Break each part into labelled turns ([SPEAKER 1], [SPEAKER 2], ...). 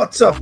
[SPEAKER 1] What's up?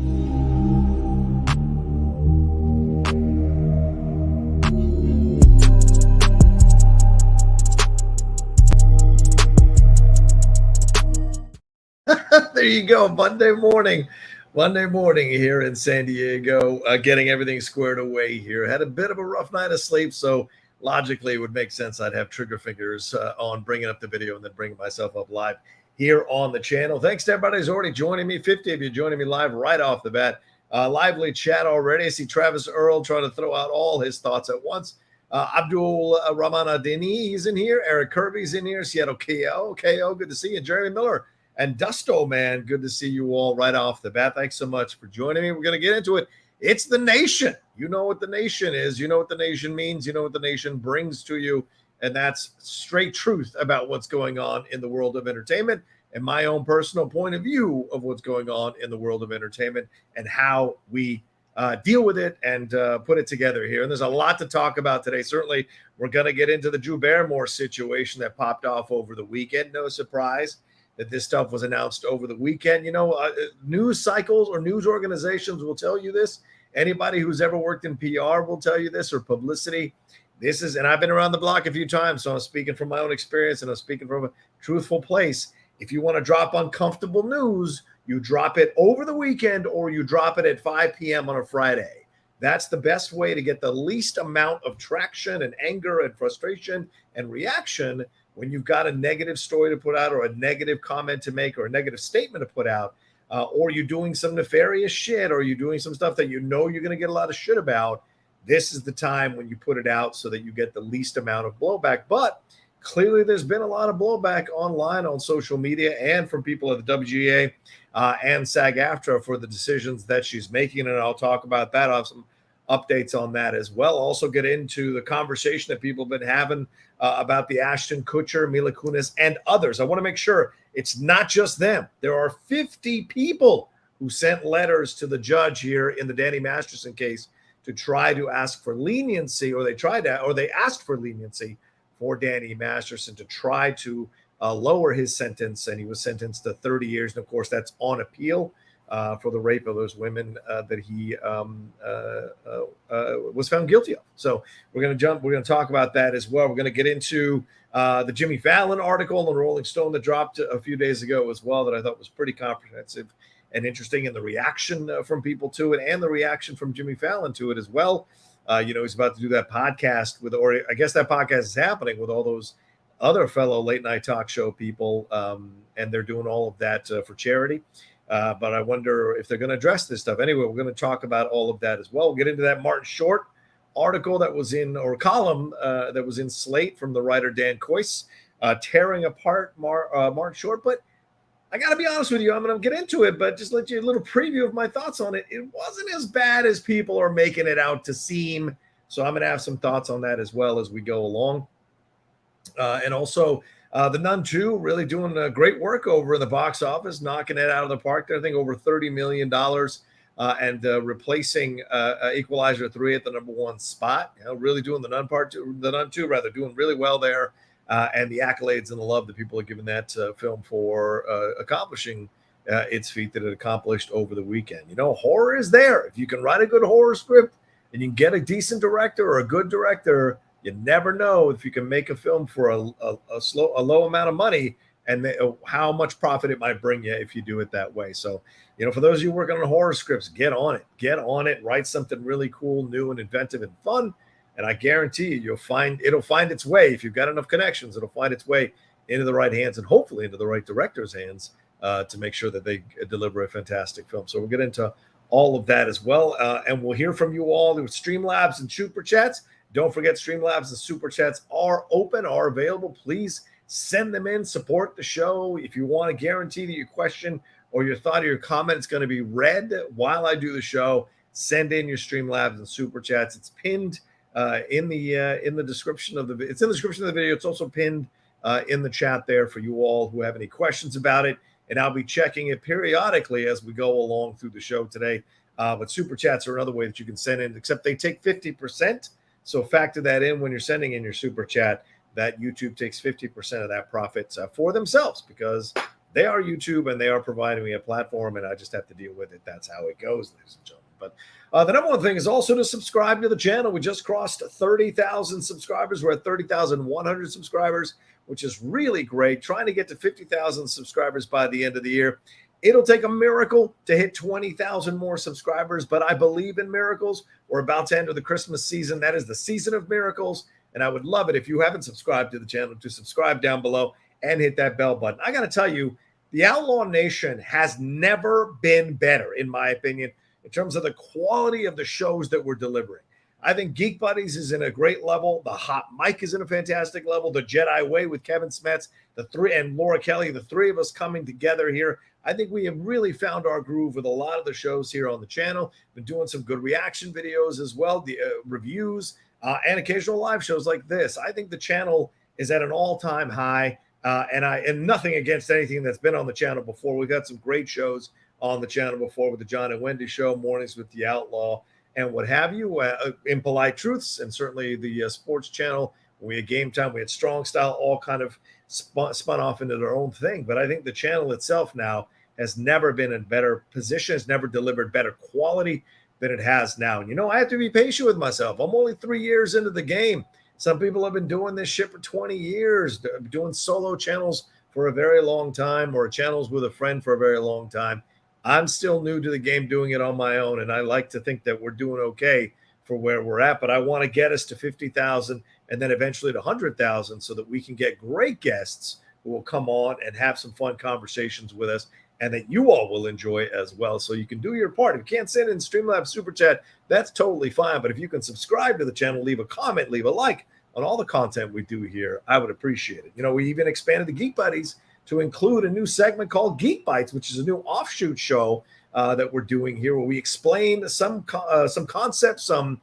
[SPEAKER 1] There you go. Monday morning here in San Diego, getting everything squared away here. Had a bit of a rough night of sleep, so logically it would make sense I'd have trigger fingers on bringing up the video and then bringing myself up live here on the channel. Thanks to everybody who's already joining me. 50 of you joining me live right off the bat. Lively chat already. I see Travis Earl trying to throw out all his thoughts at once. Abdul Rahman Adini, he's in here. Eric Kirby's in here. Seattle KO, good to see you. Jeremy Miller and Dusto, man, good to see you all right off the bat. Thanks so much for joining me. We're going to get into it. It's the nation. You know what the nation is. You know what the nation means. You know what the nation brings to you. And that's straight truth about what's going on in the world of entertainment and my own personal point of view of what's going on in the world of entertainment and how we deal with it and put it together here. And there's a lot to talk about today. Certainly, we're going to get into the Drew Barrymore situation that popped off over the weekend. No surprise that this stuff was announced over the weekend. You know, news cycles or news organizations will tell you this. Anybody who's ever worked in PR will tell you this, or publicity. This is, and I've been around the block a few times, so I'm speaking from my own experience and I'm speaking from a truthful place. If you want to drop uncomfortable news, you drop it over the weekend or you drop it at 5 p.m. on a Friday. That's the best way to get the least amount of traction and anger and frustration and reaction when you've got a negative story to put out or a negative comment to make or a negative statement to put out, or you're doing some nefarious shit or you're doing some stuff that you know you're going to get a lot of shit about. This is the time when you put it out so that you get the least amount of blowback. But clearly there's been a lot of blowback online on social media and from people at the WGA and SAG-AFTRA for the decisions that she's making. And I'll talk about that. I'll have some updates on that as well. Also get into the conversation that people have been having about the Ashton Kutcher, Mila Kunis, and others. I want to make sure it's not just them. There are 50 people who sent letters to the judge here in the Danny Masterson case to try to ask for leniency, or they asked for leniency for Danny Masterson to try to lower his sentence, and he was sentenced to 30 years. And of course, that's on appeal for the rape of those women that he was found guilty of. So we're going to talk about that as well. We're going to get into the Jimmy Fallon article in the Rolling Stone that dropped a few days ago as well, that I thought was pretty comprehensive and interesting, and the reaction from people to it and the reaction from Jimmy Fallon to it as well. You know, he's about to do that podcast with, or I guess that podcast is happening with all those other fellow late night talk show people, and they're doing all of that for charity. But I wonder if they're going to address this stuff. Anyway, we're going to talk about all of that as well. We'll get into that Martin Short article that was in, or column that was in Slate from the writer Dan Coyce, tearing apart Martin Short. But I got to be honest with you, I'm going to get into it, but just let you a little preview of my thoughts on it. It wasn't as bad as people are making it out to seem. So I'm going to have some thoughts on that as well as we go along. And also, the Nun II really doing great work over in the box office, knocking it out of the park there. I think over $30 million and replacing Equalizer 3 at the #1 spot. You know, really doing the Nun II, doing really well there. And the accolades and the love that people are giving that film for accomplishing its feat that it accomplished over the weekend. You know, horror is there. If you can write a good horror script and you can get a decent director or a good director, you never know if you can make a film for a low amount of money and how much profit it might bring you if you do it that way. So, you know, for those of you working on horror scripts, get on it, write something really cool, new and inventive and fun. And I guarantee you, it'll find its way. If you've got enough connections, it'll find its way into the right hands and hopefully into the right director's hands to make sure that they deliver a fantastic film. So we'll get into all of that as well. And we'll hear from you all with Streamlabs and Superchats. Don't forget, Streamlabs and Superchats are open, are available. Please send them in, support the show. If you want to guarantee that your question or your thought or your comment is going to be read while I do the show, send in your Streamlabs and Superchats. It's pinned in the description of the it's in the description of the video. It's also pinned in the chat there for you all who have any questions about it, and I'll be checking it periodically as we go along through the show today. But super chats are another way that you can send in, except they take 50%, so factor that in when you're sending in your super chat, that YouTube takes 50% of that profit for themselves, because They are YouTube, and they are providing me a platform, and I just have to deal with it. That's how it goes, ladies and gentlemen. But the number one thing is also to subscribe to the channel. We just crossed 30,000 subscribers. We're at 30,100 subscribers, which is really great. Trying to get to 50,000 subscribers by the end of the year. It'll take a miracle to hit 20,000 more subscribers, but I believe in miracles. We're about to enter the Christmas season. That is the season of miracles, and I would love it if you haven't subscribed to the channel to subscribe down below and hit that bell button. I got to tell you, the Outlaw Nation has never been better, in my opinion, in terms of the quality of the shows that we're delivering. I think Geek Buddies is in a great level. The Hot Mic is in a fantastic level. The Jedi Way with Kevin Smets, and Laura Kelly, the three of us coming together here. I think we have really found our groove with a lot of the shows here on the channel. Been doing some good reaction videos as well, the reviews, and occasional live shows like this. I think the channel is at an all-time high, and nothing against anything that's been on the channel before. We've had some great shows on the channel before with the John and Wendy Show, Mornings with the Outlaw, and what have you, Impolite Truths, and certainly the sports channel. We had Game Time, we had Strong Style, all kind of spun off into their own thing. But I think the channel itself now has never been in better position, has never delivered better quality than it has now. And, I have to be patient with myself. I'm only 3 years into the game. Some people have been doing this shit for 20 years, doing solo channels for a very long time, or channels with a friend for a very long time. I'm still new to the game, doing it on my own, and I like to think that we're doing okay for where we're at, but I want to get us to 50,000 and then eventually to 100,000 so that we can get great guests who will come on and have some fun conversations with us, and that you all will enjoy as well. So you can do your part. If you can't send in Streamlabs Super Chat, that's totally fine, but if you can subscribe to the channel, leave a comment, leave a like on all the content we do here, I would appreciate it. We even expanded the Geek Buddies to include a new segment called Geek Bites, which is a new offshoot show that we're doing here, where we explain some concepts, some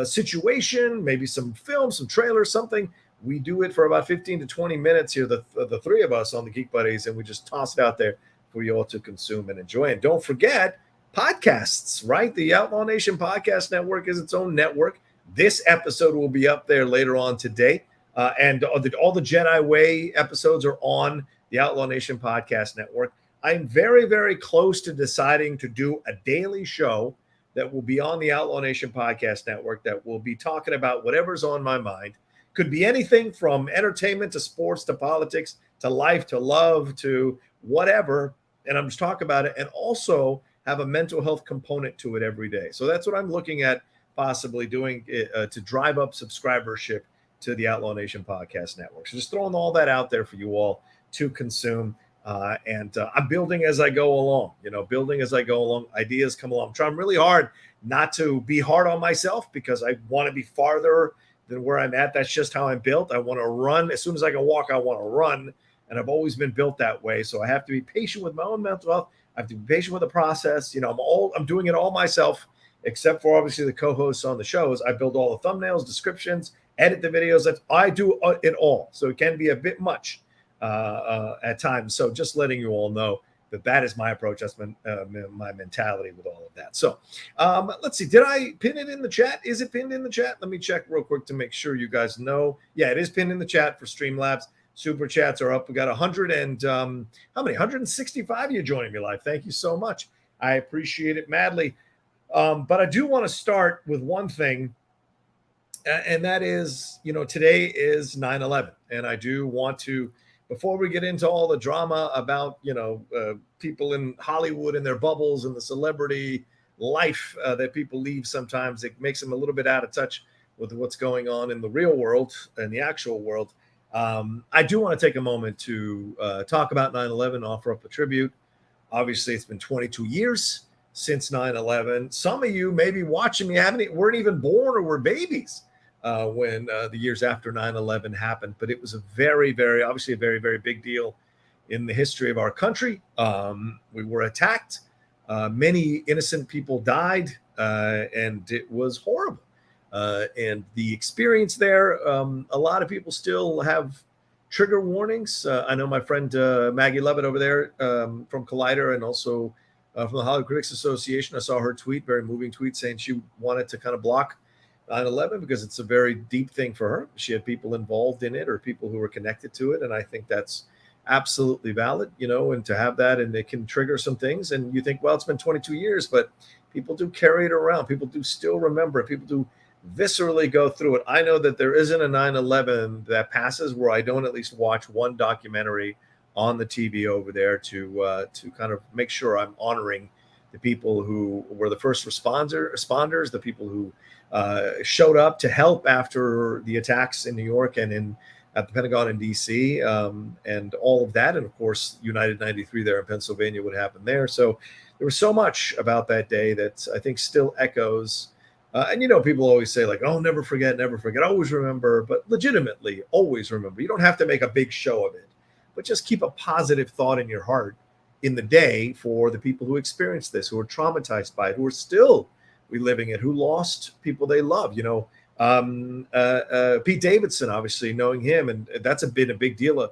[SPEAKER 1] situation, maybe some film, some trailer, something. We do it for about 15 to 20 minutes here, the three of us on the Geek Buddies, and we just toss it out there for you all to consume and enjoy. And don't forget podcasts, right? The Outlaw Nation Podcast Network is its own network. This episode will be up there later on today. And all the Jedi Way episodes are on the Outlaw Nation Podcast Network. I'm very, very close to deciding to do a daily show that will be on the Outlaw Nation Podcast Network that will be talking about whatever's on my mind. Could be anything from entertainment to sports to politics to life to love to whatever. And I'm just talking about it, and also have a mental health component to it every day. So that's what I'm looking at possibly doing to drive up subscribership to the Outlaw Nation Podcast Network. So just throwing all that out there for you all to consume. And I'm building as I go along, building as I go along. Ideas come along. I'm trying really hard not to be hard on myself, because I want to be farther than where I'm at. That's just how I'm built. I want to run. As soon as I can walk, I want to run. And I've always been built that way. So I have to be patient with my own mental health. I have to be patient with the process. I'm doing it all myself, except for obviously the co-hosts on the shows. I build all the thumbnails, descriptions, edit the videos. I do it all. So it can be a bit much at times. So just letting you all know that is my approach. That's my mentality with all of that. So let's see. Did I pin it in the chat? Is it pinned in the chat? Let me check real quick to make sure you guys know. Yeah, it is pinned in the chat for Streamlabs. Super chats are up. We got 100 and how many? 165 of you joining me live. Thank you so much. I appreciate it madly. But I do want to start with one thing, and that is, today is 9/11, and I do want to, before we get into all the drama about, people in Hollywood and their bubbles and the celebrity life that people leave sometimes, it makes them a little bit out of touch with what's going on in the real world and the actual world. I do want to take a moment to talk about 9/11, offer up a tribute. Obviously, it's been 22 years since 9/11. Some of you may be watching me, weren't even born or were babies when the years after 9/11 happened. But it was a very, very, obviously a very, very big deal in the history of our country. We were attacked. Many innocent people died, and it was horrible. And the experience there, a lot of people still have trigger warnings. I know my friend Maggie Levitt over there from Collider, and also from the Hollywood Critics Association. I saw her tweet, very moving tweet, saying she wanted to kind of block 9/11 because it's a very deep thing for her. She had people involved in it or people who were connected to it. And I think that's absolutely valid, and to have that, and it can trigger some things. And you think, well, it's been 22 years, but people do carry it around. People do still remember it. People do viscerally go through it. I know that there isn't a 9/11 that passes where I don't at least watch one documentary on the TV over there to kind of make sure I'm honoring the people who were the first responders, the people who showed up to help after the attacks in New York and at the Pentagon in D.C. And all of that, and of course United 93 there in Pennsylvania, what happened there. So there was so much about that day that I think still echoes. And people always say like, "Oh, never forget, always remember," but legitimately, always remember. You don't have to make a big show of it, but just keep a positive thought in your heart in the day for the people who experienced this, who are traumatized by it, who are still reliving it, who lost people they love. Pete Davidson, obviously knowing him, and that's been a big deal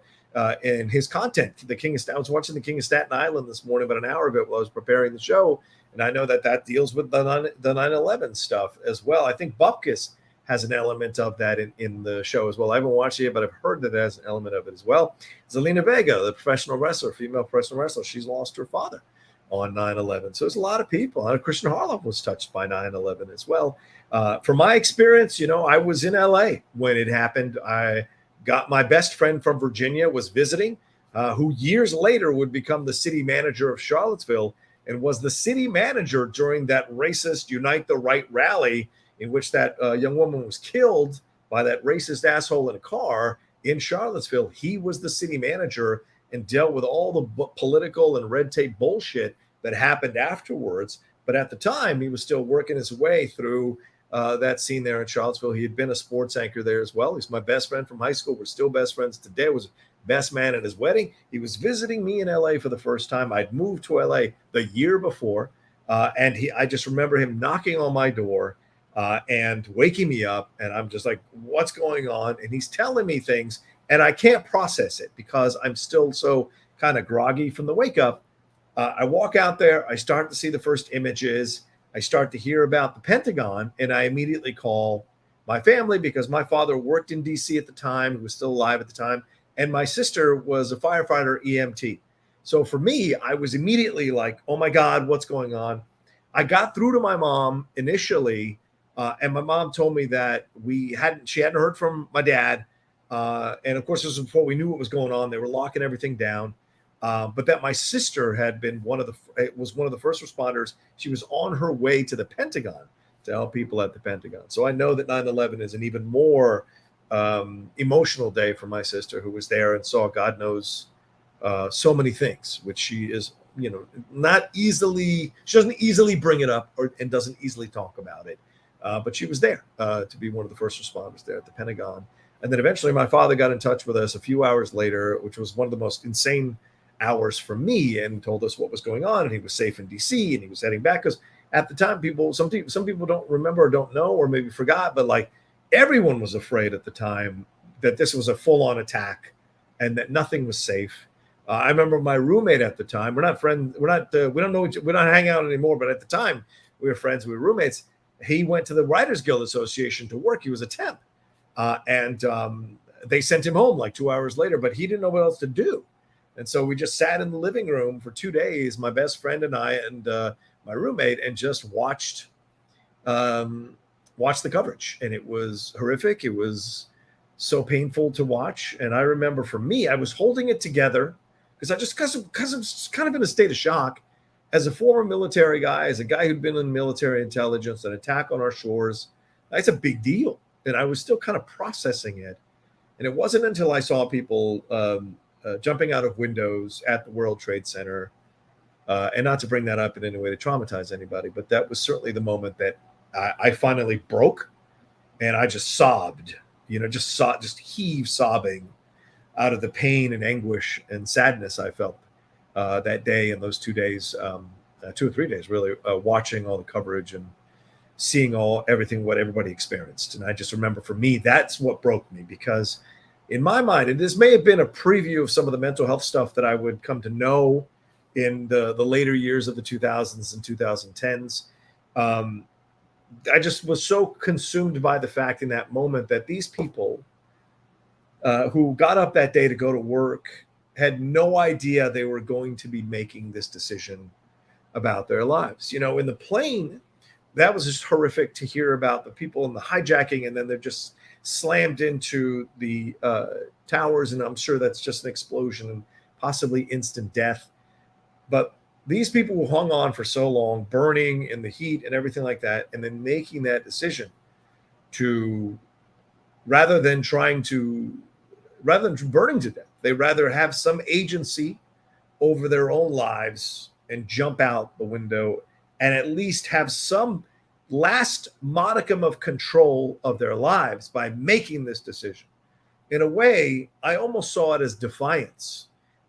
[SPEAKER 1] in his content. I was watching the King of Staten Island this morning, about an hour ago, while I was preparing the show, and I know that deals with the 9/11 stuff as well. I think Bupkis has an element of that in the show as well. I haven't watched it yet, but I've heard that it has an element of it as well. Zelina Vega, the female professional wrestler, she's lost her father on 9/11. So there's a lot of people. Christian Harloff was touched by 9/11 as well. From my experience, I was in LA when it happened. I got my best friend from Virginia was visiting, who years later would become the city manager of Charlottesville and was the city manager during that racist Unite the Right rally in which that young woman was killed by that racist asshole in a car in Charlottesville. He was the city manager and dealt with all the political and red tape bullshit that happened afterwards. But at the time, he was still working his way through that scene there in Charlottesville. He had been a sports anchor there as well. He's my best friend from high school. We're still best friends today. I was best man at his wedding. He was visiting me in LA for the first time. I'd moved to LA the year before. I just remember him knocking on my door and waking me up. And I'm just like, what's going on? And he's telling me things, and I can't process it because I'm still so kind of groggy from the wake up. I walk out there. I start to see the first images. I start to hear about the Pentagon, and I immediately call my family because my father worked in D.C. at the time. He was still alive at the time. And my sister was a firefighter EMT. So for me, I was immediately like, oh my God, what's going on? I got through to my mom initially, and my mom told me that she hadn't heard from my dad. And of course, this was before we knew what was going on. They were locking everything down. But that my sister had been one of the first responders. She was on her way to the Pentagon to help people at the Pentagon. So I know that 9/11 is an even more emotional day for my sister, who was there and saw God knows so many things, which she is, not easily. She doesn't easily bring it up and doesn't easily talk about it. But she was there to be one of the first responders there at the Pentagon. And then eventually my father got in touch with us a few hours later, which was one of the most insane hours for me, and told us what was going on. And he was safe in DC and he was heading back. Because at the time, some people don't remember or don't know or maybe forgot, but like everyone was afraid at the time that this was a full-on attack and that nothing was safe. I remember my roommate at the time. We're not friends. We don't hang out anymore. But at the time, we were friends. We were roommates. He went to the Writers Guild Association to work. He was a temp, and they sent him home like 2 hours later. But he didn't know what else to do, and so we just sat in the living room for 2 days, my best friend and I, and my roommate, and just watched the coverage. And it was horrific. It was so painful to watch. And I remember for me, I was holding it together because I'm kind of in a state of shock as a former military guy, as a guy who'd been in military intelligence. An attack on our shores, that's a big deal. And I was still kind of processing it. And it wasn't until I saw people jumping out of windows at the World Trade Center, and not to bring that up in any way to traumatize anybody, but that was certainly the moment that I finally broke, and I just sobbed, just heave sobbing out of the pain and anguish and sadness I felt that day and those 2 days, 2 or 3 days, really, watching all the coverage and seeing everything, what everybody experienced. And I just remember for me, that's what broke me, because in my mind, and this may have been a preview of some of the mental health stuff that I would come to know in the later years of the 2000s and 2010s. I just was so consumed by the fact in that moment that these people who got up that day to go to work had no idea they were going to be making this decision about their lives. You know, in the plane, that was just horrific to hear about the people in the hijacking, and then they're just slammed into the towers, and I'm sure that's just an explosion and possibly instant death. But these people who hung on for so long, burning in the heat and everything like that, and then making that decision to, rather than burning to death, they rather have some agency over their own lives and jump out the window and at least have some last modicum of control of their lives by making this decision. In a way, I almost saw it as defiance.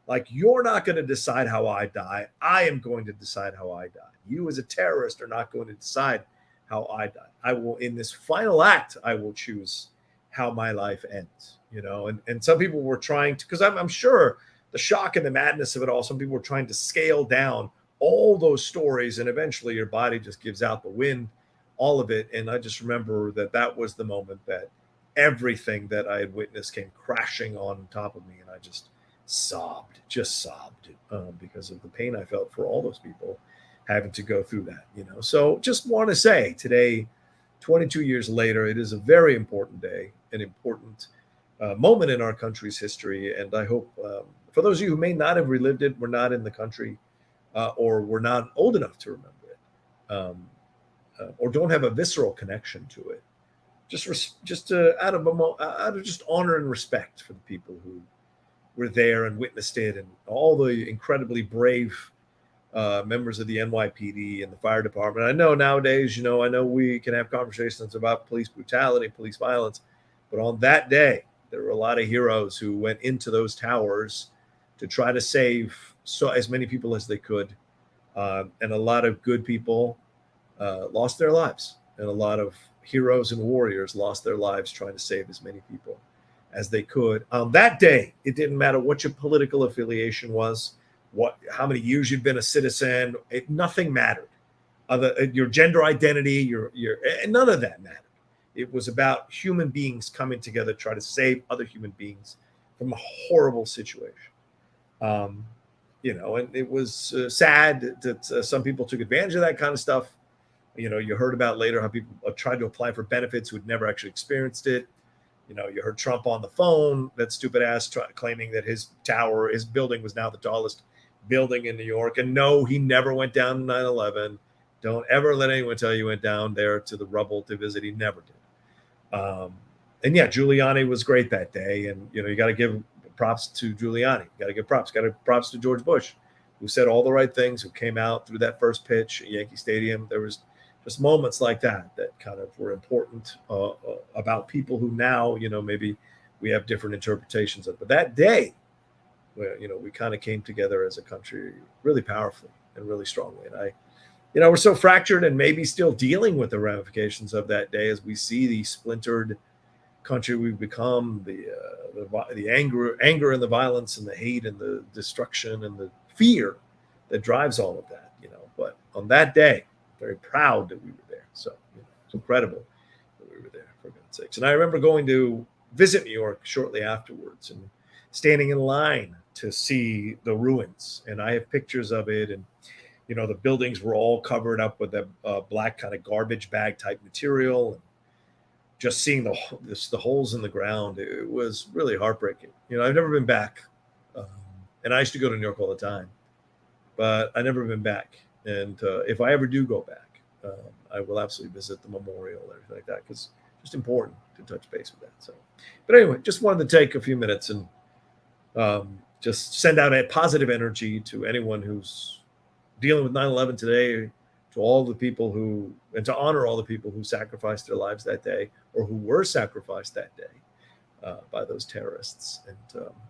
[SPEAKER 1] Like, you're not going to decide how I die. I am going to decide how I die. You as a terrorist are not going to decide how I die. I will, in this final act, I will choose how my life ends, you know? And some people were trying to, because I'm sure the shock and the madness of it all, some people were trying to scale down all those stories, and eventually your body just gives out the wind, all of it. And I just remember that was the moment that everything that I had witnessed came crashing on top of me, and I just sobbed because of the pain I felt for all those people having to go through that, you know. So just want to say today, 22 years later, it is a very important day, an important moment in our country's history. And I hope for those of you who may not have relived it, were not in the country, or were not old enough to remember it, or don't have a visceral connection to it, just out of just honor and respect for the people who were there and witnessed it, and all the incredibly brave members of the NYPD and the fire department. I know nowadays, you know, I know we can have conversations about police brutality, police violence, but on that day, there were a lot of heroes who went into those towers to try to save as many people as they could. And a lot of good people lost their lives, and a lot of heroes and warriors lost their lives trying to save as many people as they could. On that day, it didn't matter what your political affiliation was, how many years you'd been a citizen. Nothing mattered. Your gender identity, your none of that mattered. It was about human beings coming together to try to save other human beings from a horrible situation. You know, and it was sad that some people took advantage of that kind of stuff. You know, you heard about later how people tried to apply for benefits who had never actually experienced it. You know, you heard Trump on the phone, that stupid ass claiming that his building was now the tallest building in New York. And no, he never went down to 9/11. Don't ever let anyone tell you he went down there to the rubble to visit. He never did. And yeah, Giuliani was great that day. And, you know, you got to give props to Giuliani. Got to give props to George Bush, who said all the right things, who came out through that first pitch at Yankee Stadium. There was just moments like that kind of were important about people who now, you know, maybe we have different interpretations of. But that day, where, you know, we kind of came together as a country really powerfully and really strongly. And you know, we're so fractured and maybe still dealing with the ramifications of that day as we see the splintered country we've become, the anger and the violence and the hate and the destruction and the fear that drives all of that, you know. But on that day, very proud that we were there. So, you know, it's incredible that we were there, for God's sakes. And I remember going to visit New York shortly afterwards and standing in line to see the ruins. And I have pictures of it. And, you know, the buildings were all covered up with a black kind of garbage bag type material. And just seeing the holes in the ground, it was really heartbreaking. You know, I've never been back. And I used to go to New York all the time, but I've never been back. And if I ever do go back, I will absolutely visit the memorial and everything like that, because it's just important to touch base with that. So, but anyway, just wanted to take a few minutes and just send out a positive energy to anyone who's dealing with 9/11 today, to all the people and to honor all the people who sacrificed their lives that day, or who were sacrificed that day by those terrorists, and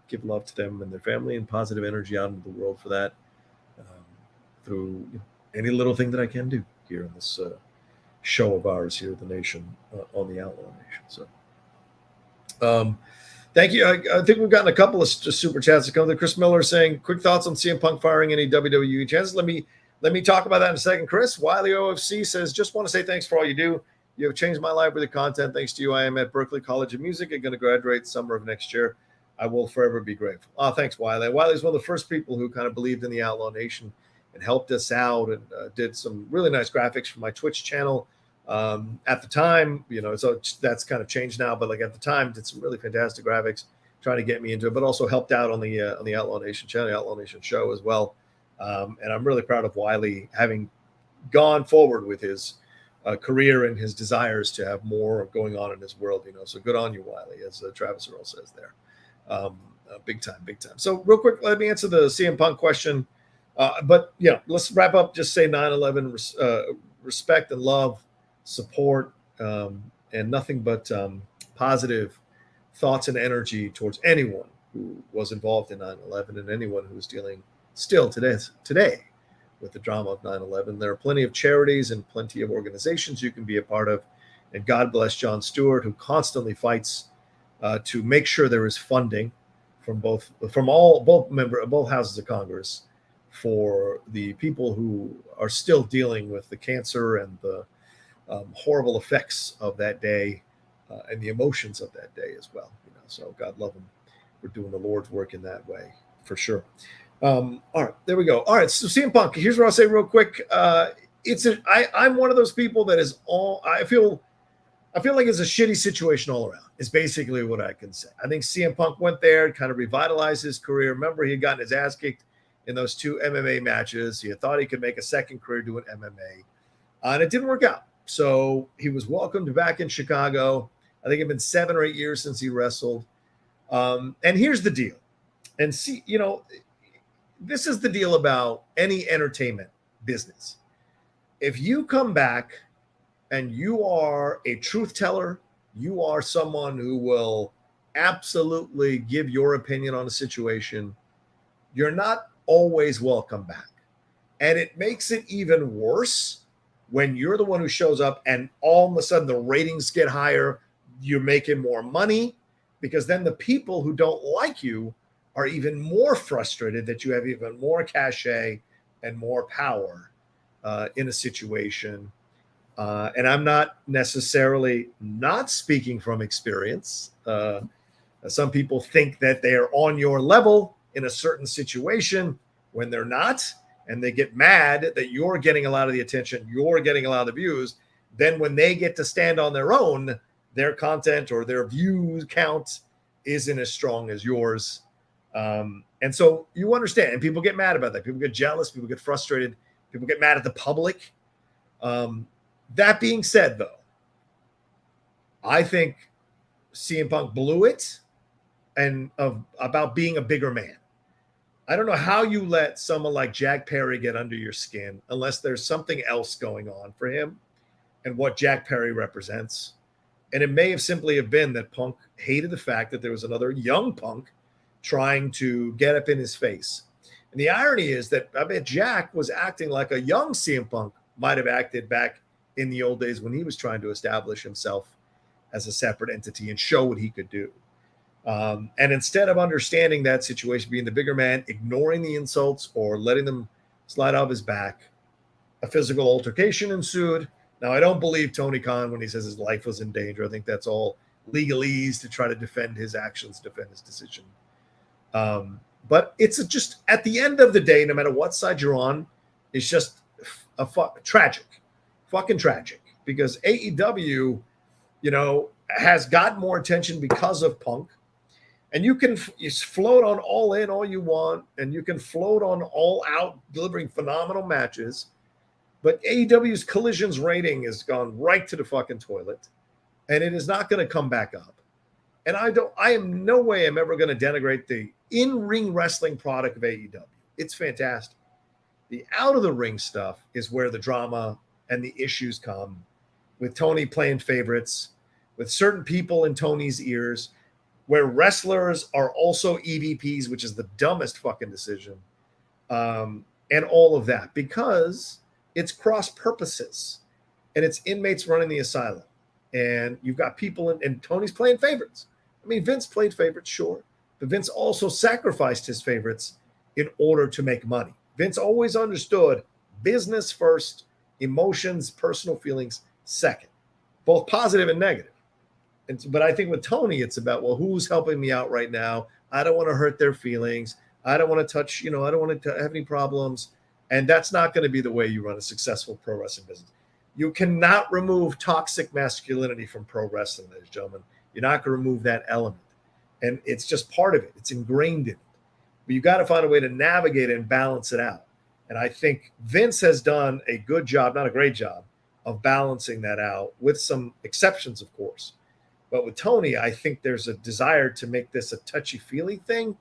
[SPEAKER 1] give love to them and their family and positive energy out into the world for that. Through any little thing that I can do here in this show of ours here at the Nation, on the Outlaw Nation. So thank you. I think we've gotten a couple of super chats to come to. Chris Miller saying, quick thoughts on CM Punk firing any WWE chances. Let me talk about that in a second. Chris Wiley OFC says, just want to say thanks for all you do. You have changed my life with your content. Thanks to you, I am at Berklee College of Music and going to graduate summer of next year. I will forever be grateful. Oh, thanks, Wiley. Wiley's one of the first people who kind of believed in the Outlaw Nation and helped us out and did some really nice graphics for my Twitch channel. At the time, so that's kind of changed now, but like at the time, did some really fantastic graphics, trying to get me into it, but also helped out on the Outlaw Nation channel, the Outlaw Nation show as well. And I'm really proud of Wiley having gone forward with his career and his desires to have more going on in his world. So good on you, Wiley, as Travis Earl says there. Big time. So real quick, let me answer the CM Punk question. But let's wrap up. Just say 9/11 respect and love, support, and nothing but positive thoughts and energy towards anyone who was involved in 9/11 and anyone who's dealing still today with the drama of 9/11. There are plenty of charities and plenty of organizations you can be a part of. And God bless Jon Stewart, who constantly fights to make sure there is funding from both houses of Congress for the people who are still dealing with the cancer and the horrible effects of that day and the emotions of that day as well. So God love them for doing the Lord's work in that way, for sure. All right, there we go. All right, so CM Punk, here's what I'll say real quick. I'm one of those people that is I feel like it's a shitty situation all around. Is basically what I can say. I think CM Punk went there, kind of revitalized his career. Remember, he had gotten his ass kicked in those 2 MMA matches. He had thought he could make a second career doing MMA, and it didn't work out. So he was welcomed back in Chicago. I think it had been 7 or 8 years since he wrestled. And here's the deal. And see, this is the deal about any entertainment business. If you come back and you are a truth teller, you are someone who will absolutely give your opinion on a situation, you're not always welcome back. And it makes it even worse when you're the one who shows up and all of a sudden the ratings get higher, you're making more money, because then the people who don't like you are even more frustrated that you have even more cachet and more power in a situation. And I'm not necessarily not speaking from experience. Some people think that they are on your level in a certain situation when they're not, and they get mad that you're getting a lot of the attention, you're getting a lot of the views. Then when they get to stand on their own, their content or their views count isn't as strong as yours. And so you understand, and people get mad about that. People get jealous, people get frustrated, people get mad at the public. That being said, though, I think CM Punk blew it and about being a bigger man. I don't know how you let someone like Jack Perry get under your skin unless there's something else going on for him and what Jack Perry represents. And it may have simply have been that Punk hated the fact that there was another young Punk trying to get up in his face. And the irony is that I bet Jack was acting like a young CM Punk might have acted back in the old days when he was trying to establish himself as a separate entity and show what he could do. And instead of understanding that situation, being the bigger man, ignoring the insults or letting them slide off his back, a physical altercation ensued. Now, I don't believe Tony Khan when he says his life was in danger. I think that's all legalese to try to defend his actions, defend his decision. But it's just at the end of the day, no matter what side you're on, it's just fucking tragic, because AEW, has gotten more attention because of Punk. And you can float on All In all you want, and you can float on All Out, delivering phenomenal matches. But AEW's Collisions rating has gone right to the fucking toilet, and it is not going to come back up. And I am no way I'm ever going to denigrate the in-ring wrestling product of AEW. It's fantastic. The out-of-the-ring stuff is where the drama and the issues come, with Tony playing favorites, with certain people in Tony's ears, where wrestlers are also EVPs, which is the dumbest fucking decision, and all of that, because it's cross purposes and it's inmates running the asylum, and you've got people and Tony's playing favorites. I mean, Vince played favorites, sure, but Vince also sacrificed his favorites in order to make money. Vince always understood business first, emotions, personal feelings second, both positive and negative. But I think with Tony, it's about, well, who's helping me out right now? I don't want to hurt their feelings. I don't want to touch, I don't want to have any problems. And that's not going to be the way you run a successful pro wrestling business. You cannot remove toxic masculinity from pro wrestling, ladies and gentlemen. You're not going to remove that element. And it's just part of it. It's ingrained in it. But you got to find a way to navigate it and balance it out. And I think Vince has done a good job, not a great job, of balancing that out with some exceptions, of course. But with Tony, I think there's a desire to make this a touchy-feely thing.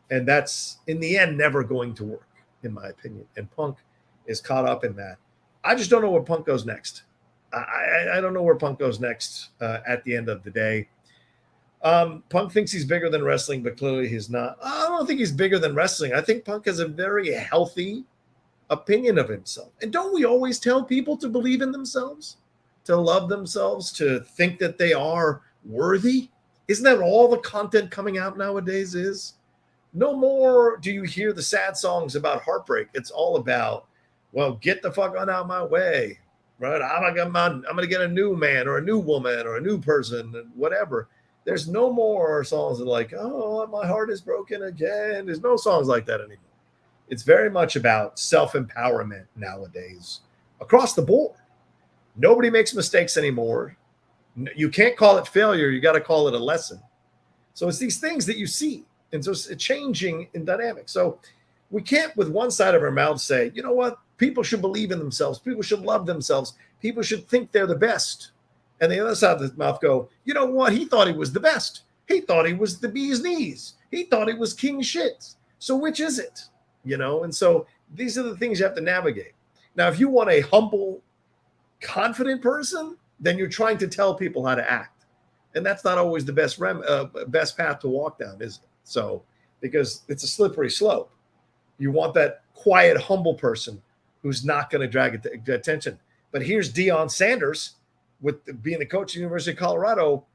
[SPEAKER 1] And that's, in the end, never going to work, in my opinion. And Punk is caught up in that. I just don't know where Punk goes next. I don't know where Punk goes next at the end of the day. Punk thinks he's bigger than wrestling, but clearly he's not. I don't think he's bigger than wrestling. I think Punk has a very healthy opinion of himself. And don't we always tell people to believe in themselves, to love themselves, to think that they are worthy? Isn't that all the content coming out nowadays is? No more do you hear the sad songs about heartbreak. It's all about, well, get the fuck on out my way, right? I'm going to get a new man or a new woman or a new person, whatever. There's no more songs that are like, oh, my heart is broken again. There's no songs like that anymore. It's very much about self-empowerment nowadays across the board. Nobody makes mistakes anymore. You can't call it failure. You got to call it a lesson. So it's these things that you see. And so it's changing in dynamics. So we can't, with one side of our mouth, say, you know what? People should believe in themselves. People should love themselves. People should think they're the best. And the other side of the mouth go, you know what? He thought he was the best. He thought he was the bee's knees. He thought he was king shit. So which is it? And so these are the things you have to navigate. Now, if you want a humble, confident person, then you're trying to tell people how to act. And that's not always the best path to walk down, is it? So, because it's a slippery slope. You want that quiet, humble person who's not going to drag attention. But here's Deion Sanders, with being the coach at the University of Colorado,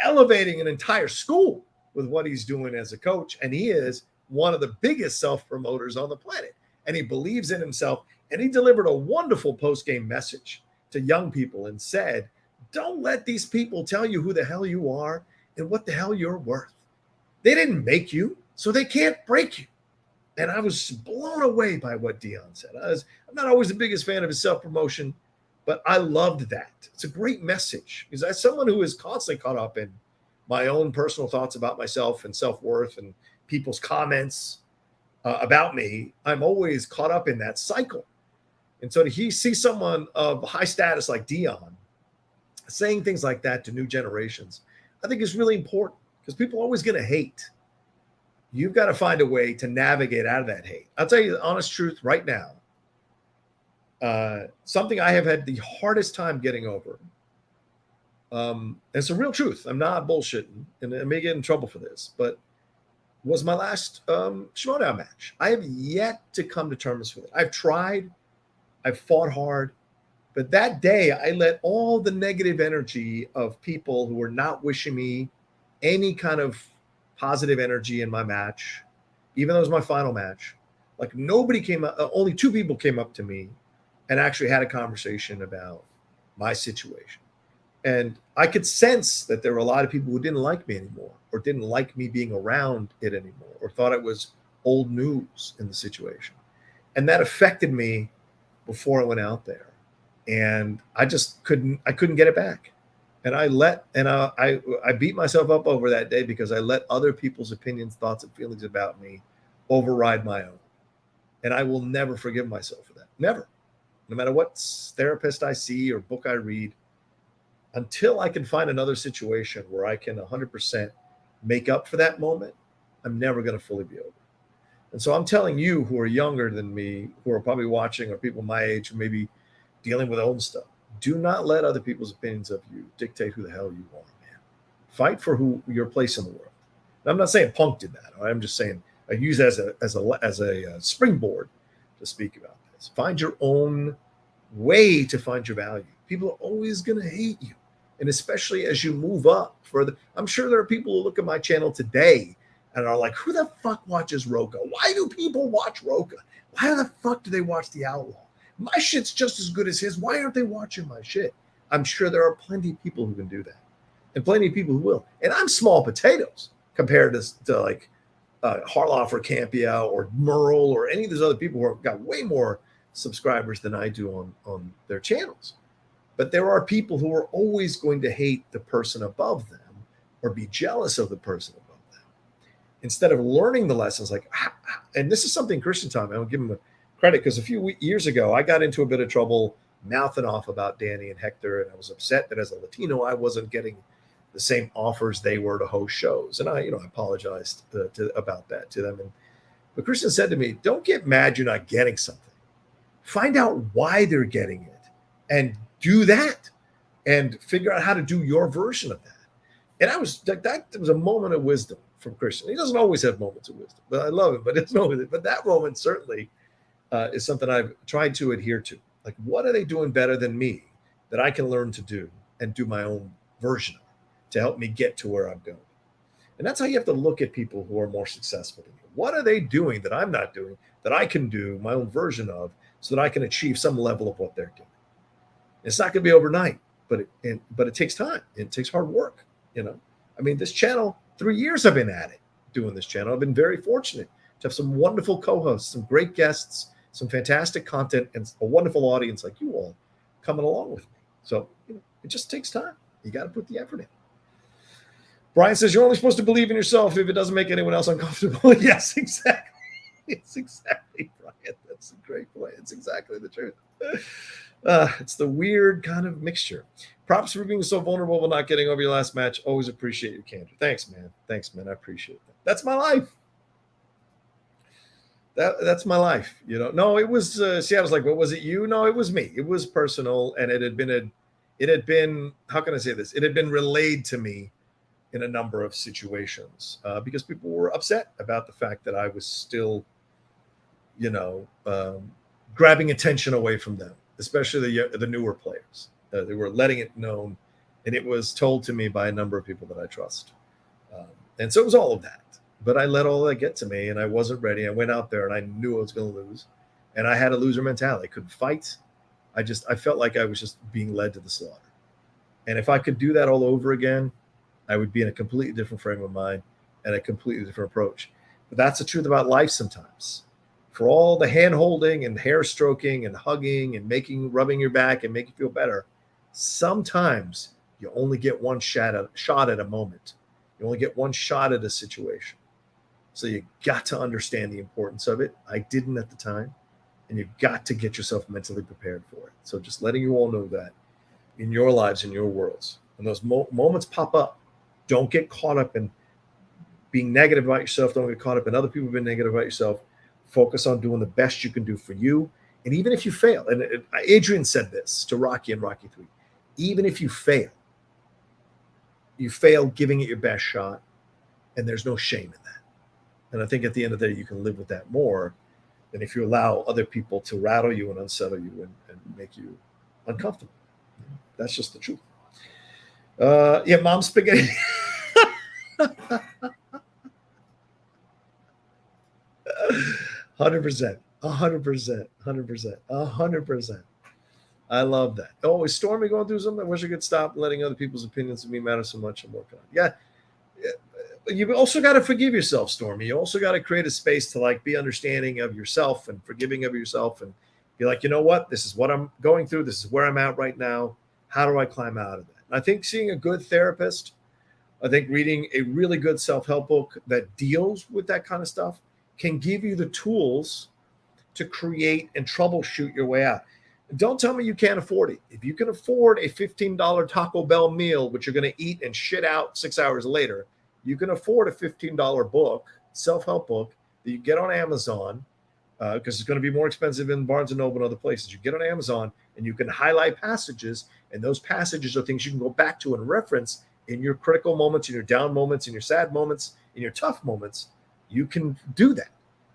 [SPEAKER 1] elevating an entire school with what he's doing as a coach. And he is one of the biggest self-promoters on the planet. And he believes in himself. And he delivered a wonderful post-game message to young people and said, don't let these people tell you who the hell you are and what the hell you're worth. They didn't make you, so they can't break you. And I was blown away by what Deion said. I'm not always the biggest fan of his self-promotion, but I loved that. It's a great message. Because as someone who is constantly caught up in my own personal thoughts about myself and self-worth and people's comments about me, I'm always caught up in that cycle. And so to see someone of high status like Deion saying things like that to new generations, I think is really important. Because people are always going to hate. You've got to find a way to navigate out of that hate. I'll tell you the honest truth right now. Something I have had the hardest time getting over. It's a real truth. I'm not bullshitting, and I may get in trouble for this, but was my last Schmoedown match. I have yet to come to terms with it. I've tried. I've fought hard. But that day, I let all the negative energy of people who were not wishing me any kind of positive energy in my match, even though it was my final match. Like nobody came up, only two people came up to me and actually had a conversation about my situation. And I could sense that there were a lot of people who didn't like me anymore or didn't like me being around it anymore or thought it was old news in the situation. And that affected me before I went out there. And I just couldn't get it back. And I beat myself up over that day because I let other people's opinions, thoughts, and feelings about me override my own. And I will never forgive myself for that. Never. No matter what therapist I see or book I read, until I can find another situation where I can 100% make up for that moment, I'm never going to fully be over. And so I'm telling you who are younger than me, who are probably watching, or people my age who may be dealing with old stuff, do not let other people's opinions of you dictate who the hell you are, man. Fight for your place in the world. And I'm not saying Punk did that. I'm just saying I use it as a springboard to speak about this. Find your own way to find your value. People are always going to hate you. And especially as you move up further. I'm sure there are people who look at my channel today and are like, who the fuck watches Roka? Why do people watch Roka? Why the fuck do they watch The Outlaw? My shit's just as good as his. Why aren't they watching my shit? I'm sure there are plenty of people who can do that and plenty of people who will. And I'm small potatoes. compared to like Harloff or Campia or Merle or any of those other people who have got way more subscribers than I do on their channels. But there are people who are always going to hate the person above them or be jealous of the person above them instead of learning the lessons. Like, and this is something Christian taught me. I'll give him a credit because a few years ago I got into a bit of trouble mouthing off about Danny and Hector, and I was upset that as a Latino I wasn't getting the same offers they were to host shows, and I apologized about that to them. But Christian said to me, "Don't get mad you're not getting something. Find out why they're getting it, and do that, and figure out how to do your version of that." And I was like, that was a moment of wisdom from Christian. He doesn't always have moments of wisdom, but I love him. But it's but that moment certainly is something I've tried to adhere to. Like, what are they doing better than me that I can learn to do and do my own version of it to help me get to where I'm going? And that's how you have to look at people who are more successful than you. What are they doing that I'm not doing that I can do my own version of so that I can achieve some level of what they're doing? It's not going to be overnight, but it takes time. It takes hard work. I mean, this channel, 3 years I've been at it, doing this channel. I've been very fortunate to have some wonderful co-hosts, some great guests, some fantastic content, and a wonderful audience like you all coming along with me. So it just takes time. You got to put the effort in. Brian says you're only supposed to believe in yourself if it doesn't make anyone else uncomfortable. Yes, exactly. It's exactly, Brian. That's a great point. It's exactly the truth. It's the weird kind of mixture. Props for being so vulnerable while not getting over your last match. Always appreciate your candor. Thanks, man. I appreciate that. That's my life. That's my life. No, it was, see, I was like, what was it? No, it was me. It was personal. And it had been, how can I say this? It had been relayed to me in a number of situations because people were upset about the fact that I was still, grabbing attention away from them, especially the newer players. They were letting it known, and it was told to me by a number of people that I trust. And so it was all of that. But I let all that get to me, and I wasn't ready. I went out there, and I knew I was going to lose. And I had a loser mentality. I couldn't fight. I felt like I was just being led to the slaughter. And if I could do that all over again, I would be in a completely different frame of mind and a completely different approach. But that's the truth about life sometimes. For all the hand-holding and hair stroking and hugging and rubbing your back and making you feel better, sometimes you only get one shot at a moment. You only get one shot at a situation. So you got to understand the importance of it. I didn't at the time. And you've got to get yourself mentally prepared for it. So just letting you all know that in your lives, in your worlds, when those moments pop up, don't get caught up in being negative about yourself. Don't get caught up in other people being negative about yourself. Focus on doing the best you can do for you. And even if you fail, and Adrian said this to Rocky and Rocky 3, even if you fail giving it your best shot, and there's no shame in that. And I think at the end of the day, you can live with that more than if you allow other people to rattle you and unsettle you and make you uncomfortable. That's just the truth. Yeah, Mom Spaghetti. 100%. I love that. Oh, is Stormy going through something? I wish I could stop letting other people's opinions of me matter so much. I'm working on it. Yeah. You also got to forgive yourself, Stormy. You also got to create a space to be understanding of yourself and forgiving of yourself and be like, you know what? This is what I'm going through. This is where I'm at right now. How do I climb out of that? And I think seeing a good therapist, I think reading a really good self-help book that deals with that kind of stuff can give you the tools to create and troubleshoot your way out. Don't tell me you can't afford it. If you can afford a $15 Taco Bell meal, which you're going to eat and shit out 6 hours later, you can afford a $15 book, self-help book, that you get on Amazon, because it's going to be more expensive in Barnes & Noble and other places. You get on Amazon, and you can highlight passages, and those passages are things you can go back to and reference in your critical moments, in your down moments, in your sad moments, in your tough moments. You can do that.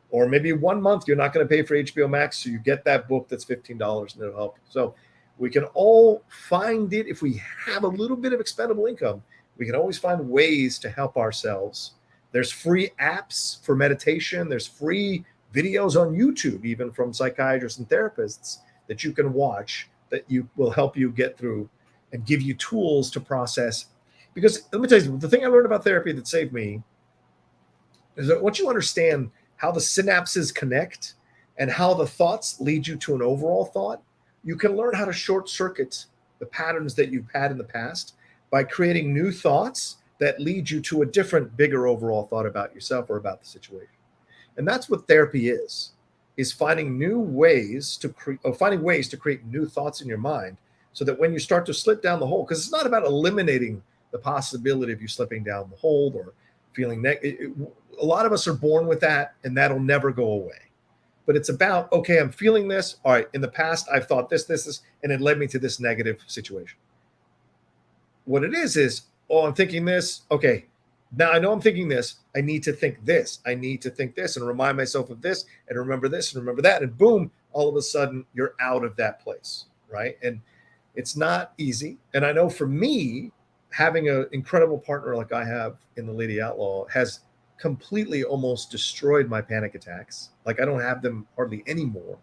[SPEAKER 1] Or maybe 1 month you're not going to pay for HBO Max, so you get that book that's $15 and it'll help you. So we can all find it. If we have a little bit of expendable income, we can always find ways to help ourselves. There's free apps for meditation. There's free videos on YouTube, even from psychiatrists and therapists, that you can watch that will help you get through and give you tools to process. Because let me tell you, the thing I learned about therapy that saved me is that once you understand how the synapses connect and how the thoughts lead you to an overall thought, you can learn how to short circuit the patterns that you've had in the past by creating new thoughts that lead you to a different, bigger overall thought about yourself or about the situation. And that's what therapy is finding new ways to finding ways to create new thoughts in your mind, so that when you start to slip down the hole, because it's not about eliminating the possibility of you slipping down the hole or feeling a lot of us are born with that, and that'll never go away. But it's about, okay, I'm feeling this. All right, in the past, I've thought this, and it led me to this negative situation. What it is, oh, I'm thinking this. Okay, now I know I'm thinking this. I need to think this. I need to think this and remind myself of this and remember this and remember that. And boom, all of a sudden, you're out of that place, right? And it's not easy. And I know for me, having an incredible partner like I have in the Lady Outlaw has completely almost destroyed my panic attacks. Like I don't have them hardly anymore.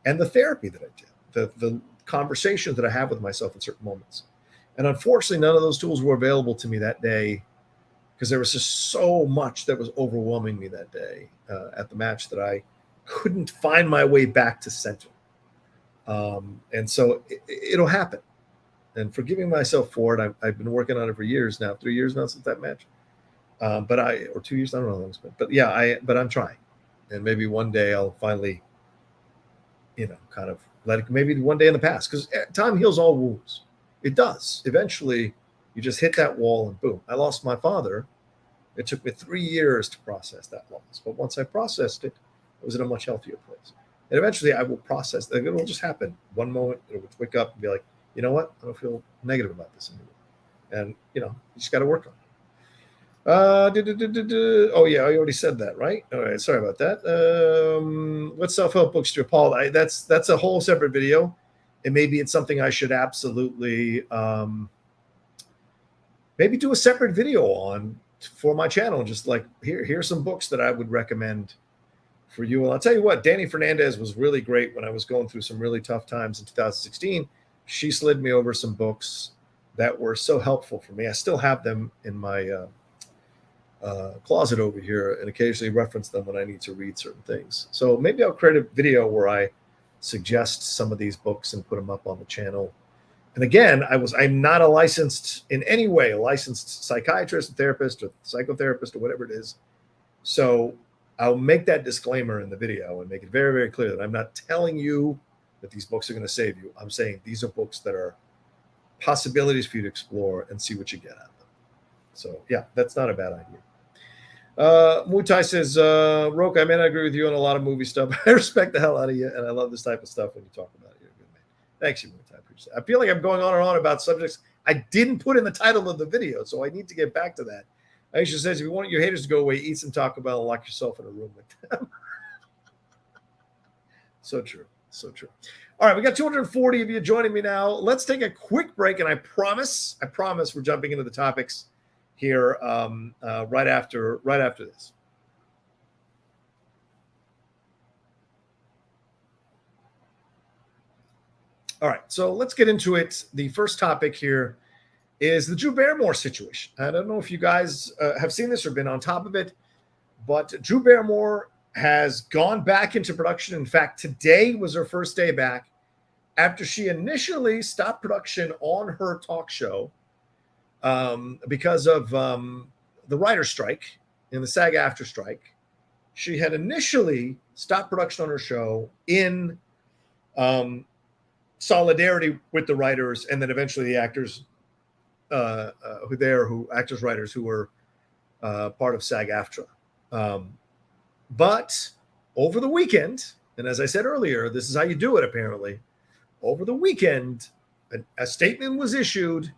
[SPEAKER 1] And the therapy that I did, the conversations that I have with myself in certain moments. And unfortunately, none of those tools were available to me that day, because there was just so much that was overwhelming me that day at the match that I couldn't find my way back to center. And so it'll happen. And forgiving myself for it, I've been working on it for years now, 3 years now since that match. Or 2 years, I don't know how long it's been. But yeah, but I'm trying. And maybe one day I'll finally, kind of let it, maybe one day in the past, because time heals all wounds. It does. Eventually, you just hit that wall and boom. I lost my father. It took me 3 years to process that loss. But once I processed it, I was in a much healthier place. And eventually I will process that. It will just happen. One moment, it will wake up and be like, you know what? I don't feel negative about this anymore. And, you just got to work on it. Oh, yeah, I already said that, right? All right, sorry about that. What self-help books do you, Paul? That's a whole separate video. And maybe it's something I should absolutely maybe do a separate video on for my channel. Just like, here's some books that I would recommend for you. And I'll tell you what, Danny Fernandez was really great when I was going through some really tough times in 2016. She slid me over some books that were so helpful for me. I still have them in my closet over here and occasionally reference them when I need to read certain things. So maybe I'll create a video where I suggest some of these books and put them up on the channel. And again, I'm not a licensed psychiatrist, therapist, or psychotherapist, or whatever it is. So I'll make that disclaimer in the video and make it very, very clear that I'm not telling you that these books are going to save you. I'm saying these are books that are possibilities for you to explore and see what you get out of them. So yeah, that's not a bad idea. Mutai says, Roke, I may not agree with you on a lot of movie stuff. I respect the hell out of you, and I love this type of stuff when you talk about it. You're a good man. Thanks, you, Mutai. I appreciate it. I feel like I'm going on and on about subjects I didn't put in the title of the video, so I need to get back to that. Aisha says, if you want your haters to go away, eat some Taco Bell and lock yourself in a room with them. So true. So true. All right, we got 240 of you joining me now. Let's take a quick break, and I promise we're jumping into the topics here right after this. All right, so let's get into it. The first topic here is the Drew Barrymore situation. I don't know if you guys have seen this or been on top of it, but Drew Barrymore has gone back into production. In fact, today was her first day back after she initially stopped production on her talk show because of the writer's strike and the SAG-AFTRA strike. She had initially stopped production on her show in solidarity with the writers, and then eventually the actors writers who were part of SAG-AFTRA. But over the weekend, and as I said earlier, this is how you do it apparently. Over the weekend, a statement was issued,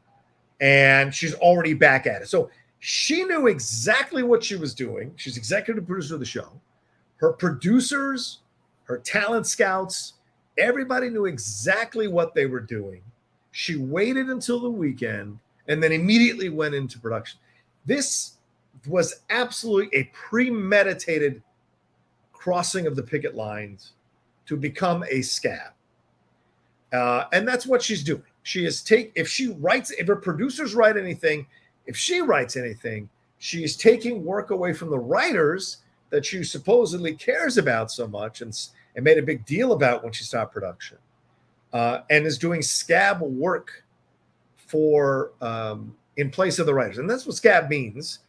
[SPEAKER 1] and she's already back at it. So she knew exactly what she was doing. She's executive producer of the show. Her producers, her talent scouts, everybody knew exactly what they were doing. She waited until the weekend and then immediately went into production. This was absolutely a premeditated crossing of the picket lines to become a scab. And that's what she's doing. She is if her producers write anything, if she writes anything, she's taking work away from the writers that she supposedly cares about so much and made a big deal about when she stopped production, and is doing scab work for in place of the writers. And that's what scab means,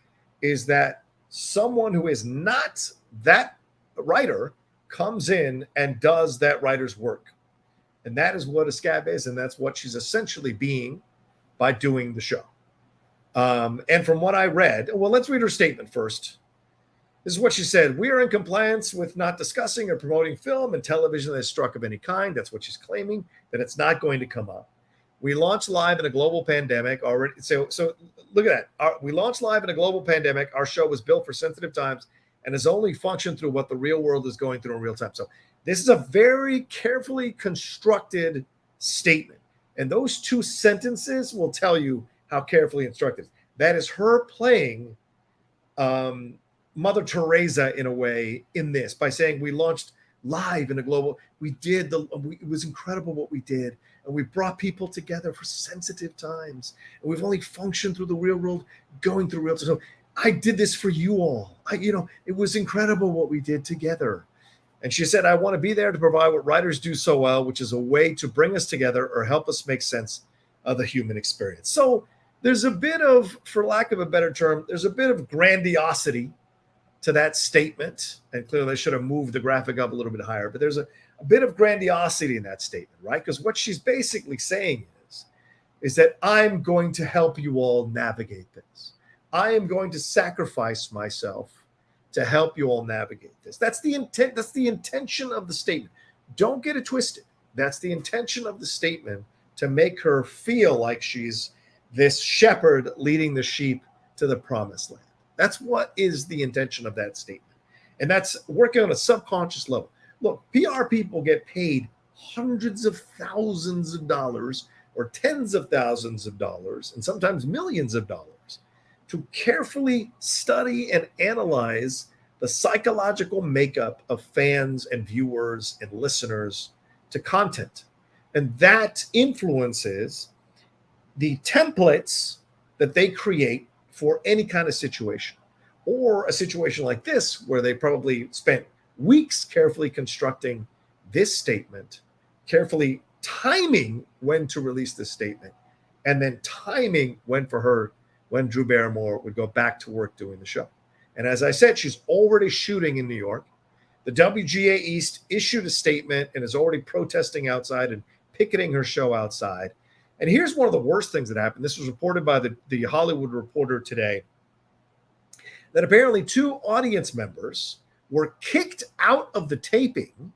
[SPEAKER 1] is that someone who is not that writer comes in and does that writer's work. And that is what a scab is, and that's what she's essentially being by doing the show. And from what I read, well, let's read her statement first. This is what she said. We are in compliance with not discussing or promoting film and television that is struck of any kind. That's what she's claiming, that it's not going to come up. We launched live in a global pandemic already. So look at that. We launched live in a global pandemic. Our show was built for sensitive times and has only functioned through what the real world is going through in real time. So this is a very carefully constructed statement. And those two sentences will tell you how carefully constructed. That is her playing Mother Teresa in a way in this by saying we launched live in a global. It was incredible what we did. And we brought people together for sensitive times. And we've only functioned through the real world, going through real time. So I did this for you all. It was incredible what we did together. And she said, I want to be there to provide what writers do so well, which is a way to bring us together or help us make sense of the human experience. So there's a bit of, for lack of a better term, there's a bit of grandiosity to that statement. And clearly I should have moved the graphic up a little bit higher, but there's a bit of grandiosity in that statement, right? Because what she's basically saying is that I'm going to help you all navigate this. I am going to sacrifice myself to help you all navigate this. That's the intent. That's the intention of the statement. Don't get it twisted. That's the intention of the statement, to make her feel like she's this shepherd leading the sheep to the promised land. That's what is the intention of that statement. And that's working on a subconscious level. Look, PR people get paid hundreds of thousands of dollars or tens of thousands of dollars and sometimes millions of dollars to carefully study and analyze the psychological makeup of fans and viewers and listeners to content. And that influences the templates that they create for any kind of situation, or a situation like this where they probably spent weeks carefully constructing this statement, carefully timing when to release this statement, and then timing when Drew Barrymore would go back to work doing the show. And as I said, she's already shooting in New York. The WGA East issued a statement and is already protesting outside and picketing her show outside. And here's one of the worst things that happened. This was reported by the Hollywood Reporter today, that apparently 2 audience members were kicked out of the taping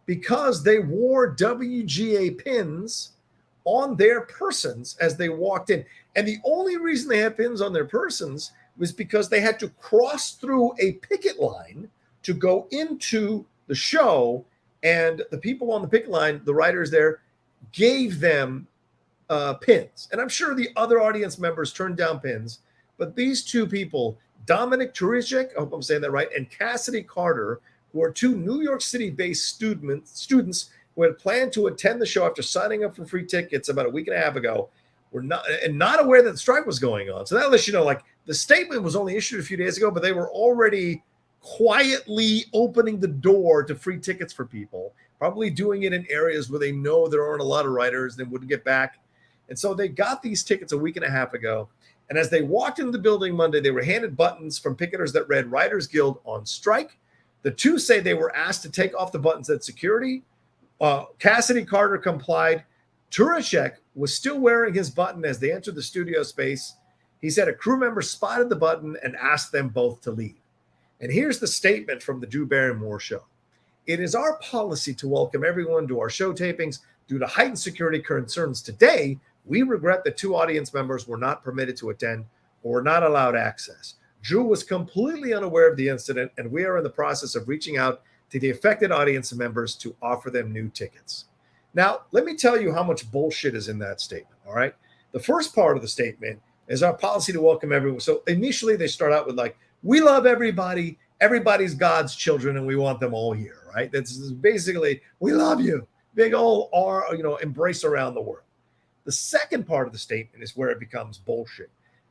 [SPEAKER 1] because they wore WGA pins on their persons as they walked in. And the only reason they had pins on their persons was because they had to cross through a picket line to go into the show. And the people on the picket line, the writers there, gave them pins. And I'm sure the other audience members turned down pins, but these 2 people, Dominic Turicek, I hope I'm saying that right, and Cassidy Carter, who are 2 New York City-based students who had planned to attend the show after signing up for free tickets about a week and a half ago, were not aware that the strike was going on. So that lets you know, like, the statement was only issued a few days ago, but they were already quietly opening the door to free tickets for people, probably doing it in areas where they know there aren't a lot of writers, they wouldn't get back. And so they got these tickets a week and a half ago. And as they walked into the building Monday, they were handed buttons from picketers that read Writers Guild on strike. The 2 say they were asked to take off the buttons at security. Cassidy Carter complied. Turicek was still wearing his button as they entered the studio space. He said a crew member spotted the button and asked them both to leave. And here's the statement from the Drew Barrymore show. It is our policy to welcome everyone to our show tapings. Due to heightened security concerns today, we regret that 2 audience members were not permitted to attend or were not allowed access. Drew was completely unaware of the incident, and we are in the process of reaching out to the affected audience members to offer them new tickets. Now, let me tell you how much bullshit is in that statement, all right? The first part of the statement is our policy to welcome everyone. So initially they start out with like, we love everybody, everybody's God's children, and we want them all here, right? That's basically, we love you. Big old embrace around the world. The second part of the statement is where it becomes bullshit.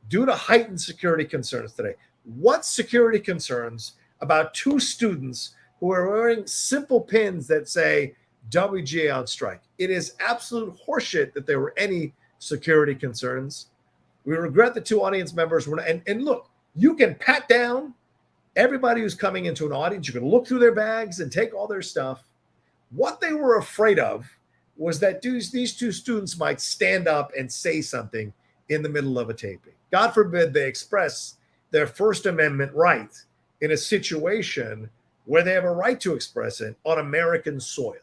[SPEAKER 1] due to heightened security concerns today. What security concerns about 2 students who are wearing simple pins that say WGA on strike? It is absolute horseshit that there were any security concerns. We regret the 2 audience members were not, and look, you can pat down everybody who's coming into an audience. You can look through their bags and take all their stuff. What they were afraid of was that these 2 students might stand up and say something in the middle of a taping. God forbid they express their First Amendment right in a situation where they have a right to express it on American soil,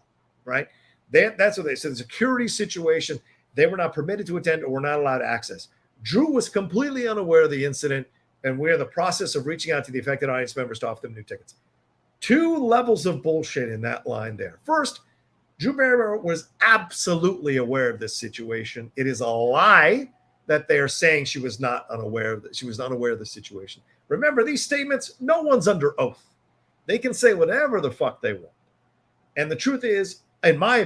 [SPEAKER 1] right? That's what they said. The security situation, they were not permitted to attend or were not allowed access. Drew was completely unaware of the incident, and we're in the process of reaching out to the affected audience members to offer them new tickets. 2 levels of bullshit in that line there. First, Drew Barrymore was absolutely aware of this situation. It is a lie that they are saying she was not unaware of the situation. Remember, these statements, no one's under oath. They can say whatever the fuck they want. And the truth is, in my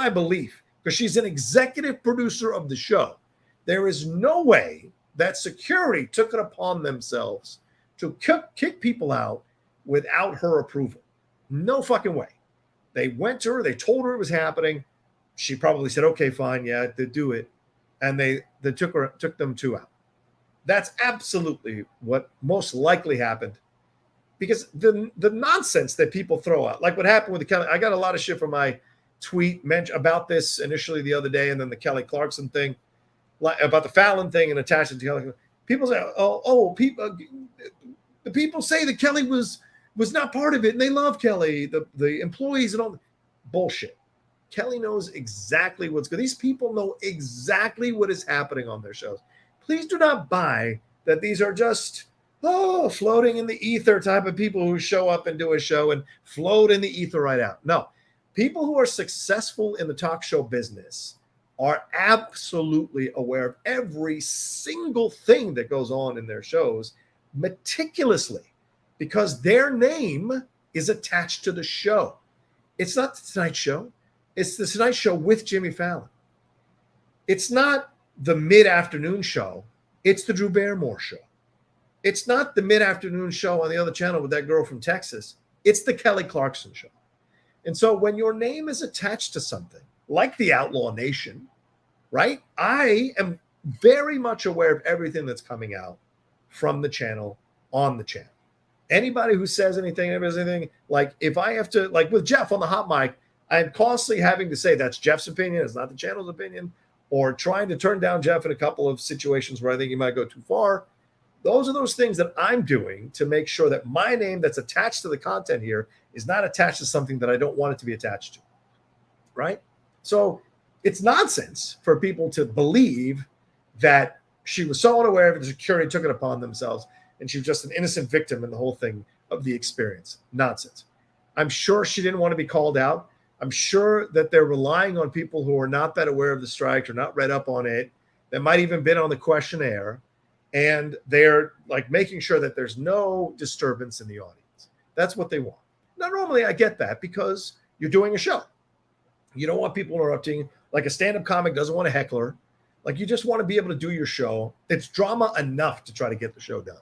[SPEAKER 1] belief, because she's an executive producer of the show, there is no way that security took it upon themselves to kick people out without her approval. No fucking way. They went to her, they told her it was happening. She probably said, okay, fine, yeah, they do it. And they took them 2 out. That's absolutely what most likely happened. Because the nonsense that people throw out, like what happened with the Kelly, I got a lot of shit from my tweet about this initially the other day, and then the Kelly Clarkson thing, about the Fallon thing and attached it to Kelly. People say, the people say that Kelly was not part of it, and they love Kelly, the employees and all. Bullshit. Kelly knows exactly what's good. These people know exactly what is happening on their shows. Please do not buy that these are just floating in the ether type of people who show up and do a show and float in the ether right out. No, people who are successful in the talk show business are absolutely aware of every single thing that goes on in their shows meticulously, because their name is attached to the show. It's not the Tonight Show. It's the Tonight Show with Jimmy Fallon. It's not the mid-afternoon show. It's the Drew Barrymore show. It's not the mid-afternoon show on the other channel with that girl from Texas. It's the Kelly Clarkson show. And so when your name is attached to something like the Outlaw Nation, right? I am very much aware of everything that's coming out from the channel on the channel. Anybody who says anything, like if I have to, like with Jeff on the hot mic, I'm constantly having to say that's Jeff's opinion, it's not the channel's opinion, or trying to turn down Jeff in a couple of situations where I think he might go too far. Those are those things that I'm doing to make sure that my name that's attached to the content here is not attached to something that I don't want it to be attached to, right? So it's nonsense for people to believe that she was so unaware of it, the security took it upon themselves, and she was just an innocent victim in the whole thing of the experience. Nonsense. I'm sure she didn't want to be called out. I'm sure that they're relying on people who are not that aware of the strike or not read up on it, that might even been on the questionnaire, and they're like making sure that there's no disturbance in the audience. That's what they want. Now, normally I get that because you're doing a show. You don't want people interrupting. Like a stand-up comic doesn't want a heckler. Like you just want to be able to do your show. It's drama enough to try to get the show done.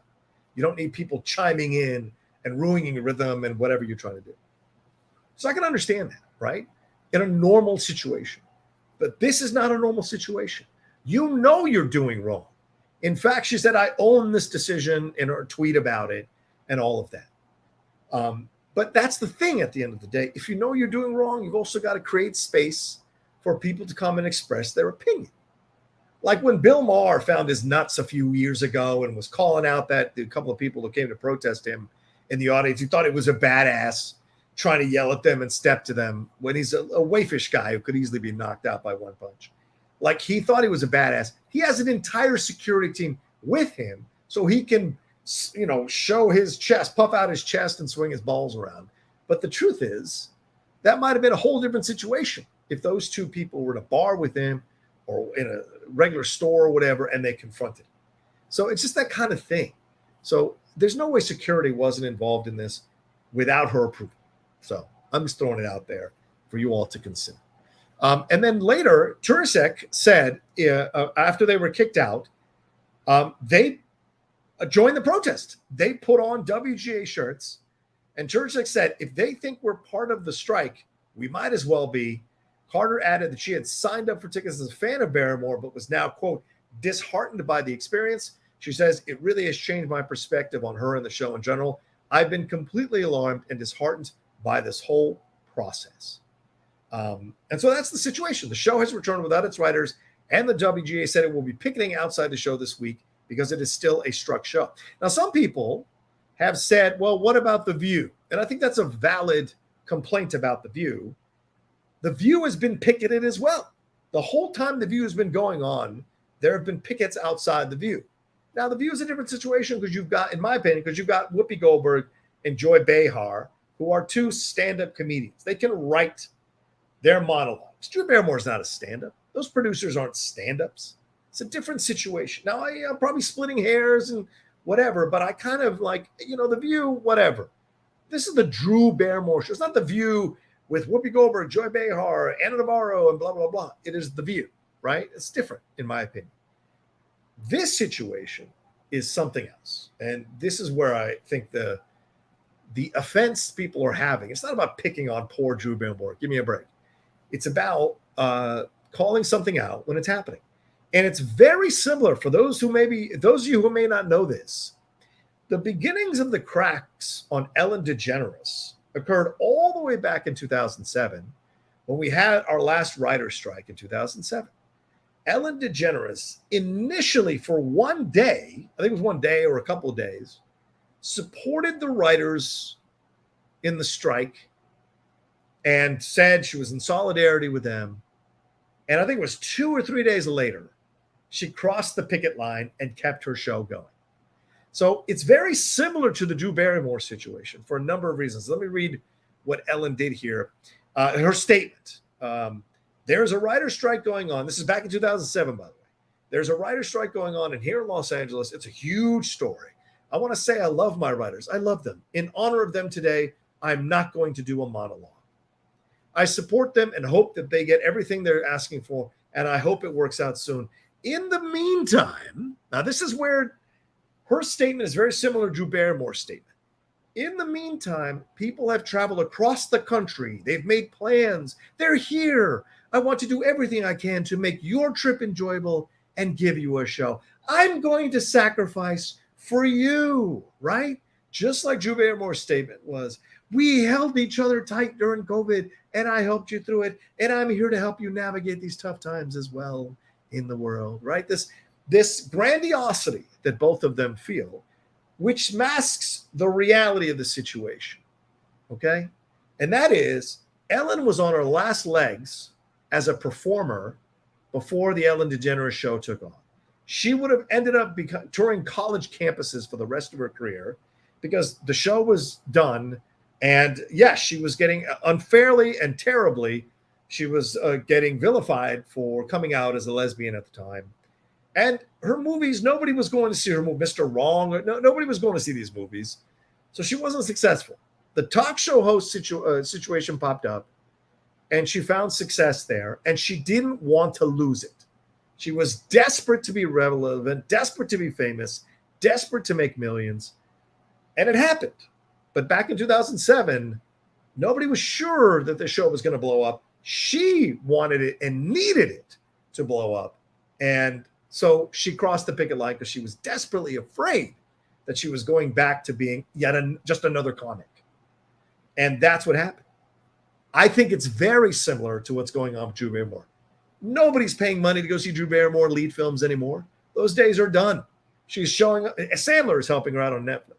[SPEAKER 1] You don't need people chiming in and ruining the rhythm and whatever you're trying to do. So I can understand that, right? In a normal situation. But this is not a normal situation. You know you're doing wrong. In fact, she said, I own this decision in her tweet about it and all of that. But that's the thing at the end of the day. If you know you're doing wrong, you've also got to create space for people to come and express their opinion. Like when Bill Maher found his nuts a few years ago and was calling out that the couple of people who came to protest him in the audience, he thought it was a badass trying to yell at them and step to them when he's a waifish guy who could easily be knocked out by one punch. Like he thought he was a badass. He has an entire security team with him so he can, show his chest, puff out his chest and swing his balls around. But the truth is that might have been a whole different situation if those 2 people were in a bar with him or in a regular store or whatever, and they confronted him. So it's just that kind of thing. So there's no way security wasn't involved in this without her approval. So I'm just throwing it out there for you all to consider. And then later, Tursek said, after they were kicked out, They joined the protest. They put on WGA shirts, and Churchill said, if they think we're part of the strike, we might as well be. Carter added that she had signed up for tickets as a fan of Barrymore, but was now, quote, disheartened by the experience. She says, it really has changed my perspective on her and the show in general. I've been completely alarmed and disheartened by this whole process. And so that's the situation. The show has returned without its writers, and the WGA said it will be picketing outside the show this week because it is still a struck show. Now, some people have said, well, what about The View? And I think that's a valid complaint about The View. The View has been picketed as well. The whole time The View has been going on, there have been pickets outside The View. Now, The View is a different situation because you've got, in my opinion, because you've got Whoopi Goldberg and Joy Behar, who are two stand-up comedians. They can write their monologues. Drew Barrymore's not a stand-up. Those producers aren't stand-ups. It's a different situation. Now, I'm probably splitting hairs and whatever, but I kind of like, The View, whatever. This is the Drew Barrymore show. It's not The View with Whoopi Goldberg, Joy Behar, Anna Navarro, and blah, blah, blah. It is The View, right? It's different, in my opinion. This situation is something else. And this is where I think the offense people are having. It's not about picking on poor Drew Barrymore. Give me a break. It's about calling something out when it's happening. And it's very similar for those of you who may not know this. The beginnings of the cracks on Ellen DeGeneres occurred all the way back in 2007 when we had our last writer's strike in 2007. Ellen DeGeneres initially for one day, I think it was one day or a couple of days, supported the writers in the strike and said she was in solidarity with them. And I think it was 2 or 3 days later, she crossed the picket line and kept her show going. So it's very similar to the Drew Barrymore situation for a number of reasons. Let me read what Ellen did here. Her statement. There's a writer's strike going on. This is back in 2007, by the way. There's a writer's strike going on, and here in Los Angeles, it's a huge story. I want to say I love my writers. I love them. In honor of them today, I'm not going to do a monologue. I support them and hope that they get everything they're asking for, and I hope it works out soon. In the meantime, now this is where her statement is very similar to Drew Barrymore's statement. In the meantime, people have traveled across the country. They've made plans. They're here. I want to do everything I can to make your trip enjoyable and give you a show. I'm going to sacrifice for you, right? Just like Drew Barrymore's statement was, we held each other tight during COVID, and I helped you through it, and I'm here to help you navigate these tough times as well in the world, right? This grandiosity that both of them feel, which masks the reality of the situation, okay? And that is, Ellen was on her last legs as a performer before the Ellen DeGeneres show took on. She would have ended up touring college campuses for the rest of her career because the show was done. And yes, she was getting unfairly and terribly, she was getting vilified for coming out as a lesbian at the time. And her movies, nobody was going to see her movie, Mr. Wrong. Nobody was going to see these movies. So she wasn't successful. The talk show host situation popped up, and she found success there, and she didn't want to lose it. She was desperate to be relevant, desperate to be famous, desperate to make millions, and it happened. But back in 2007, nobody was sure that the show was going to blow up. She wanted it and needed it to blow up, and so she crossed the picket line because she was desperately afraid that she was going back to being just another comic. And that's what happened. I think it's very similar to what's going on with Drew Barrymore. Nobody's paying money to go see Drew Barrymore lead films anymore. Those days are done. She's showing up. Sandler is helping her out on Netflix.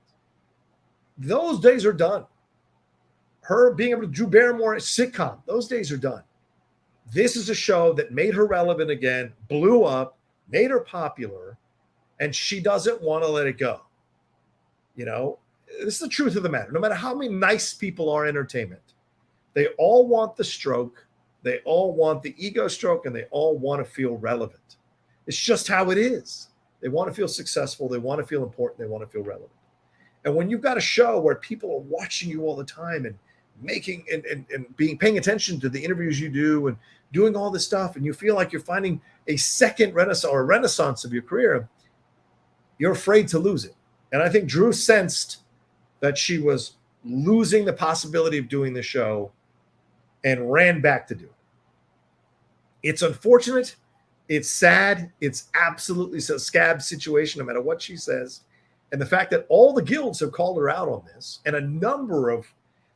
[SPEAKER 1] Those days are done. Her being able to Drew Barrymore sitcom, those days are done. This is a show that made her relevant again, blew up, made her popular, and she doesn't want to let it go. This is the truth of the matter. No matter how many nice people are in entertainment, they all want the stroke, they all want the ego stroke, and they all want to feel relevant. It's just how it is. They want to feel successful, they want to feel important, they want to feel relevant. And when you've got a show where people are watching you all the time and making and paying attention to the interviews you do and doing all this stuff, and you feel like you're finding a second renaissance or a renaissance of your career, you're afraid to lose it. And I think Drew sensed that she was losing the possibility of doing the show and ran back to do it. It's unfortunate. It's sad. It's absolutely a scab situation, no matter what she says. And the fact that all the guilds have called her out on this, and a number of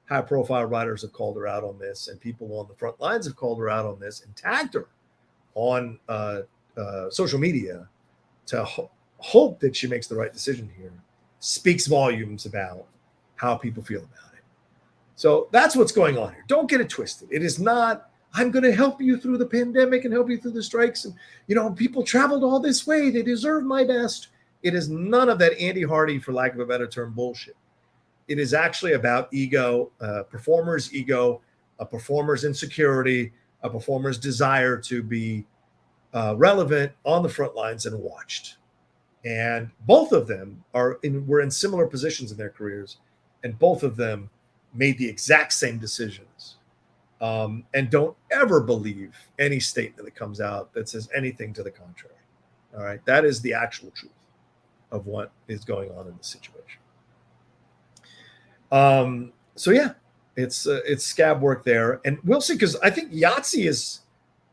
[SPEAKER 1] high-profile writers have called her out on this, and people on the front lines have called her out on this and tagged her on social media to hope that she makes the right decision here, speaks volumes about how people feel about it. So that's what's going on here. Don't get it twisted. It is not, I'm going to help you through the pandemic and help you through the strikes. And, people traveled all this way. They deserve my best. It is none of that Andy Hardy, for lack of a better term, bullshit. It is actually about ego, performer's ego, a performer's insecurity, a performer's desire to be relevant on the front lines and watched. And both of them were in similar positions in their careers, and both of them made the exact same decisions. And don't ever believe any statement that comes out that says anything to the contrary. All right, that is the actual truth of what is going on in the situation. So yeah, it's scab work there, and we'll see, because I think Yahtzee is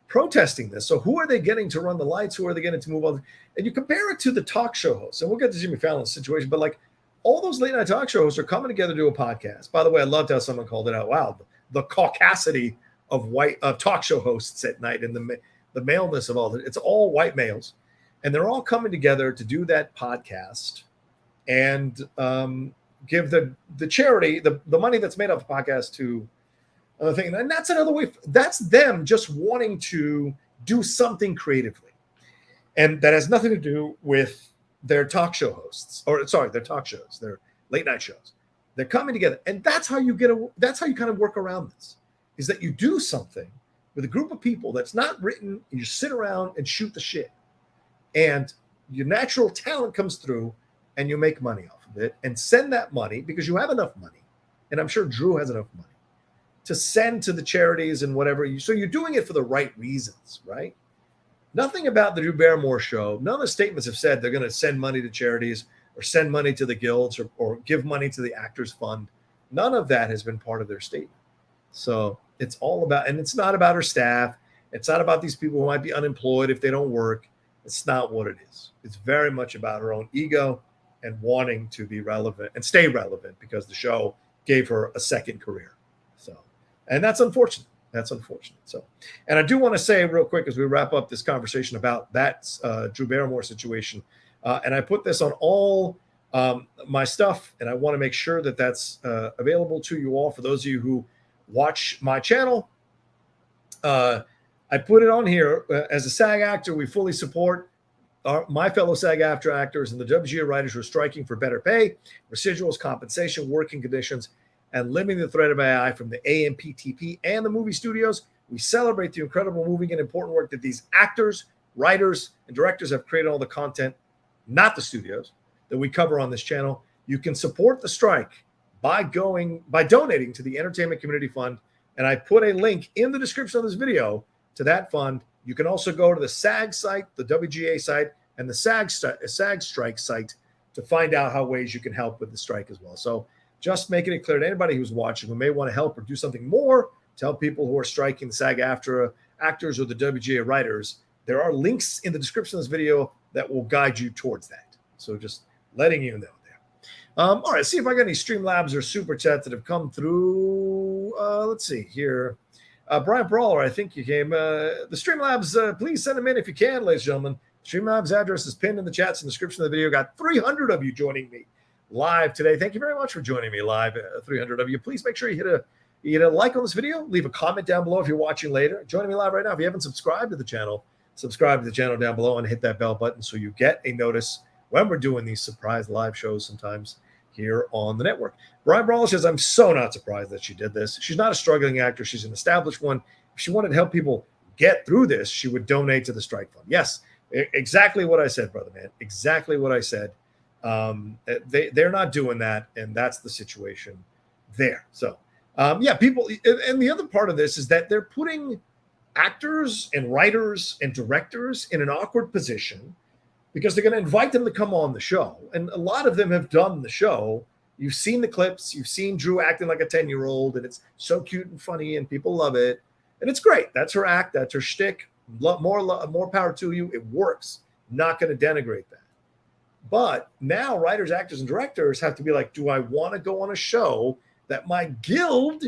[SPEAKER 1] protesting this. So who are they getting to run the lights? Who are they getting to move on? And you compare it to the talk show hosts, and we'll get to Jimmy Fallon's situation, but like all those late night talk show hosts are coming together to do a podcast. By the way, I loved how someone called it out. Wow, the caucasity of white talk show hosts at night, and the maleness of all it's all white males, and they're all coming together to do that podcast and give the charity the money that's made off the podcast to another thing. And that's another way. That's them just wanting to do something creatively, and that has nothing to do with their talk show hosts, or sorry, their talk shows, their late night shows. They're coming together, and that's how you kind of work around this, is that you do something with a group of people that's not written, and you sit around and shoot the shit, and your natural talent comes through, and you make money off of it, and send that money, because you have enough money, and I'm sure Drew has enough money to send to the charities and whatever. So you're doing it for the right reasons, right? Nothing about the Drew Barrymore show. None of the statements have said they're going to send money to charities or send money to the guilds or give money to the Actors Fund. None of that has been part of their statement. So it's all about, and it's not about her staff. It's not about these people who might be unemployed if they don't work. It's not what it is. It's very much about her own ego and wanting to be relevant and stay relevant, because the show gave her a second career. So, and that's unfortunate. That's unfortunate. So, and I do want to say real quick as we wrap up this conversation about that Drew Barrymore situation, and I put this on all my stuff, and I want to make sure that that's available to you all. For those of you who watch my channel, I put it on here. As a SAG actor, we fully support my fellow SAG-AFTRA actors and the WGA writers who are striking for better pay, residuals, compensation, working conditions, and limiting the threat of AI from the AMPTP and the movie studios. We celebrate the incredible, moving, and important work that these actors, writers, and directors have created all the content, not the studios, that we cover on this channel. You can support the strike by donating to the Entertainment Community Fund, and I put a link in the description of this video to that fund. You can also go to the SAG site, the WGA site, and the SAG strike site to find out how ways you can help with the strike as well. So just making it clear to anybody who's watching who may want to help or do something more to help people who are striking, the SAG-AFTRA actors or the WGA writers, there are links in the description of this video that will guide you towards that. So just letting you know there. All right, see if I got any Streamlabs or Super Chats that have come through. Let's see here. Brian Brawler, I think you came. The Streamlabs, please send them in if you can, ladies and gentlemen. Streamlabs address is pinned in the chats in the description of the video. Got 300 of you joining me live today. Thank you very much for joining me live, 300 of you. Please make sure you hit a like on this video. Leave a comment down below if you're watching later. Joining me live right now. If you haven't subscribed to the channel, subscribe to the channel down below and hit that bell button so you get a notice when we're doing these surprise live shows sometimes here on the network. Brian Brawler says, I'm so not surprised that she did this. She's not a struggling actor. She's an established one. If she wanted to help people get through this, she would donate to the strike fund. Yes, exactly what I said, brother man. Exactly what I said. They're not doing that, and that's the situation there. So yeah, people, and the other part of this is that they're putting actors and writers and directors in an awkward position because they're going to invite them to come on the show. And a lot of them have done the show. You've seen the clips. You've seen Drew acting like a 10-year-old, and it's so cute and funny, and people love it. And it's great. That's her act. That's her shtick. More power to you. It works. Not going to denigrate that. But now writers, actors, and directors have to be like, do I want to go on a show that my guild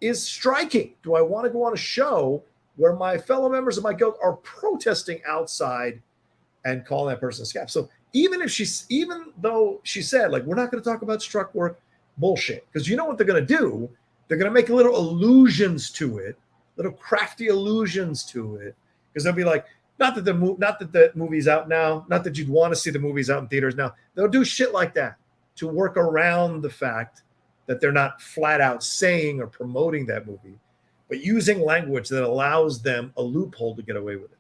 [SPEAKER 1] is striking? Do I want to go on a show where my fellow members of my guild are protesting outside and calling that person a scab? So even though she said, like, we're not going to talk about struck work, bullshit, because you know what they're going to do? They're going to make little allusions to it, little crafty allusions to it, because they'll be like, not that the movie's out now, not that you'd want to see the movies out in theaters now. They'll do shit like that to work around the fact that they're not flat out saying or promoting that movie, but using language that allows them a loophole to get away with it.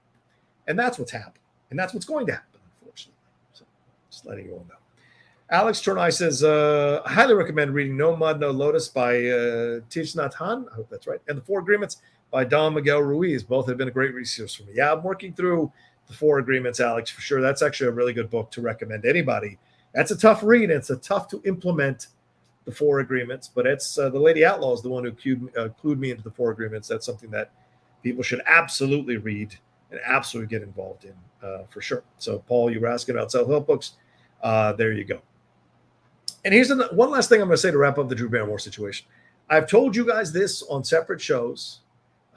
[SPEAKER 1] And that's what's happened. And that's what's going to happen, unfortunately. So just letting you all know. Alex Turnai says, I highly recommend reading No Mud, No Lotus by Thich Nhat Hanh. I hope that's right. And The Four Agreements by Don Miguel Ruiz. Both have been a great resource for me. Yeah, I'm working through The Four Agreements, Alex, for sure. That's actually a really good book to recommend to anybody. That's a tough read. It's a tough to implement, The Four Agreements, but it's The Lady Outlaw is the one who clued me into The Four Agreements. That's something that people should absolutely read and absolutely get involved in, for sure. So, Paul, you were asking about self-help books. There you go. And here's one last thing I'm going to say to wrap up the Drew Barrymore situation. I've told you guys this on separate shows.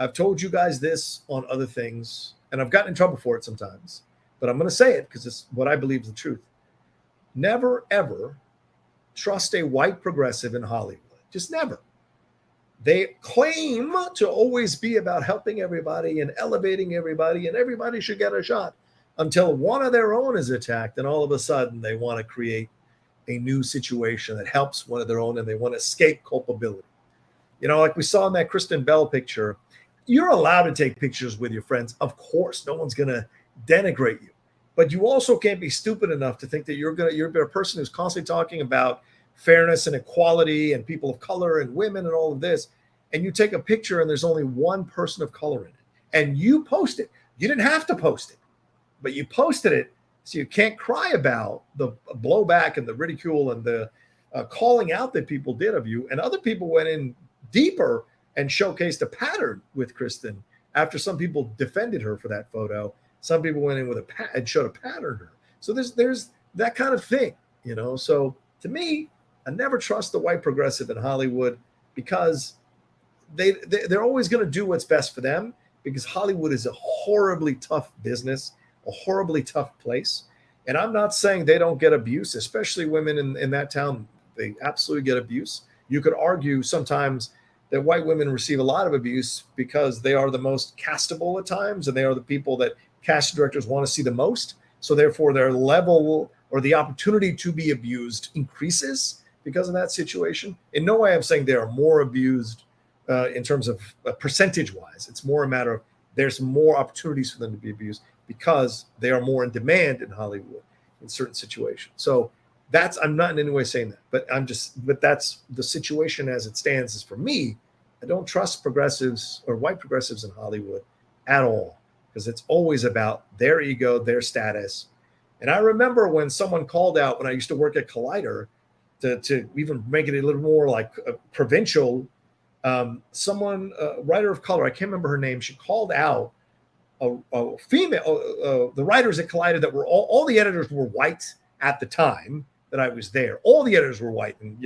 [SPEAKER 1] I've told you guys this on other things, and I've gotten in trouble for it sometimes. But I'm going to say it because it's what I believe is the truth. Never, ever trust a white progressive in Hollywood. Just never. They claim to always be about helping everybody and elevating everybody, and everybody should get a shot, until one of their own is attacked, and all of a sudden they want to create a new situation that helps one of their own, and they want to escape culpability. You know, like we saw in that Kristen Bell picture, you're allowed to take pictures with your friends. Of course, no one's going to denigrate you. But you also can't be stupid enough to think that you're a person who's constantly talking about fairness and equality and people of color and women and all of this, and you take a picture and there's only one person of color in it, and you post it. You didn't have to post it, but you posted it, so you can't cry about the blowback and the ridicule and the calling out that people did of you. And other people went in deeper and showcased a pattern with Kristen after some people defended her for that photo. Some people went in with and showed a pattern to her. So there's that kind of thing, you know. So to me, I never trust the white progressive in Hollywood, because they're always going to do what's best for them, because Hollywood is a horribly tough business, a horribly tough place. And I'm not saying they don't get abuse, especially women in that town. They absolutely get abuse. You could argue sometimes that white women receive a lot of abuse because they are the most castable at times, and they are the people that casting directors want to see the most. So therefore their level or the opportunity to be abused increases because of that situation. In no way I'm saying they are more abused in terms of percentage-wise. It's more a matter of there's more opportunities for them to be abused because they are more in demand in Hollywood in certain situations. So I'm not in any way saying that, but that's the situation as it stands. Is for me, I don't trust progressives or white progressives in Hollywood at all, because it's always about their ego, their status. And I remember when someone called out, when I used to work at Collider, to even make it a little more like provincial, someone, a writer of color, I can't remember her name, she called out a female, the writers at Collider that were all the editors were white at the time that I was there. All the editors were white, and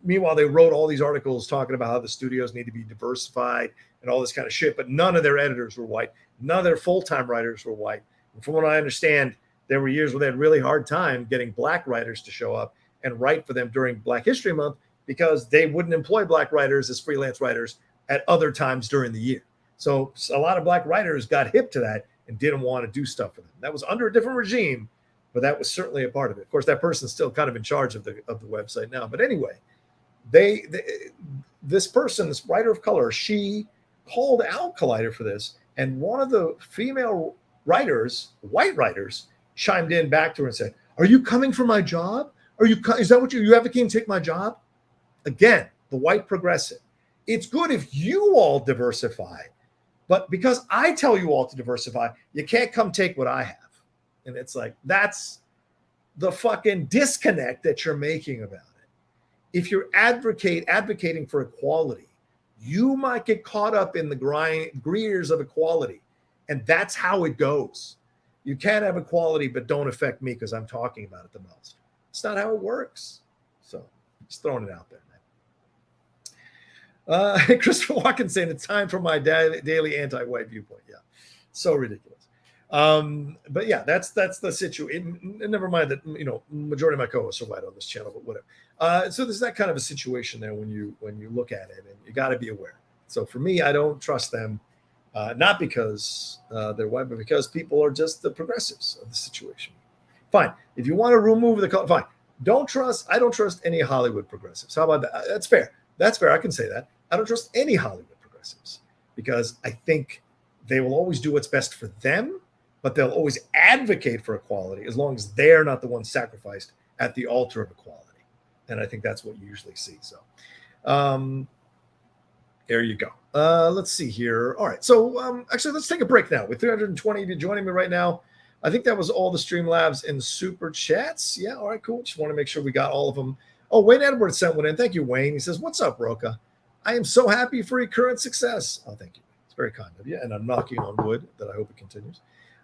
[SPEAKER 1] meanwhile they wrote all these articles talking about how the studios need to be diversified and all this kind of shit, but none of their editors were white. None of their full-time writers were white. And from what I understand, there were years where they had really hard time getting black writers to show up and write for them during Black History Month, because they wouldn't employ black writers as freelance writers at other times during the year. So a lot of black writers got hip to that and didn't want to do stuff for them. That was under a different regime, but that was certainly a part of it. Of course, that person's still kind of in charge of the website now. But anyway, this writer of color, she called out Collider for this, and one of the female writers, white writers, chimed in back to her and said, "Are you coming for my job? Is that what you advocating to take my job?" Again, the white progressive. It's good if you all diversify, but because I tell you all to diversify, you can't come take what I have. And it's like, that's the fucking disconnect that you're making about it. If you're advocating for equality, you might get caught up in the gears of equality. And that's how it goes. You can't have equality, but don't affect me because I'm talking about it the most. It's not how it works. So just throwing it out there, man. Christopher Watkins saying it's time for my daily anti-white viewpoint. Yeah, so ridiculous. But yeah, that's the situation. And never mind that, majority of my co-hosts are white on this channel, but whatever. So there's that kind of a situation there when you look at it, and you got to be aware. So for me, I don't trust them, not because they're white, but because people are just the progressives of the situation. Fine. If you want to remove the color, fine. I don't trust any Hollywood progressives. How about that? That's fair. That's fair. I can say that. I don't trust any Hollywood progressives because I think they will always do what's best for them, but they'll always advocate for equality as long as they're not the ones sacrificed at the altar of equality. And I think that's what you usually see. So there you go. Let's see here. All right. So actually, let's take a break now. With 320 of you joining me right now, I think that was all the Streamlabs and Super Chats. Yeah. All right, cool. Just want to make sure we got all of them. Oh, Wayne Edwards sent one in. Thank you, Wayne. He says, "What's up, Roca? I am so happy for your current success." Oh, thank you. It's very kind of you. And I'm knocking on wood that I hope it continues.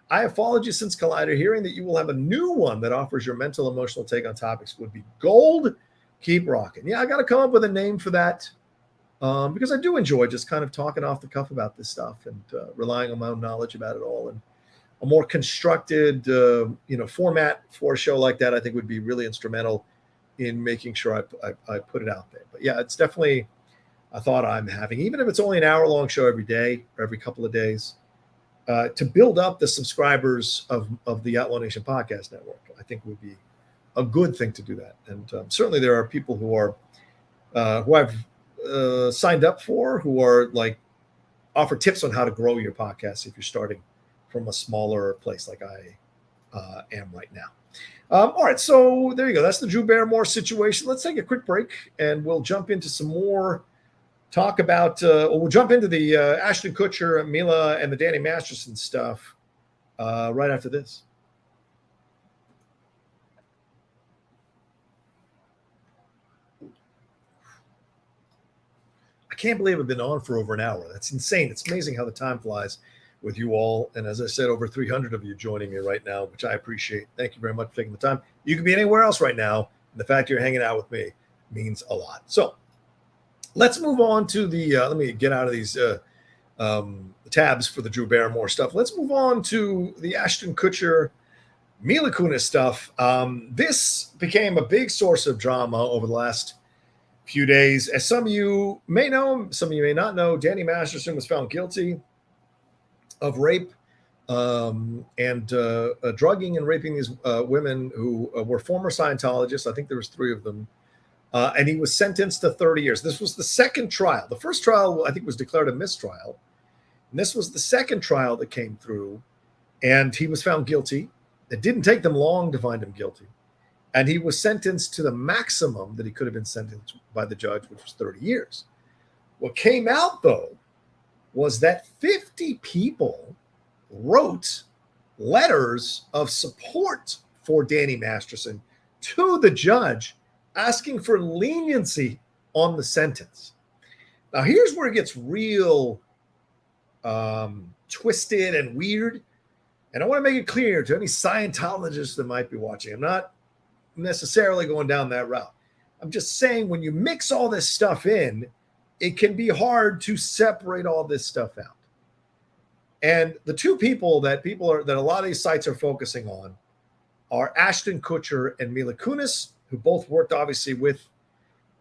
[SPEAKER 1] "I have followed you since Collider. Hearing that you will have a new one that offers your mental, emotional take on topics would be gold. Keep rocking." Yeah, I got to come up with a name for that because I do enjoy just kind of talking off the cuff about this stuff and relying on my own knowledge about it all. And a more constructed, format for a show like that, I think would be really instrumental in making sure I put it out there. But yeah, it's definitely a thought I'm having, even if it's only an hour-long show every day or every couple of days. To build up the subscribers of the Outlaw Nation Podcast Network, I think would be a good thing to do that. And certainly there are people who I've signed up for who are like offer tips on how to grow your podcast if you're starting from a smaller place like I am right now. All right, so there you go. That's the Drew Barrymore situation. Let's take a quick break, and we'll jump into some more talk about, we'll jump into the Ashton Kutcher, Mila, and the Danny Masterson stuff right after this. I can't believe I've been on for over an hour. That's insane. It's amazing how the time flies with you all. And as I said, over 300 of you joining me right now, which I appreciate. Thank you very much for taking the time. You could be anywhere else right now. And the fact you're hanging out with me means a lot. So let's move on to the, let me get out of these tabs for the Drew Barrymore stuff. Let's move on to the Ashton Kutcher, Mila Kunis stuff. This became a big source of drama over the last few days. As some of you may know, some of you may not know, Danny Masterson was found guilty of rape and drugging and raping these women who were former Scientologists. I think there was 3 of them. And he was sentenced to 30 years. This was the second trial. The first trial, I think, was declared a mistrial. And this was the second trial that came through. And he was found guilty. It didn't take them long to find him guilty. And he was sentenced to the maximum that he could have been sentenced by the judge, which was 30 years. What came out, though, was that 50 people wrote letters of support for Danny Masterson to the judge, asking for leniency on the sentence. Now, here's where it gets real twisted and weird. And I want to make it clear to any Scientologists that might be watching, I'm not necessarily going down that route. I'm just saying when you mix all this stuff in, it can be hard to separate all this stuff out. And the 2 people that a lot of these sites are focusing on are Ashton Kutcher and Mila Kunis, who both worked obviously with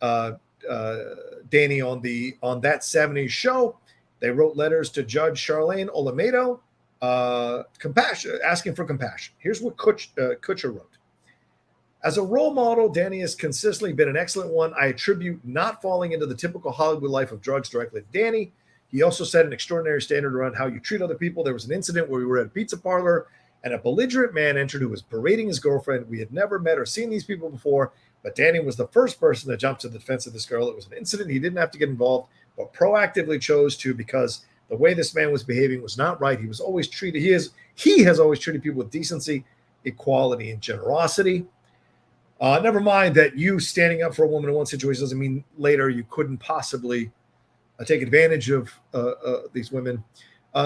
[SPEAKER 1] Danny on that 70s show. They wrote letters to Judge Charlene Olamedo, asking for compassion. Here's what Kutcher wrote. As a role model, Danny has consistently been an excellent one. I attribute not falling into the typical Hollywood life of drugs directly to Danny. He also set an extraordinary standard around how you treat other people. There was an incident where we were at a pizza parlor and a belligerent man entered who was berating his girlfriend. We had never met or seen these people before, but Danny was the first person to jump to the defense of this girl. It was an incident he didn't have to get involved, but proactively chose to because the way this man was behaving was not right. He has always treated people with decency. equality, and generosity. Never mind that you standing up for a woman in one situation doesn't mean later you couldn't possibly take advantage of these women.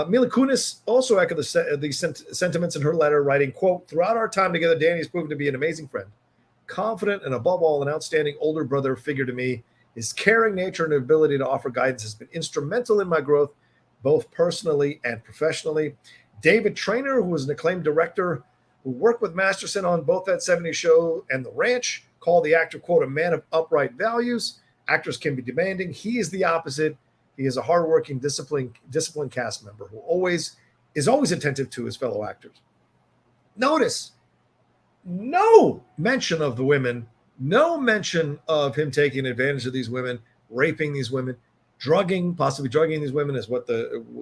[SPEAKER 1] Mila Kunis also echoed the sentiments in her letter, writing, quote, "Throughout our time together, Danny has proven to be an amazing friend, confident, and above all, an outstanding older brother figure to me. His caring nature and ability to offer guidance has been instrumental in my growth, both personally and professionally. David Traynor, who was an acclaimed director who worked with Masterson on both that 70s show and The Ranch, called the actor, quote, a man of upright values. Actors can be demanding. He is the opposite. He is a hardworking, disciplined cast member who is always attentive to his fellow actors." Notice, no mention of the women, no mention of him taking advantage of these women, raping these women, possibly drugging these women is what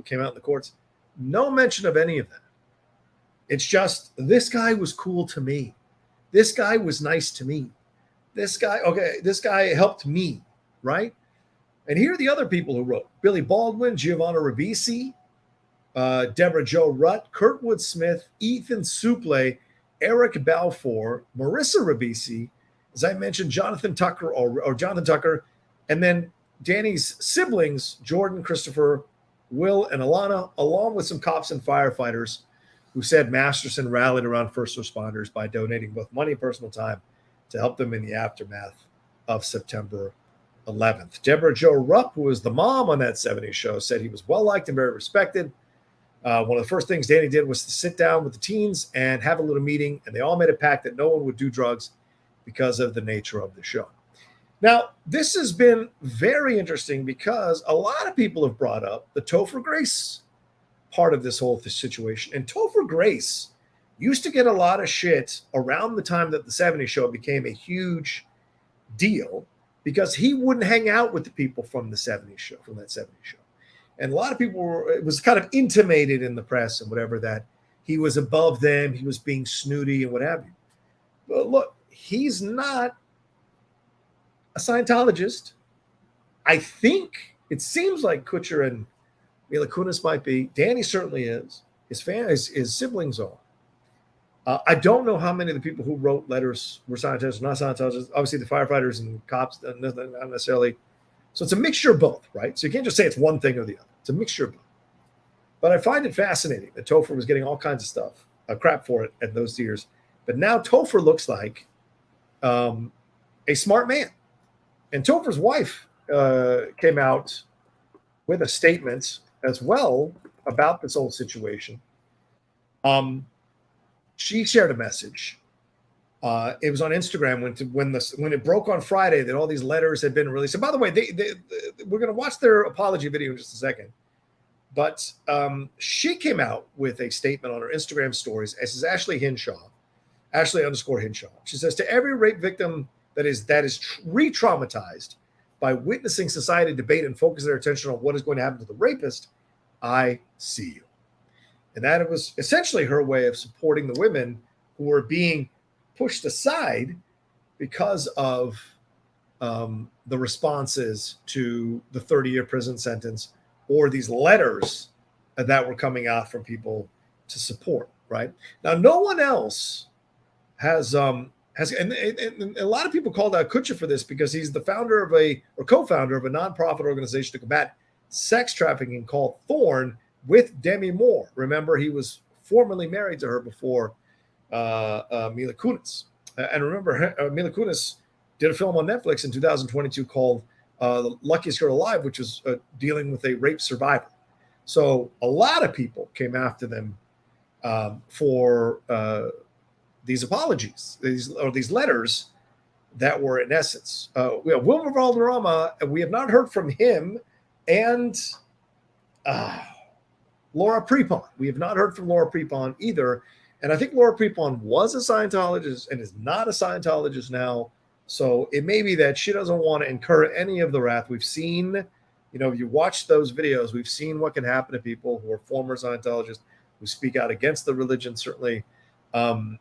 [SPEAKER 1] came out in the courts. No mention of any of that. It's just, this guy was cool to me. This guy was nice to me. This guy helped me, right? And here are the other people who wrote: Billy Baldwin, Giovanna Ribisi, Deborah Jo Rutt, Kurtwood Smith, Ethan Suplee, Eric Balfour, Marissa Ribisi, as I mentioned, Jonathan Tucker, and then Danny's siblings, Jordan, Christopher, Will, and Alana, along with some cops and firefighters who said Masterson rallied around first responders by donating both money and personal time to help them in the aftermath of September 11th. Deborah Jo Rupp, who was the mom on that 70s show, said he was well-liked and very respected. One of the first things Danny did was to sit down with the teens and have a little meeting, and they all made a pact that no one would do drugs because of the nature of the show. Now, this has been very interesting because a lot of people have brought up the Topher Grace part of this whole situation. And Topher Grace used to get a lot of shit around the time that the 70s show became a huge deal because he wouldn't hang out with the people from the 70s show, from that 70s show. And a lot of people it was kind of intimated in the press and whatever that he was above them, he was being snooty and what have you. But look, he's not a Scientologist. I think it seems like Kutcher and Mila Kunis might be. Danny certainly is. His siblings are. I don't know how many of the people who wrote letters were Scientologists, not Scientologists. Obviously, the firefighters and cops, not necessarily. So it's a mixture of both, right? So you can't just say it's one thing or the other. It's a mixture of both. But I find it fascinating that Topher was getting all kinds of stuff, crap for it at those years. But now Topher looks like a smart man. And Topher's wife came out with a statement as well about this whole situation. She shared a message. It was on Instagram when it broke on Friday that all these letters had been released. And by the way, we're going to watch their apology video in just a second. But she came out with a statement on her Instagram stories. This is Ashley Hinshaw, Ashley_Hinshaw. She says, to every rape victim that is re-traumatized by witnessing society debate and focus their attention on what is going to happen to the rapist, I see you. And that was essentially her way of supporting the women who were being pushed aside because of the responses to the 30-year prison sentence or these letters that were coming out from people to support, right? Now, no one else has and a lot of people called out Kutcher for this because he's the founder of co-founder of a nonprofit organization to combat sex trafficking called Thorn with Demi Moore. Remember, he was formerly married to her before Mila Kunis. And remember, Mila Kunis did a film on Netflix in 2022 called The Luckiest Girl Alive, which was dealing with a rape survivor. So a lot of people came after them for these apologies, these letters that were in essence. Wilmer Valderrama, we have not heard from him, and Laura Prepon. We have not heard from Laura Prepon either. And I think Laura Prepon was a Scientologist and is not a Scientologist now. So it may be that she doesn't want to incur any of the wrath. We've seen, if you watch those videos, we've seen what can happen to people who are former Scientologists who speak out against the religion. Certainly, Leah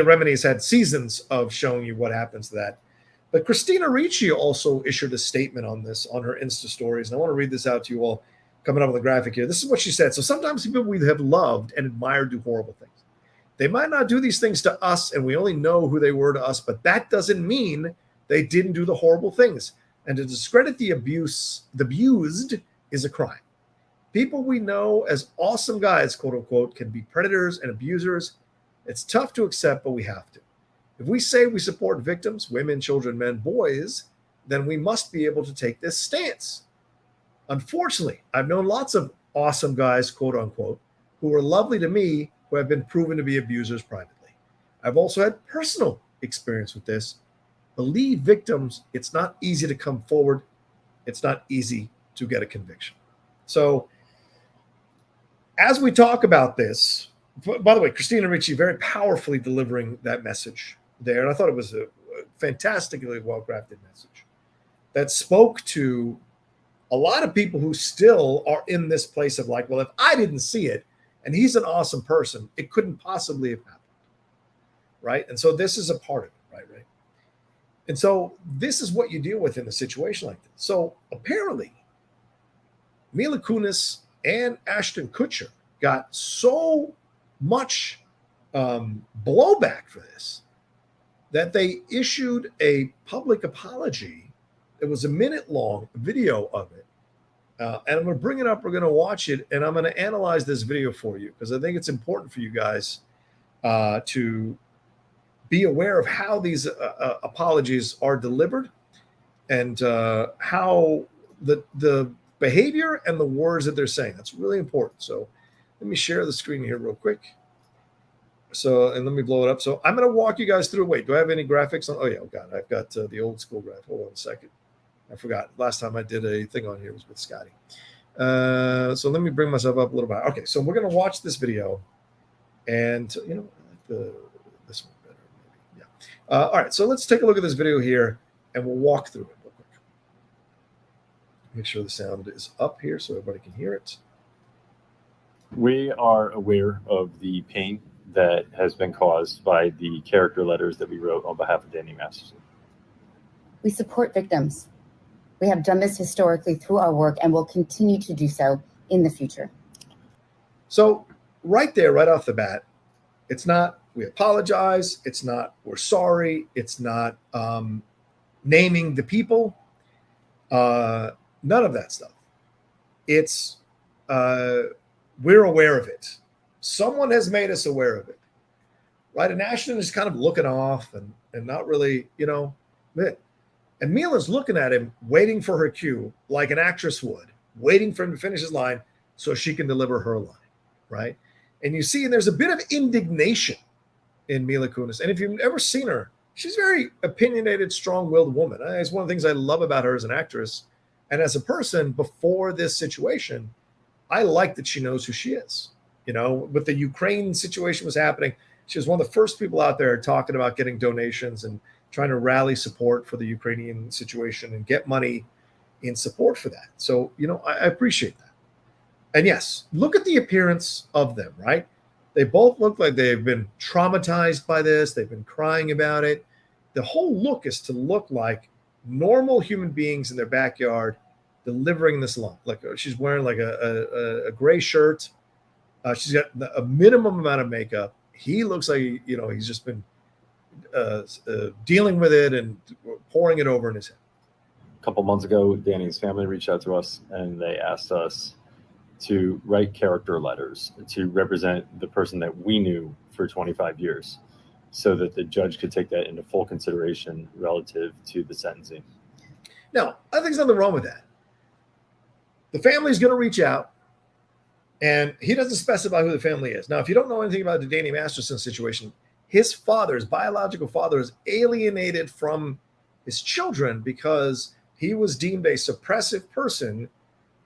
[SPEAKER 1] Remini has had seasons of showing you what happens to that. But Christina Ricci also issued a statement on this on her Insta stories. And I want to read this out to you all. coming up with a graphic here. This is what she said. So sometimes people we have loved and admired do horrible things. They might not do these things to us, and we only know who they were to us, but that doesn't mean they didn't do the horrible things. And to discredit the abused is a crime. People we know as awesome guys, quote unquote, can be predators and abusers. It's tough to accept, but we have to. If we say we support victims, women, children, men, boys, then we must be able to take this stance. Unfortunately, I've known lots of awesome guys, quote unquote, who are lovely to me, who have been proven to be abusers privately. I've also had personal experience with this. Believe victims, it's not easy to come forward. It's not easy to get a conviction. So as we talk about this, by the way, Christina Ricci very powerfully delivering that message there. And I thought it was a fantastically well-crafted message that spoke to a lot of people who still are in this place of like, well, if I didn't see it and he's an awesome person, it couldn't possibly have happened. Right. And so this is a part of it. Right. And so this is what you deal with in a situation like this. So apparently, Mila Kunis and Ashton Kutcher got so much blowback for this that they issued a public apology. It was a minute-long video of it. And I'm going to bring it up. We're going to watch it, and I'm going to analyze this video for you because I think it's important for you guys to be aware of how these apologies are delivered and how the behavior and the words that they're saying. That's really important. So let me share the screen here real quick. So, and let me blow it up. So I'm going to walk you guys through. Wait, do I have any graphics on? Oh, yeah. Oh, God. I've got the old school graph. Hold on a second. I forgot. Last time I did a thing on here was with Scotty. So let me bring myself up a little bit. Okay. So we're going to watch this video. And, you know, this one better. Maybe. Yeah. All right. So let's take a look at this video here, and we'll walk through it real quick. Make sure the sound is up here so everybody can hear it.
[SPEAKER 2] We are aware of the pain that has been caused by the character letters that we wrote on behalf of Danny Masterson.
[SPEAKER 3] We support victims. We have done this historically through our work and will continue to do so in the future.
[SPEAKER 1] So right there, right off the bat, it's not we apologize. It's not we're sorry. It's not naming the people. None of that stuff. It's we're aware of it. Someone has made us aware of it, right? And Ashton is kind of looking off and not really, you know, and Mila's looking at him, waiting for her cue, like an actress would, waiting for him to finish his line so she can deliver her line, right? And you see, and there's a bit of indignation in Mila Kunis. And if you've ever seen her, she's a very opinionated, strong-willed woman. It's one of the things I love about her as an actress. And as a person, before this situation, I like that she knows who she is. You know, with the Ukraine situation was happening, she was one of the first people out there talking about getting donations and trying to rally support for the Ukrainian situation and get money in support for that. So, you know, I appreciate that. And yes, look at the appearance of them, right? They both look like they've been traumatized by this. They've been crying about it. The whole look is to look like normal human beings in their backyard delivering this line. Like she's wearing like a gray shirt. She's got a minimum amount of makeup. He looks like, you know, he's just been dealing with it and pouring it over in his head.
[SPEAKER 2] A couple months ago, Danny's family reached out to us and they asked us to write character letters to represent the person that we knew for 25 years so that the judge could take that into full consideration relative to the sentencing.
[SPEAKER 1] Now, I think there's nothing wrong with that. The family's going to reach out. And he doesn't specify who the family is. Now, if you don't know anything about the Danny Masterson situation, his father, his biological father, is alienated from his children because he was deemed a suppressive person,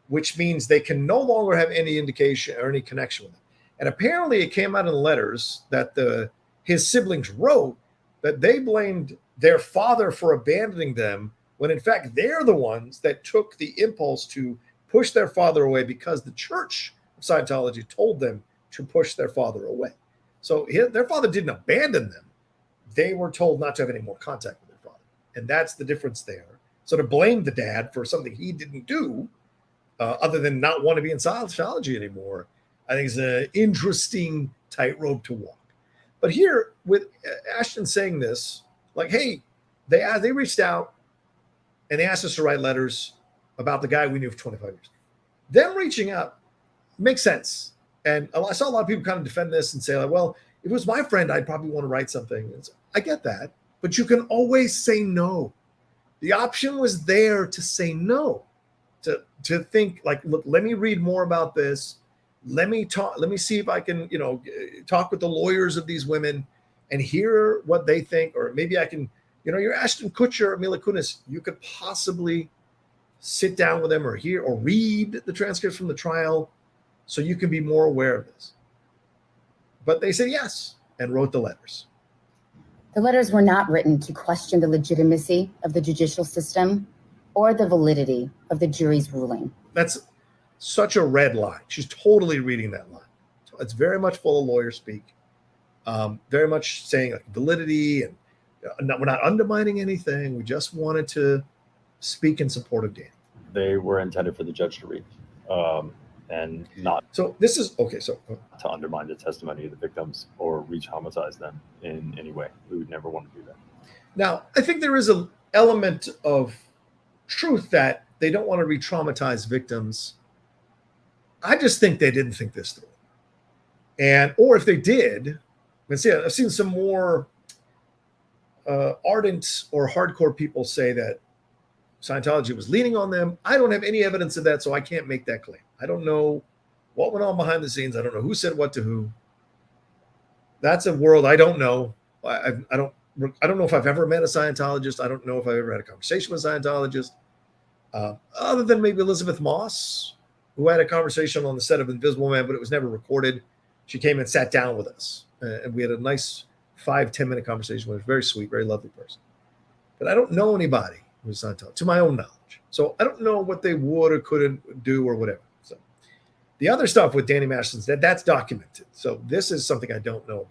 [SPEAKER 1] which means they can no longer have any indication or any connection with him. And apparently it came out in letters that his siblings wrote that they blamed their father for abandoning them when, in fact, they're the ones that took the impulse to push their father away because the church Scientology told them to push their father away. So their father didn't abandon them. They were told not to have any more contact with their father. And that's the difference there. So to blame the dad for something he didn't do other than not want to be in Scientology anymore, I think is an interesting tightrope to walk. But here with Ashton saying this, like, hey, they reached out and they asked us to write letters about the guy we knew for 25 years. Them reaching out makes sense. And I saw a lot of people kind of defend this and say, like, well, if it was my friend, I'd probably want to write something. I get that, but you can always say no. The option was there to say no, to think like, look, let me read more about this. Let me see if I can, talk with the lawyers of these women and hear what they think, or maybe I can, you're Ashton Kutcher or Mila Kunis. You could possibly sit down with them or hear or read the transcripts from the trial so you can be more aware of this. But they said yes and wrote the letters.
[SPEAKER 3] The letters were not written to question the legitimacy of the judicial system or the validity of the jury's ruling.
[SPEAKER 1] That's such a red line. She's totally reading that line. It's very much full of lawyer speak, very much saying like validity and we're not undermining anything. We just wanted to speak in support of Danny.
[SPEAKER 2] They were intended for the judge to read, and not.
[SPEAKER 1] So this is okay. So
[SPEAKER 2] to undermine the testimony of the victims or re-traumatize them in any way. We would never want to do that.
[SPEAKER 1] Now, I think there is an element of truth that they don't want to re-traumatize victims. I just think they didn't think this through. Or if they did, I've seen some more ardent or hardcore people say that Scientology was leaning on them. I don't have any evidence of that, so I can't make that claim. I don't know what went on behind the scenes. I don't know who said what to who. That's a world I don't know. I don't know if I've ever met a Scientologist. I don't know if I've ever had a conversation with a Scientologist, other than maybe Elizabeth Moss, who had a conversation on the set of Invisible Man, but it was never recorded. She came and sat down with us, and we had a nice 5-10 minute conversation with her. Very sweet, very lovely person. But I don't know anybody who's Scientology, to my own knowledge. So I don't know what they would or couldn't do or whatever. So the other stuff with Danny Masterson, that's documented. So this is something I don't know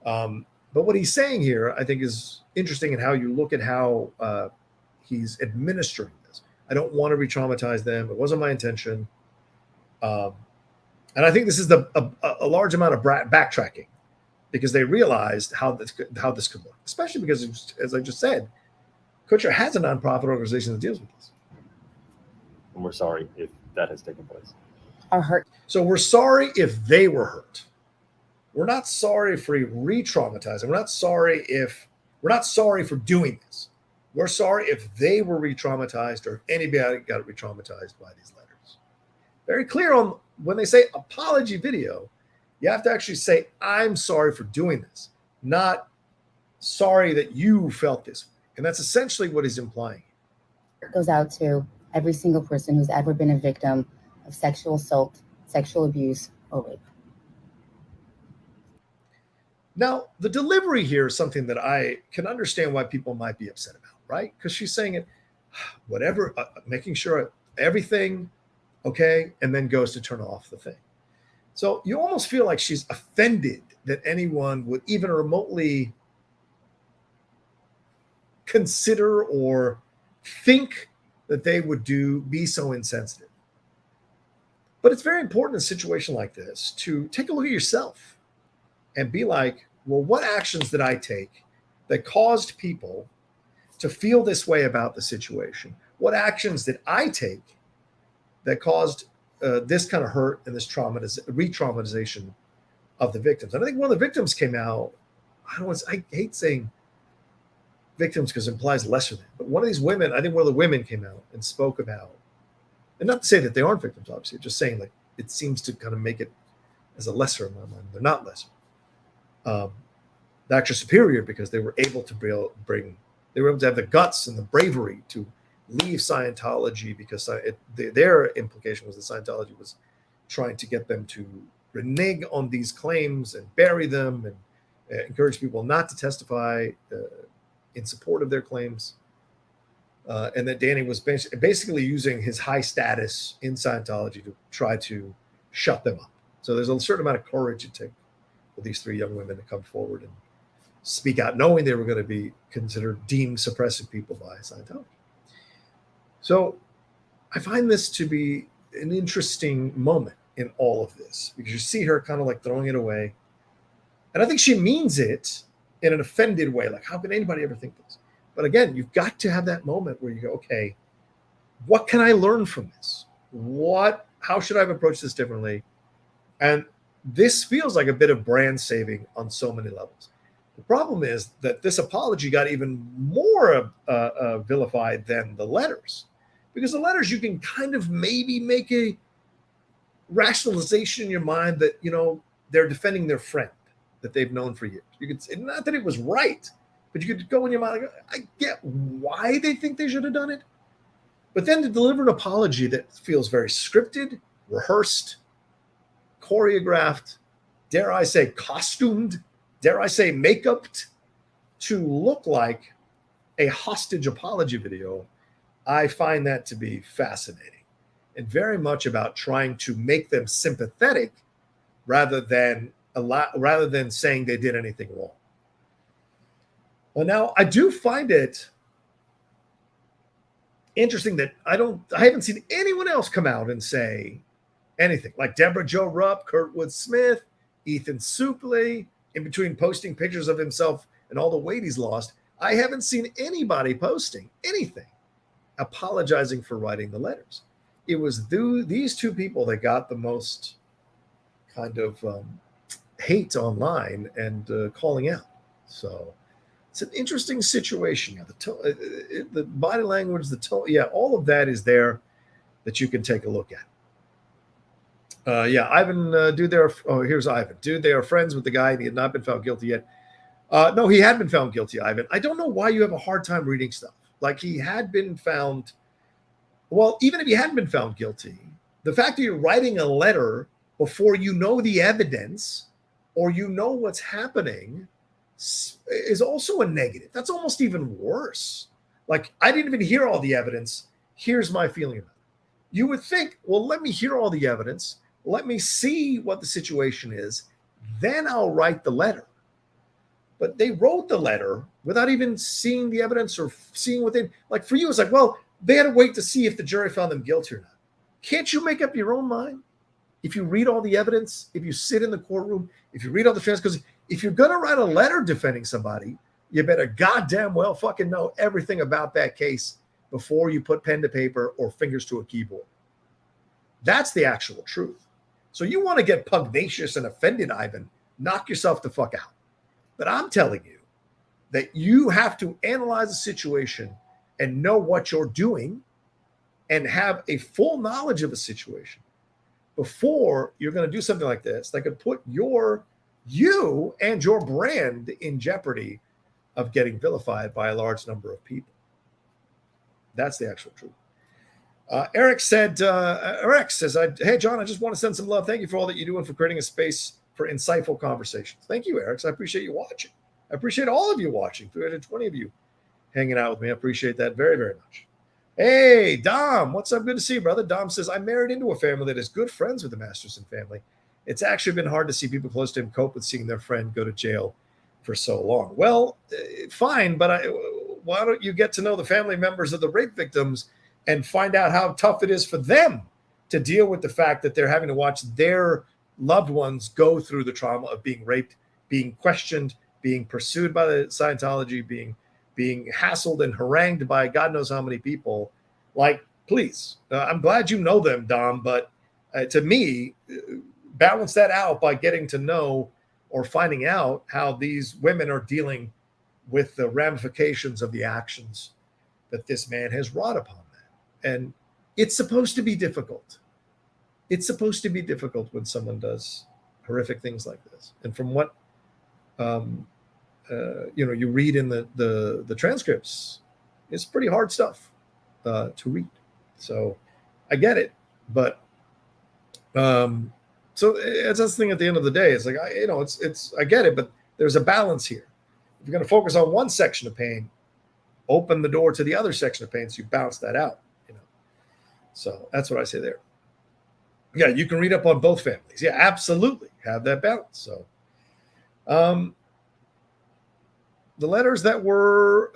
[SPEAKER 1] about. But what he's saying here, I think, is interesting in how you look at how he's administering this. I don't want to re-traumatize them. It wasn't my intention. And I think this is a large amount of backtracking, because they realized how this could work, especially because, as I just said, Kutcher has a nonprofit organization that deals with this.
[SPEAKER 2] And we're sorry if that has taken place.
[SPEAKER 3] Are hurt.
[SPEAKER 1] So we're sorry if they were hurt. We're not sorry for re-traumatizing. We're not sorry for doing this. We're sorry if they were re-traumatized or if anybody got re-traumatized by these letters. Very clear on when they say apology video, you have to actually say, I'm sorry for doing this, not sorry that you felt this way. And that's essentially what he's implying.
[SPEAKER 3] It goes out to every single person who's ever been a victim of sexual assault, sexual abuse, or rape.
[SPEAKER 1] Now, the delivery here is something that I can understand why people might be upset about, right? Because she's saying it, whatever, making sure everything okay, and then goes to turn off the thing. So you almost feel like she's offended that anyone would even remotely consider or think that they would be so insensitive. But it's very important in a situation like this to take a look at yourself and be like, well, what actions did I take that caused people to feel this way about the situation? What actions did I take that caused this kind of hurt and this re-traumatization of the victims? And I think one of the victims came out, I hate saying victims because it implies lesser than, but one of these women, I think one of the women came out and spoke about, and not to say that they aren't victims, obviously, just saying like it seems to kind of make it as a lesser in my mind. They're not lesser. They're actually superior because they were able to they were able to have the guts and the bravery to leave Scientology because their implication was that Scientology was trying to get them to renege on these claims and bury them and encourage people not to testify in support of their claims. And that Danny was basically using his high status in Scientology to try to shut them up. So there's a certain amount of courage it takes for these three young women to come forward and speak out, knowing they were going to be deemed suppressive people by Scientology. So I find this to be an interesting moment in all of this because you see her kind of like throwing it away. And I think she means it in an offended way. Like, how can anybody ever think this? But again, you've got to have that moment where you go, okay, what can I learn from this? How should I have approached this differently? And this feels like a bit of brand saving on so many levels. The problem is that this apology got even more vilified than the letters, because the letters you can kind of maybe make a rationalization in your mind that, you know, they're defending their friend that they've known for years. You could say, not that it was right, but you could go in your mind, like, I get why they think they should have done it. But then to deliver an apology that feels very scripted, rehearsed, choreographed, dare I say costumed, dare I say make-upped, to look like a hostage apology video, I find that to be fascinating and very much about trying to make them sympathetic rather than saying they did anything wrong. Well, now I do find it interesting that I haven't seen anyone else come out and say anything, like Deborah Jo Rupp, Kurtwood Smith, Ethan Suplee, in between posting pictures of himself and all the weight he's lost. I haven't seen anybody posting anything apologizing for writing the letters. It was these two people that got the most kind of hate online and calling out. So it's an interesting situation. The body language, the tone, all of that is there that you can take a look at. Ivan, here's Ivan. Dude, they are friends with the guy and he had not been found guilty yet. No, he had been found guilty, Ivan. I don't know why you have a hard time reading stuff. Like, he had been found. Well, even if he hadn't been found guilty, the fact that you're writing a letter before you know the evidence or you know what's happening is also a negative. That's almost even worse. Like, I didn't even hear all the evidence. Here's my feeling about it. You would think, well, let me hear all the evidence. Let me see what the situation is. Then I'll write the letter. But they wrote the letter without even seeing the evidence or seeing what they, like, for you, it's like, well, they had to wait to see if the jury found them guilty or not. Can't you make up your own mind? If you read all the evidence, if you sit in the courtroom, if you read all the transcripts, because if you're going to write a letter defending somebody, you better goddamn well fucking know everything about that case before you put pen to paper or fingers to a keyboard. That's the actual truth. So you want to get pugnacious and offended, Ivan, knock yourself the fuck out. But I'm telling you that you have to analyze the situation and know what you're doing and have a full knowledge of a situation before you're going to do something like this that could put you and your brand in jeopardy of getting vilified by a large number of people. That's the actual truth. Eric says, hey, John, I just want to send some love. Thank you for all that you do and for creating a space for insightful conversations. Thank you, Eric. I appreciate you watching. I appreciate all of you watching, 320 of you hanging out with me. I appreciate that very, very much. Hey, Dom, what's up? Good to see you, brother. Dom says, I married into a family that is good friends with the Masterson family. It's actually been hard to see people close to him cope with seeing their friend go to jail for so long. Well, fine, but why don't you get to know the family members of the rape victims and find out how tough it is for them to deal with the fact that they're having to watch their loved ones go through the trauma of being raped, being questioned, being pursued by the Scientology, being hassled and harangued by God knows how many people. Like, please, I'm glad you know them, Dom, but to me, balance that out by getting to know or finding out how these women are dealing with the ramifications of the actions that this man has wrought upon them. And it's supposed to be difficult. It's supposed to be difficult when someone does horrific things like this. And from what you read in the transcripts, it's pretty hard stuff to read. So I get it, but so it's this thing at the end of the day. It's like I get it, but there's a balance here. If you're going to focus on one section of pain, open the door to the other section of pain so you balance that out. So that's what I say there. Yeah, you can read up on both families. Yeah, absolutely. Have that balance. So the letters that were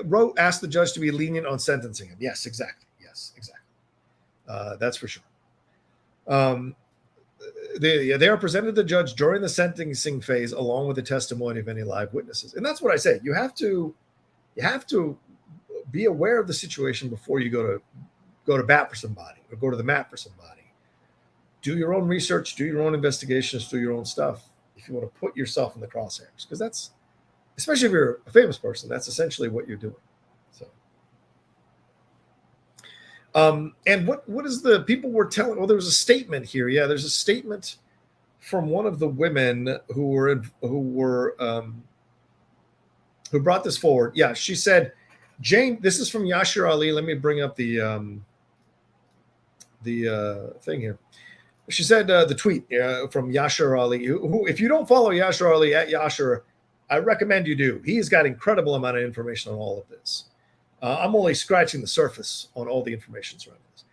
[SPEAKER 1] wrote asked the judge to be lenient on sentencing him. Yes, exactly. That's for sure. They are presented to the judge during the sentencing phase, along with the testimony of any live witnesses. And that's what I say. You have to be aware of the situation before you go to bat for somebody or go to the mat for somebody. Do your own research, do your own investigations, do your own stuff if you want to put yourself in the crosshairs, because that's, especially if you're a famous person, that's essentially what you're doing. So, and what is the people were telling? Well, there was a statement here. Yeah, there's a statement from one of the women who brought this forward. Yeah, she said, Jane. This is from Yashar Ali. Let me bring up the thing here. She said the tweet from Yashar Ali, who, if you don't follow Yashar Ali at Yashar, I recommend you do. He's got incredible amount of information on all of this. I'm only scratching the surface on all the information surrounding this.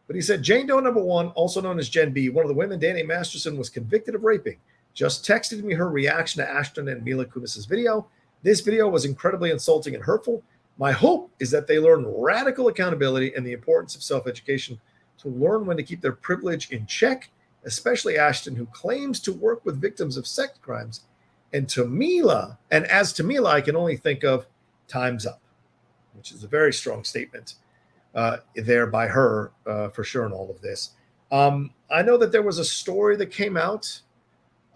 [SPEAKER 1] But he said, Jane Doe number 1, also known as Jen B., one of the women Danny Masterson was convicted of raping, just texted me her reaction to Ashton and Mila Kunis' video. This video was incredibly insulting and hurtful. My hope is that they learn radical accountability and the importance of self-education to learn when to keep their privilege in check, especially Ashton, who claims to work with victims of sex crimes. And as to Mila, I can only think of time's up, which is a very strong statement there by her for sure in all of this. I know that there was a story that came out.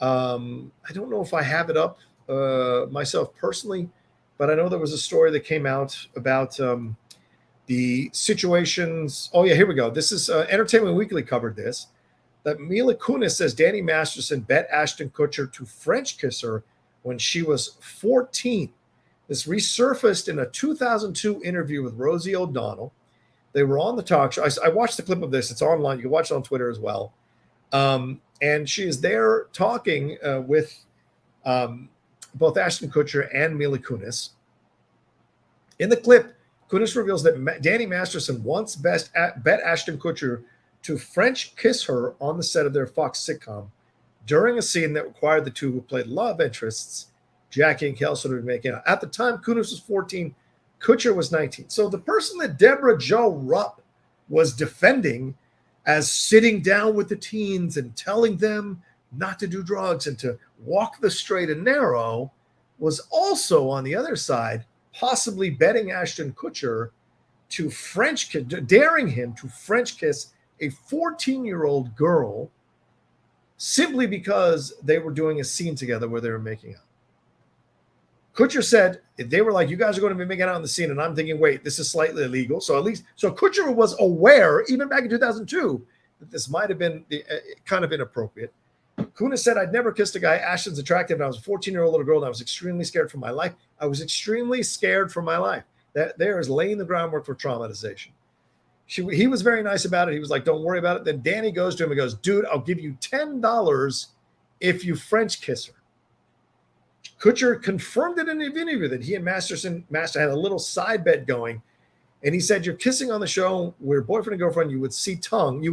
[SPEAKER 1] I don't know if I have it up myself personally, but I know there was a story that came out about the situations. Oh, yeah, here we go. This is Entertainment Weekly covered this. That Mila Kunis says Danny Masterson bet Ashton Kutcher to French kiss her when she was 14. This resurfaced in a 2002 interview with Rosie O'Donnell. They were on the talk show. I watched the clip of this. It's online. You can watch it on Twitter as well. And she is there talking with both Ashton Kutcher and Mila Kunis. In the clip, Kunis reveals that Danny Masterson once bet Ashton Kutcher to French kiss her on the set of their Fox sitcom during a scene that required the two who played love interests, Jackie and Kelso, to be making out. At the time, Kunis was 14, Kutcher was 19. So the person that Deborah Jo Rupp was defending as sitting down with the teens and telling them not to do drugs and to walk the straight and narrow was also on the other side, possibly betting Ashton Kutcher to French kiss, daring him to French kiss a 14-year-old girl simply because they were doing a scene together where they were making out. Kutcher said, they were like, you guys are going to be making out in the scene. And I'm thinking, wait, this is slightly illegal. So Kutcher was aware, even back in 2002, that this might have been kind of inappropriate. Kunis said, I'd never kissed a guy. Ashton's attractive. And I was a 14-year-old little girl. And I was extremely scared for my life. That there is laying the groundwork for traumatization. He was very nice about it. He was like, don't worry about it. Then Danny goes to him and goes, dude, I'll give you $10 if you French kiss her. Kutcher confirmed it in an interview that he and Master had a little side bet going. And he said, you're kissing on the show where boyfriend and girlfriend, you would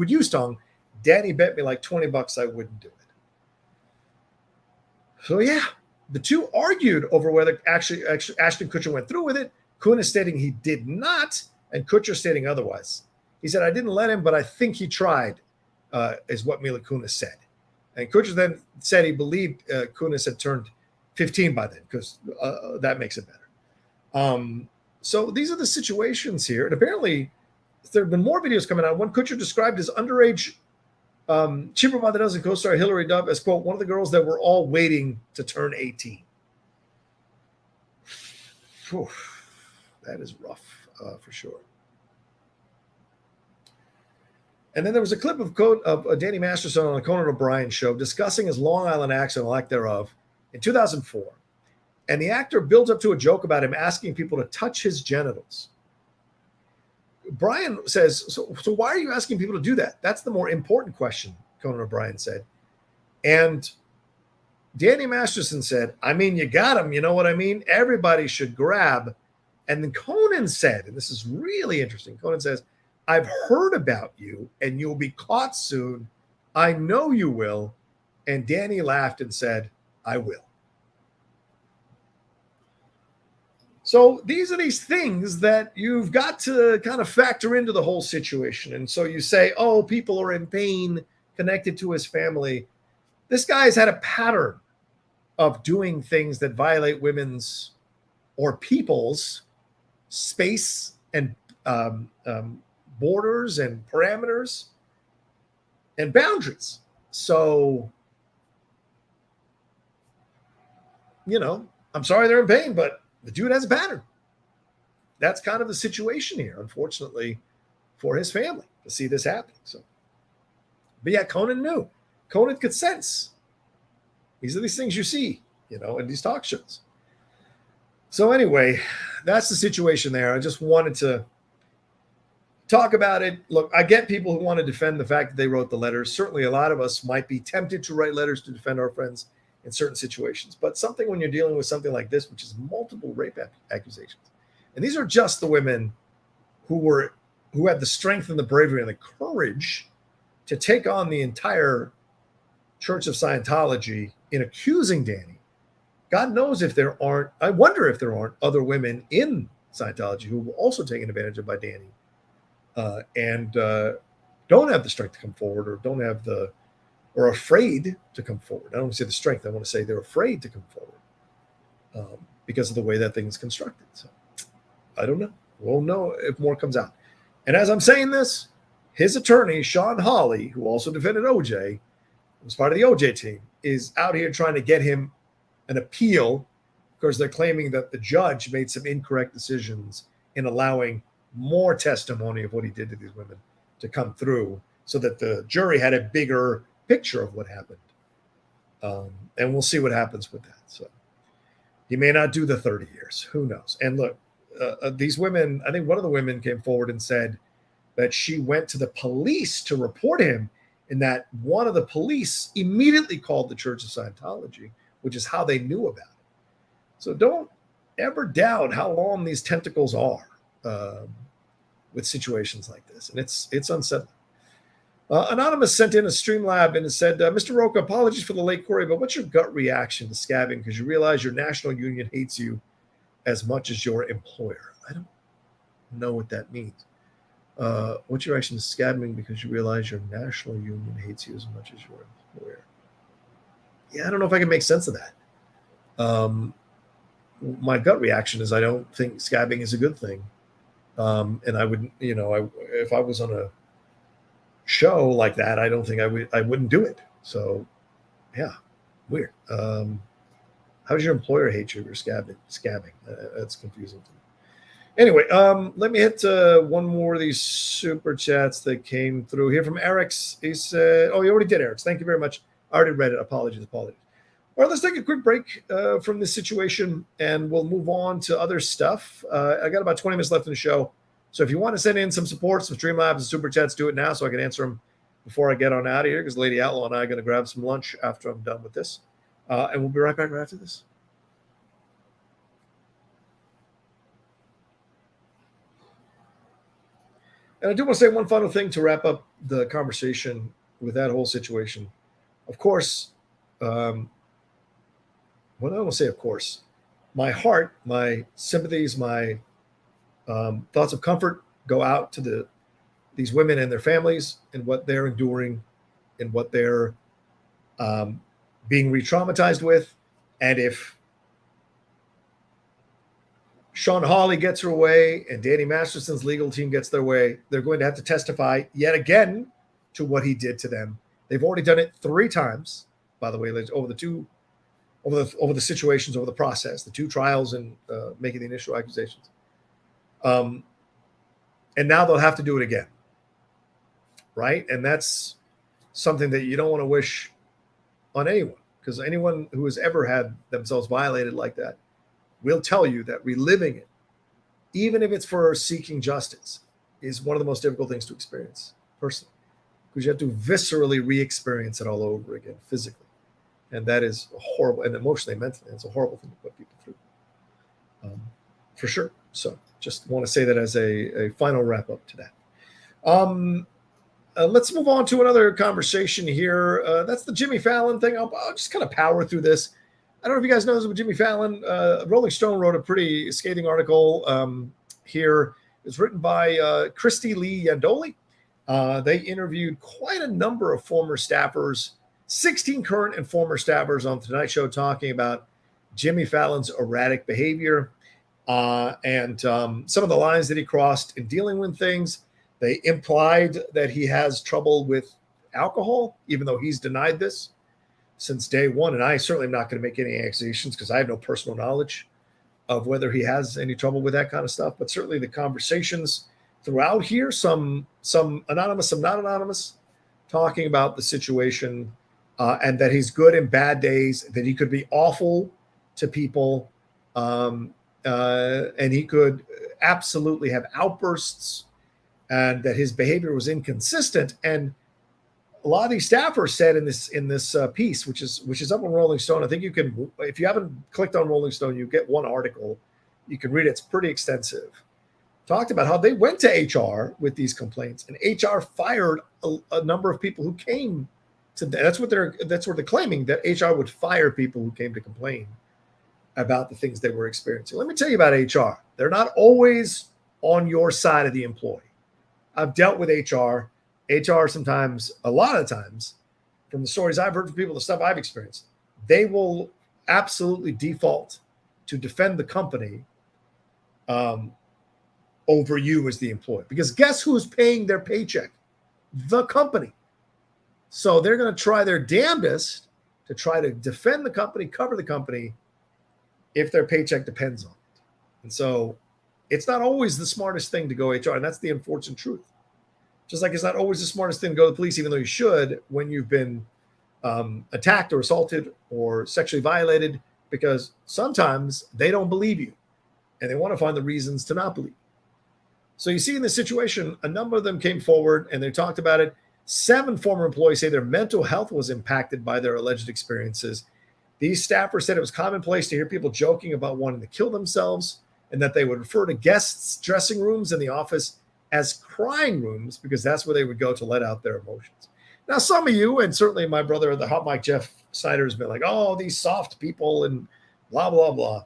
[SPEAKER 1] use tongue. Danny bet me like $20 I wouldn't do it. So yeah, the two argued over whether actually Ashton Kutcher went through with it. Kunis stating he did not, and Kutcher stating otherwise. He said, I didn't let him, but I think he tried, is what Mila Kunis said. And Kutcher then said he believed Kunis had turned 15 by then, because that makes it better. So these are the situations here. And apparently there have been more videos coming out. One Kutcher described his underage cheaper by the dozen co-star Hilary Duff as, quote, one of the girls that were all waiting to turn 18. Whew, that is rough for sure. And then there was a clip of Danny Masterson on the Conan O'Brien show discussing his Long Island accent, or lack thereof, in 2004. And the actor built up to a joke about him asking people to touch his genitals. Brian says, so why are you asking people to do that? That's the more important question, Conan O'Brien said. And Danny Masterson said, I mean, you got him. You know what I mean? Everybody should grab. And then Conan said, and this is really interesting, Conan says, I've heard about you and you'll be caught soon. I know you will. And Danny laughed and said, I will. So these are these things that you've got to kind of factor into the whole situation. And so you say, oh, people are in pain connected to his family. This guy's had a pattern of doing things that violate women's or people's space and borders and parameters and boundaries. So, I'm sorry they're in pain, but the dude has a pattern. That's kind of the situation here, unfortunately, for his family to see this happening. So, but yeah, Conan knew. Conan could sense. These are these things you see, in these talk shows. So anyway, that's the situation there. I just wanted to talk about it. Look, I get people who want to defend the fact that they wrote the letters. Certainly a lot of us might be tempted to write letters to defend our friends in certain situations. But something when you're dealing with something like this, which is multiple rape accusations, and these are just the women who had the strength and the bravery and the courage to take on the entire Church of Scientology in accusing Danny. God knows I wonder if there aren't other women in Scientology who were also taken advantage of by Danny and don't have the strength to come forward or afraid to come forward. I don't want to say the strength. I want to say they're afraid to come forward because of the way that thing's constructed. So I don't know. We'll know if more comes out. And as I'm saying this, his attorney, Sean Hawley, who also defended OJ, was part of the OJ team, is out here trying to get him an appeal because they're claiming that the judge made some incorrect decisions in allowing more testimony of what he did to these women to come through so that the jury had a bigger picture of what happened. And we'll see what happens with that. So he may not do the 30 years. Who knows? And look, these women, I think one of the women came forward and said that she went to the police to report him and that one of the police immediately called the Church of Scientology, which is how they knew about it. So don't ever doubt how long these tentacles are with situations like this. And it's unsettling. Anonymous sent in a Streamlab and said, Mr. Rocha, apologies for the late query, but what's your gut reaction to scabbing? Because you realize your national union hates you as much as your employer. I don't know what that means. What's your reaction to scabbing because you realize your national union hates you as much as your employer? Yeah, I don't know if I can make sense of that. My gut reaction is I don't think scabbing is a good thing. And I would, if I was on a show like that, I don't think I wouldn't do it. So yeah, weird. How does your employer hate you if you're scabbing? That's confusing to me. Anyway, let me hit one more of these super chats that came through here from Eric's. He said, oh, you already did, Eric's. Thank you very much. I already read it. Apologies. All right, let's take a quick break from this situation, and we'll move on to other stuff. I got about 20 minutes left in the show. So if you want to send in some support, some Streamlabs and super chats, do it now so I can answer them before I get on out of here, because Lady Outlaw and I are going to grab some lunch after I'm done with this. And we'll be right back right after this. And I do want to say one final thing to wrap up the conversation with that whole situation. Of course, well, I don't want to say of course. My heart, my sympathies, my thoughts of comfort go out to these women and their families and what they're enduring and what they're being re-traumatized with. And if Sean Hawley gets her way and Danny Masterson's legal team gets their way, they're going to have to testify yet again to what he did to them. They've already done it 3 times, by the way, over the situations, over the process, the 2 trials and making the initial accusations. And now they'll have to do it again. Right? And that's something that you don't want to wish on anyone, because anyone who has ever had themselves violated like that will tell you that reliving it, even if it's for seeking justice, is one of the most difficult things to experience personally, because you have to viscerally re-experience it all over again physically. And that is horrible, and emotionally, mentally, it's a horrible thing to put people through, for sure. So just want to say that as a final wrap up to that. Let's move on to another conversation here. That's the Jimmy Fallon thing. I'll just kind of power through this. I don't know if you guys know this, but Jimmy Fallon, Rolling Stone wrote a pretty scathing article here. It's written by Christy Lee Yandoli. They interviewed quite a number of former staffers, 16 current and former staffers on Tonight Show, talking about Jimmy Fallon's erratic behavior and some of the lines that he crossed in dealing with things. They implied that he has trouble with alcohol, even though he's denied this since day one. And I certainly am not going to make any accusations because I have no personal knowledge of whether he has any trouble with that kind of stuff. But certainly the conversations throughout here, some anonymous, some not anonymous, talking about the situation and that he's good in bad days, that he could be awful to people, and he could absolutely have outbursts, and that his behavior was inconsistent. And a lot of these staffers said in this piece, which is up on Rolling Stone. I think you can, if you haven't clicked on Rolling Stone, you get one article. You can read it. It's pretty extensive. Talked about how they went to HR with these complaints, and HR fired a number of people who came to. That's what they're claiming, that HR would fire people who came to complain about the things they were experiencing. Let me tell you about HR. They're not always on your side of the employee. I've dealt with HR. HR sometimes, a lot of times, from the stories I've heard from people, the stuff I've experienced, they will absolutely default to defend the company over you as the employee. Because guess who's paying their paycheck? The company. So they're going to try their damnedest to try to defend the company, cover the company, if their paycheck depends on it. And so it's not always the smartest thing to go HR, and that's the unfortunate truth. Just like it's not always the smartest thing to go to the police, even though you should, when you've been attacked or assaulted or sexually violated, because sometimes they don't believe you and they want to find the reasons to not believe. So you see in this situation, a number of them came forward and they talked about it. 7 former employees say their mental health was impacted by their alleged experiences. These staffers said it was commonplace to hear people joking about wanting to kill themselves, and that they would refer to guests' dressing rooms in the office as crying rooms because that's where they would go to let out their emotions. Now, some of you, and certainly my brother, the Hot Mic Jeff Snyder, has been like, oh, these soft people and blah, blah, blah.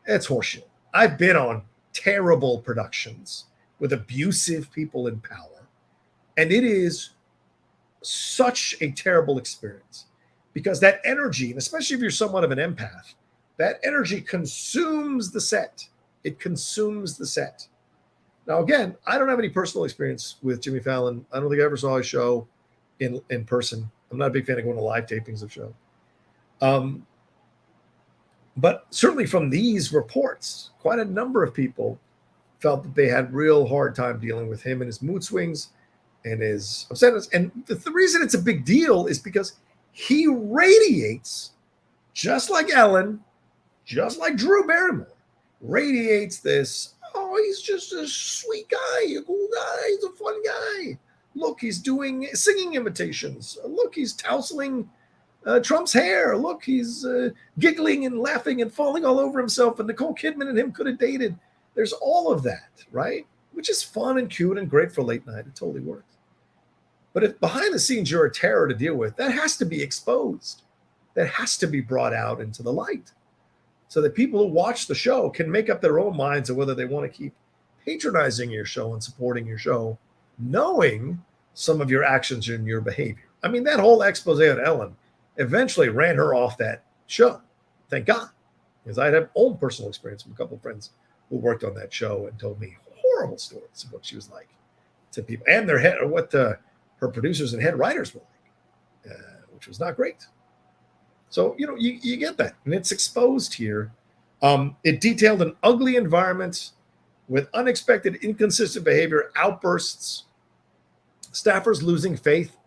[SPEAKER 1] It's horseshit. I've been on terrible productions with abusive people in power, and it is such a terrible experience because that energy, and especially if you're somewhat of an empath, that energy consumes the set. It consumes the set. Now, again, I don't have any personal experience with Jimmy Fallon. I don't think I ever saw his show in person. I'm not a big fan of going to live tapings of show. But certainly from these reports, quite a number of people felt that they had real hard time dealing with him and his mood swings and his upsetness. And the reason it's a big deal is because he radiates, just like Ellen, just like Drew Barrymore, radiates this, oh, he's just a sweet guy, a cool guy, he's a fun guy. Look, he's doing singing imitations. Look, he's tousling Trump's hair. Look, he's giggling and laughing and falling all over himself. And Nicole Kidman and him could have dated. There's all of that, right? Which is fun and cute and great for late night. It totally works. But if behind the scenes you're a terror to deal with, that has to be exposed. That has to be brought out into the light so that people who watch the show can make up their own minds of whether they want to keep patronizing your show and supporting your show, knowing some of your actions and your behavior. I mean, that whole expose on Ellen eventually ran her off that show. Thank God. Because I had own personal experience from a couple of friends who worked on that show and told me horrible stories of what she was like to people and their head, or what her producers and head writers were like, which was not great. So, you get that. And it's exposed here. It detailed an ugly environment with unexpected, inconsistent behavior, outbursts, staffers losing faith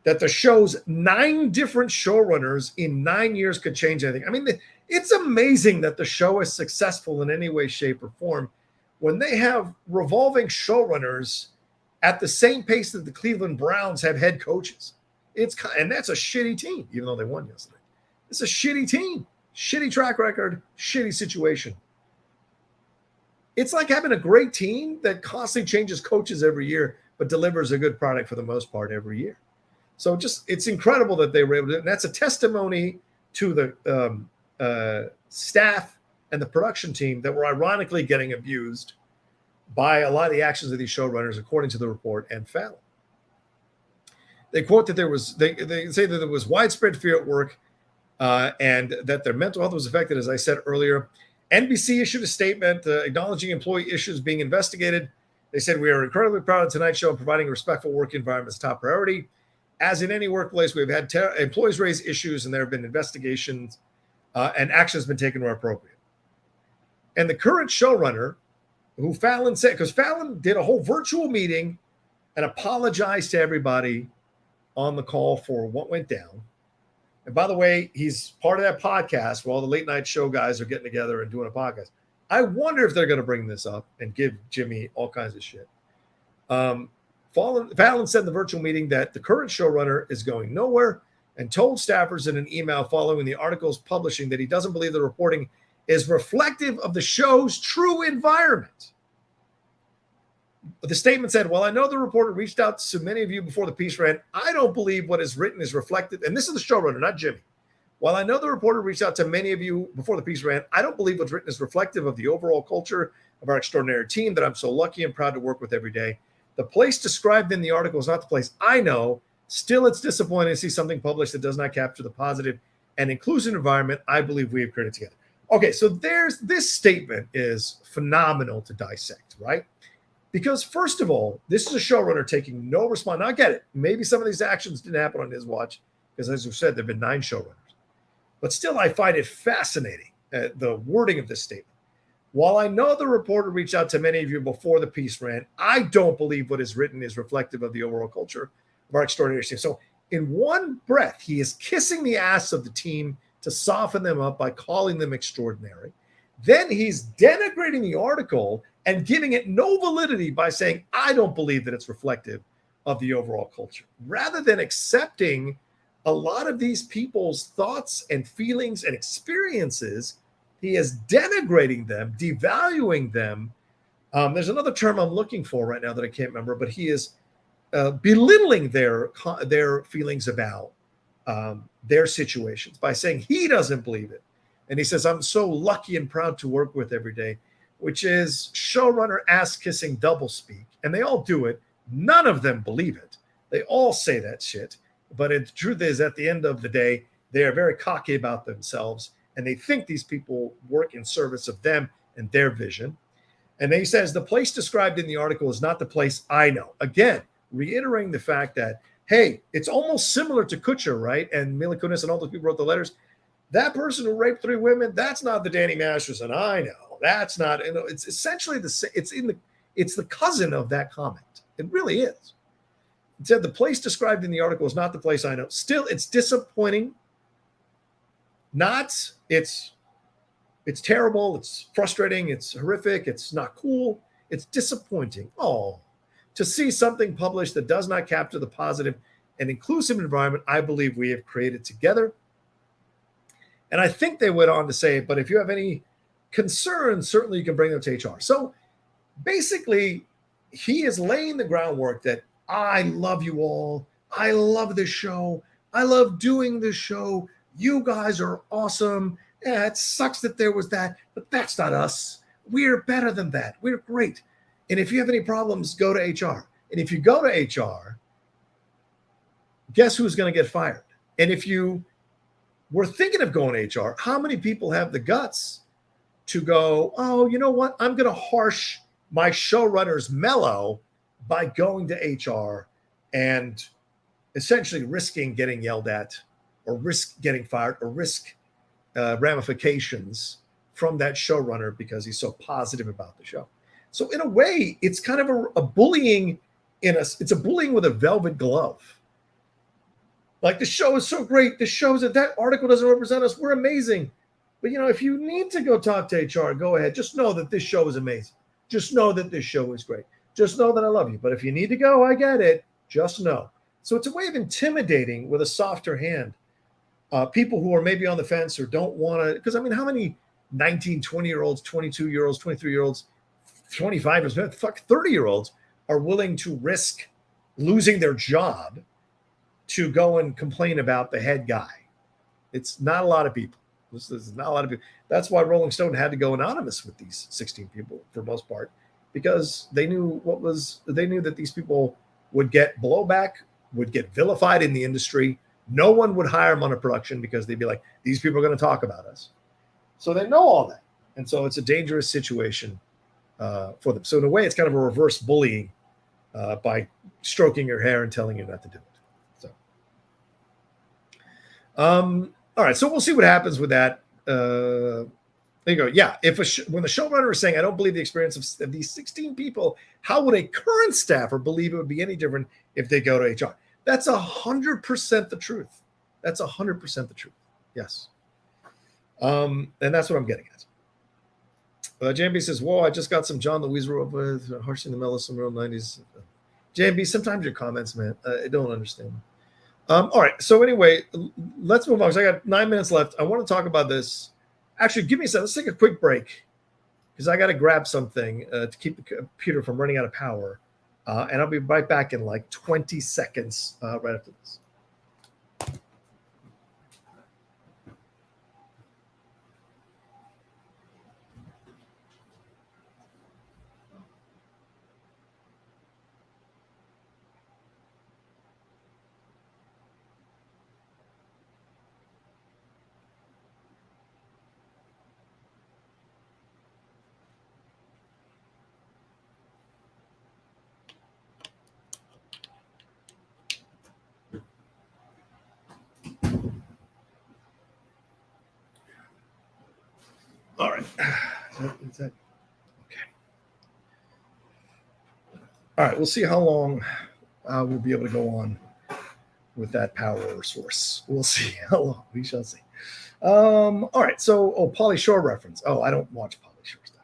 [SPEAKER 1] that the show's 9 different showrunners in 9 years could change anything. I mean, it's amazing that the show is successful in any way, shape, or form when they have revolving showrunners at the same pace that the Cleveland Browns have head coaches. And that's a shitty team, even though they won yesterday. It's a shitty team, shitty track record, shitty situation. It's like having a great team that constantly changes coaches every year, but delivers a good product for the most part every year. So it's incredible that they were able to do it. And that's a testimony to the staff and the production team that were ironically getting abused by a lot of the actions of these showrunners, according to the report and Fallon. They quote that they say that there was widespread fear at work and that their mental health was affected, as I said earlier. NBC issued a statement acknowledging employee issues being investigated. They said, "We are incredibly proud of tonight's show and providing a respectful work environment is top priority. As in any workplace, we've had employees raise issues and there have been investigations and action has been taken where appropriate." And the current showrunner, who Fallon said, because Fallon did a whole virtual meeting and apologized to everybody on the call for what went down. And by the way, he's part of that podcast where all the late night show guys are getting together and doing a podcast. I wonder if they're going to bring this up and give Jimmy all kinds of shit. Fallon said in the virtual meeting that the current showrunner is going nowhere and told staffers in an email following the article's publishing that he doesn't believe the reporting is reflective of the show's true environment. The statement said, "While I know the reporter reached out to many of you before the piece ran, I don't believe what is written is reflective." And this is the showrunner, not Jimmy. "While I know the reporter reached out to many of you before the piece ran, I don't believe what's written is reflective of the overall culture of our extraordinary team that I'm so lucky and proud to work with every day. The place described in the article is not the place I know. Still, it's disappointing to see something published that does not capture the positive and inclusive environment I believe we have created together." Okay, so this statement is phenomenal to dissect, right? Because first of all, this is a showrunner taking no response. Now, I get it. Maybe some of these actions didn't happen on his watch, because as we said, there have been 9 showrunners. But still, I find it fascinating, the wording of this statement. "While I know the reporter reached out to many of you before the piece ran, I don't believe what is written is reflective of the overall culture of our extraordinary team." So in one breath, he is kissing the ass of the team to soften them up by calling them extraordinary. Then he's denigrating the article and giving it no validity by saying, "I don't believe that it's reflective of the overall culture." Rather than accepting a lot of these people's thoughts and feelings and experiences, he is denigrating them, devaluing them. There's another term I'm looking for right now that I can't remember, but he is belittling their feelings about their situations by saying he doesn't believe it. And he says, "I'm so lucky and proud to work with every day," which is showrunner ass-kissing doublespeak. And they all do it. None of them believe it. They all say that shit. But the truth is, at the end of the day, they are very cocky about themselves, and they think these people work in service of them and their vision. And then he says, "The place described in the article is not the place I know." Again, reiterating the fact that, hey, it's almost similar to Kutcher, right? And Mila Kunis and all those people wrote the letters. That person who raped 3 women, that's not the Danny Masterson I know. That's not, it's essentially the same. It's the cousin of that comment. It really is. It said, "The place described in the article is not the place I know." Still, it's disappointing. It's terrible. It's frustrating. It's horrific. It's not cool. It's disappointing. To see something published that does not capture the positive and inclusive environment I believe we have created together. And I think they went on to say, "But if you have any concerns, certainly you can bring them to HR." So basically, he is laying the groundwork that I love you all. I love this show. I love doing this show. You guys are awesome. Yeah, it sucks that there was that, but that's not us. We're better than that. We're great. And if you have any problems, go to HR. And if you go to HR, guess who's going to get fired? And if you were thinking of going to HR, how many people have the guts to go, "Oh, you know what? I'm going to harsh my showrunner's mellow by going to HR and essentially risking getting yelled at or risk getting fired or risk ramifications from that showrunner because he's so positive about the show." So in a way, it's kind of a bullying it's a bullying with a velvet glove. Like, the show is so great. The shows that article doesn't represent us. We're amazing. But, if you need to go talk to HR, go ahead. Just know that this show is amazing. Just know that this show is great. Just know that I love you. But if you need to go, I get it. Just know. So it's a way of intimidating with a softer hand. People who are maybe on the fence or don't want to, because how many 19, 20-year-olds, 22-year-olds, 23-year-olds, 25-year-olds, 30-year-olds are willing to risk losing their job to go and complain about the head guy It's not a lot of people. This is not a lot of people. That's why Rolling Stone had to go anonymous with these 16 people for the most part, because they knew that these people would get blowback, would get vilified in the industry. No one would hire them on a production because they'd be like, these people are going to talk about us. So they know all that. And so it's a dangerous situation for them. So in a way, it's kind of a reverse bullying by stroking your hair and telling you not to do it. So, all right. So we'll see what happens with that. There you go. Yeah. When the showrunner is saying, I don't believe the experience of these 16 people, how would a current staffer believe it would be any different if they go to HR? That's 100% the truth. That's 100% the truth. Yes. And that's what I'm getting at. JMB says, whoa, I just got some John Louise wrote with Harsh in the Mellow, some real 90s. JMB, sometimes your comments, man, I don't understand. All right. So anyway, let's move on. Because I got 9 minutes left. I want to talk about this. Actually, give me a second. Let's take a quick break because I got to grab something to keep the computer from running out of power. And I'll be right back in like 20 seconds right after this. All right. Is that okay? All right. We'll see how long we'll be able to go on with that power source. We'll see how long. We shall see. All right. So, Pauly Shore reference. Oh, I don't watch Pauly Shore stuff.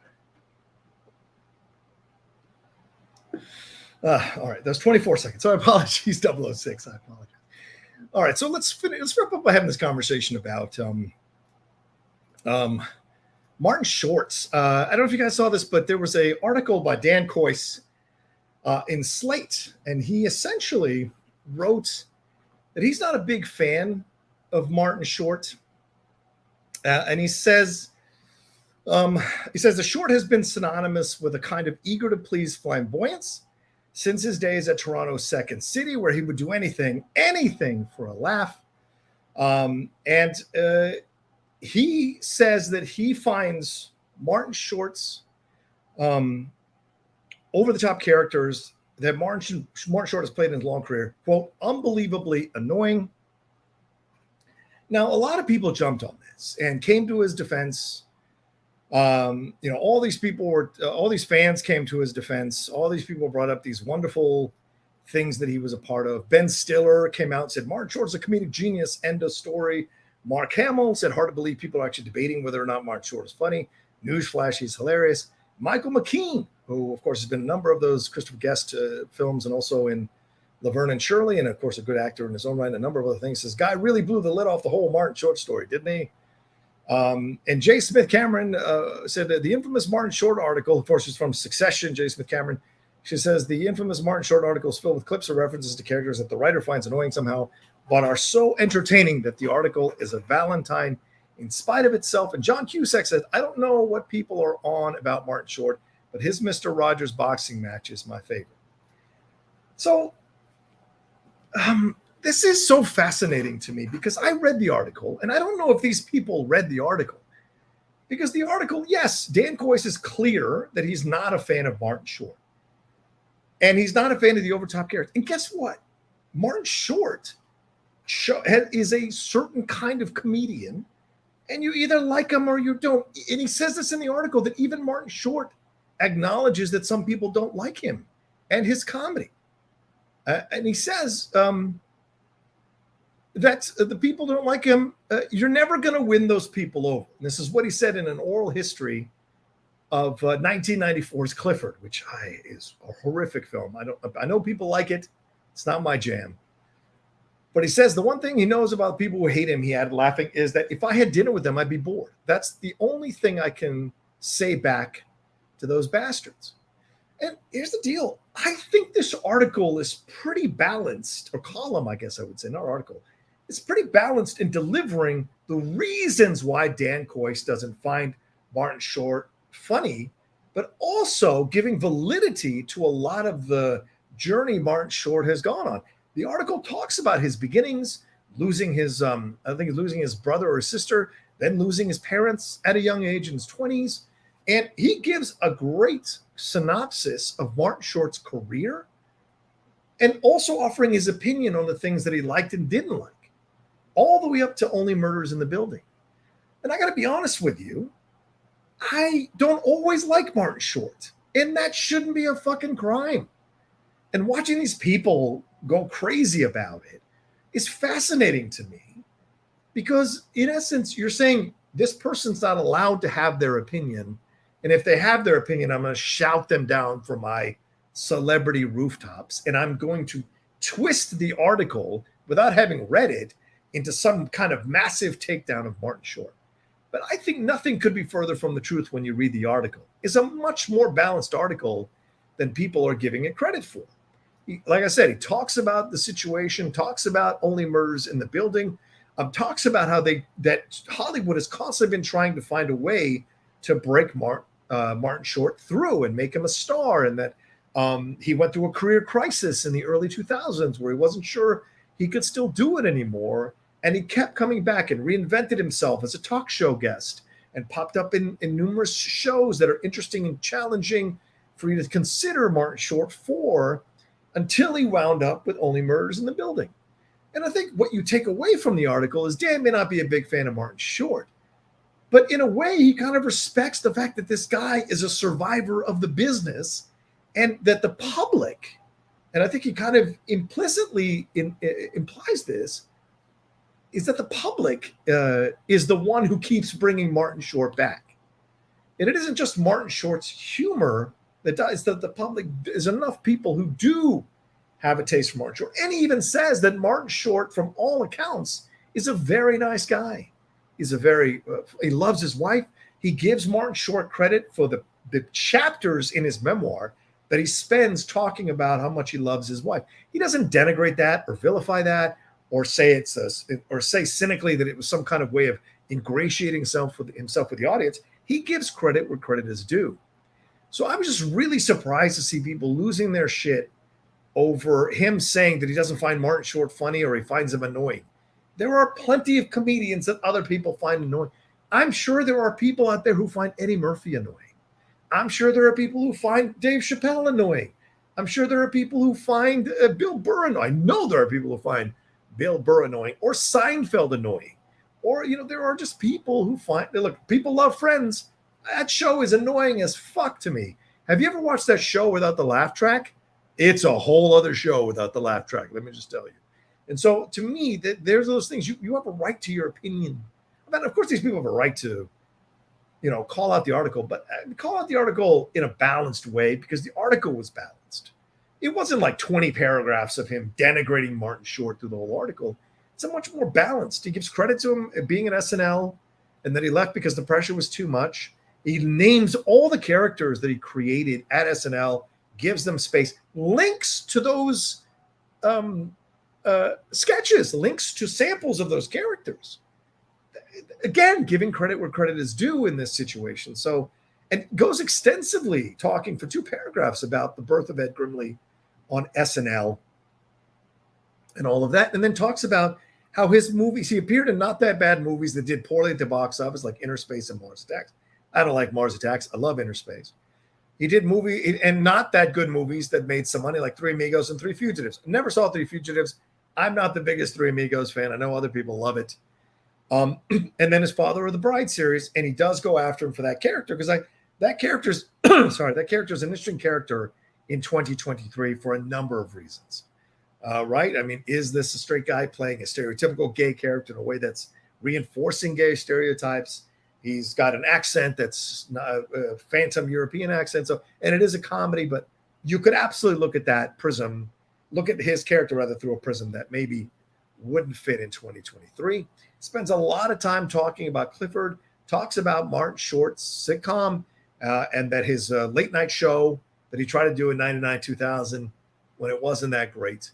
[SPEAKER 1] All right. That's 24 seconds. So, apologies, 006. I apologize. All right. So let's wrap up by having this conversation about Martin Short's. I don't know if you guys saw this, but there was an article by Dan Coyce in Slate, and he essentially wrote that he's not a big fan of Martin Short, and he says the Short has been synonymous with a kind of eager to please flamboyance since his days at Toronto's Second City, where he would do anything for a laugh, and he says that he finds Martin Short's over-the-top characters that Martin Short has played in his long career, quote, unbelievably annoying. Now, a lot of people jumped on this and came to his defense. All these fans came to his defense. All these people brought up these wonderful things that he was a part of. Ben Stiller came out and said, Martin Short's a comedic genius, end of story. Mark Hamill said, hard to believe people are actually debating whether or not Martin Short is funny. Newsflash, he's hilarious. Michael McKean, who, of course, has been in a number of those Christopher Guest films and also in Laverne and Shirley, and, of course, a good actor in his own right, and a number of other things. This guy really blew the lid off the whole Martin Short story, didn't he? And J. Smith Cameron said that the infamous Martin Short article, of course, is from Succession, J. Smith Cameron. She says the infamous Martin Short article is filled with clips or references to characters that the writer finds annoying somehow, but are so entertaining that the article is a Valentine in spite of itself. And John Cusack said, I don't know what people are on about Martin Short, but his Mr. Rogers boxing match is my favorite. So this is so fascinating to me because I read the article, and I don't know if these people read the article. Because the article, yes, Dan Coyce is clear that he's not a fan of Martin Short. And he's not a fan of the overtop character. And guess what? Martin Short is a certain kind of comedian, and you either like him or you don't. And he says this in the article that even Martin Short acknowledges that some people don't like him and his comedy. And he says that the people don't like him. You're never going to win those people over. And this is what he said in an oral history of 1994's Clifford, which is a horrific film. I know people like it. It's not my jam. But he says the one thing he knows about people who hate him, he added laughing, is that if I had dinner with them, I'd be bored. That's the only thing I can say back to those bastards. And here's the deal. I think this article is pretty balanced, or column, I guess I would say, not article, is pretty balanced in delivering the reasons why Dan Coyce doesn't find Martin Short funny, but also giving validity to a lot of the journey Martin Short has gone on. The article talks about his beginnings, losing his, I think losing his brother or sister, then losing his parents at a young age in his 20s. And he gives a great synopsis of Martin Short's career and also offering his opinion on the things that he liked and didn't like, all the way up to Only Murders in the Building. And I got to be honest with you, I don't always like Martin Short, and that shouldn't be a fucking crime. And watching these people go crazy about it is fascinating to me because, in essence, you're saying this person's not allowed to have their opinion. And if they have their opinion, I'm going to shout them down from my celebrity rooftops. And I'm going to twist the article without having read it into some kind of massive takedown of Martin Short. But I think nothing could be further from the truth when you read the article. It's a much more balanced article than people are giving it credit for. Like I said, he talks about the situation, talks about Only Murders in the Building, talks about how that Hollywood has constantly been trying to find a way to break Martin Short through and make him a star, and that he went through a career crisis in the early 2000s where he wasn't sure he could still do it anymore. And he kept coming back and reinvented himself as a talk show guest and popped up in numerous shows that are interesting and challenging for you to consider Martin Short for, until he wound up with Only Murders in the Building. And I think what you take away from the article is Dan may not be a big fan of Martin Short, but in a way, he kind of respects the fact that this guy is a survivor of the business and that the public, and I think he kind of implicitly implies this, is that the public is the one who keeps bringing Martin Short back. And it isn't just Martin Short's humor that does, that the public is enough people who do have a taste for Martin Short. And he even says that Martin Short, from all accounts, is a very nice guy. He's he loves his wife. He gives Martin Short credit for the chapters in his memoir that he spends talking about how much he loves his wife. He doesn't denigrate that or vilify that, or say say cynically that it was some kind of way of ingratiating himself with the audience. He gives credit where credit is due. So I was just really surprised to see people losing their shit over him saying that he doesn't find Martin Short funny or he finds him annoying. There are plenty of comedians that other people find annoying. I'm sure there are people out there who find Eddie Murphy annoying. I'm sure there are people who find Dave Chappelle annoying. I'm sure there are people who find Bill Burr annoying. I know there are people who find Bill Burr annoying or Seinfeld annoying. Or, there are just people who people love Friends. That show is annoying as fuck to me. Have you ever watched that show without the laugh track? It's a whole other show without the laugh track. Let me just tell you. And so to me, there's those things. You have a right to your opinion. I mean, of course, these people have a right to, call out the article, but call out the article in a balanced way because the article was balanced. It wasn't like 20 paragraphs of him denigrating Martin Short through the whole article. It's a much more balanced. He gives credit to him being an SNL and that he left because the pressure was too much. He names all the characters that he created at SNL, gives them space, links to those sketches, links to samples of those characters. Again, giving credit where credit is due in this situation. So, and goes extensively talking for 2 paragraphs about the birth of Ed Grimley on SNL and all of that. And then talks about how his movies, he appeared in not that bad movies that did poorly at the box office, like Inner Space and Mars Attacks. I don't like Mars Attacks. I love Inner Space. He did and not that good movies that made some money, like Three Amigos and Three Fugitives. Never saw Three Fugitives. I'm not the biggest Three Amigos fan. I know other people love it. And then his Father of the Bride series, and he does go after him for that character because that character's an interesting character in 2023 for a number of reasons. Right? I mean, is this a straight guy playing a stereotypical gay character in a way that's reinforcing gay stereotypes? He's got an accent that's a phantom European accent. So, and it is a comedy, but you could absolutely look at his character rather through a prism that maybe wouldn't fit in 2023. Spends a lot of time talking about Clifford, talks about Martin Short's sitcom, and that his late night show that he tried to do in 99, 2000 when it wasn't that great.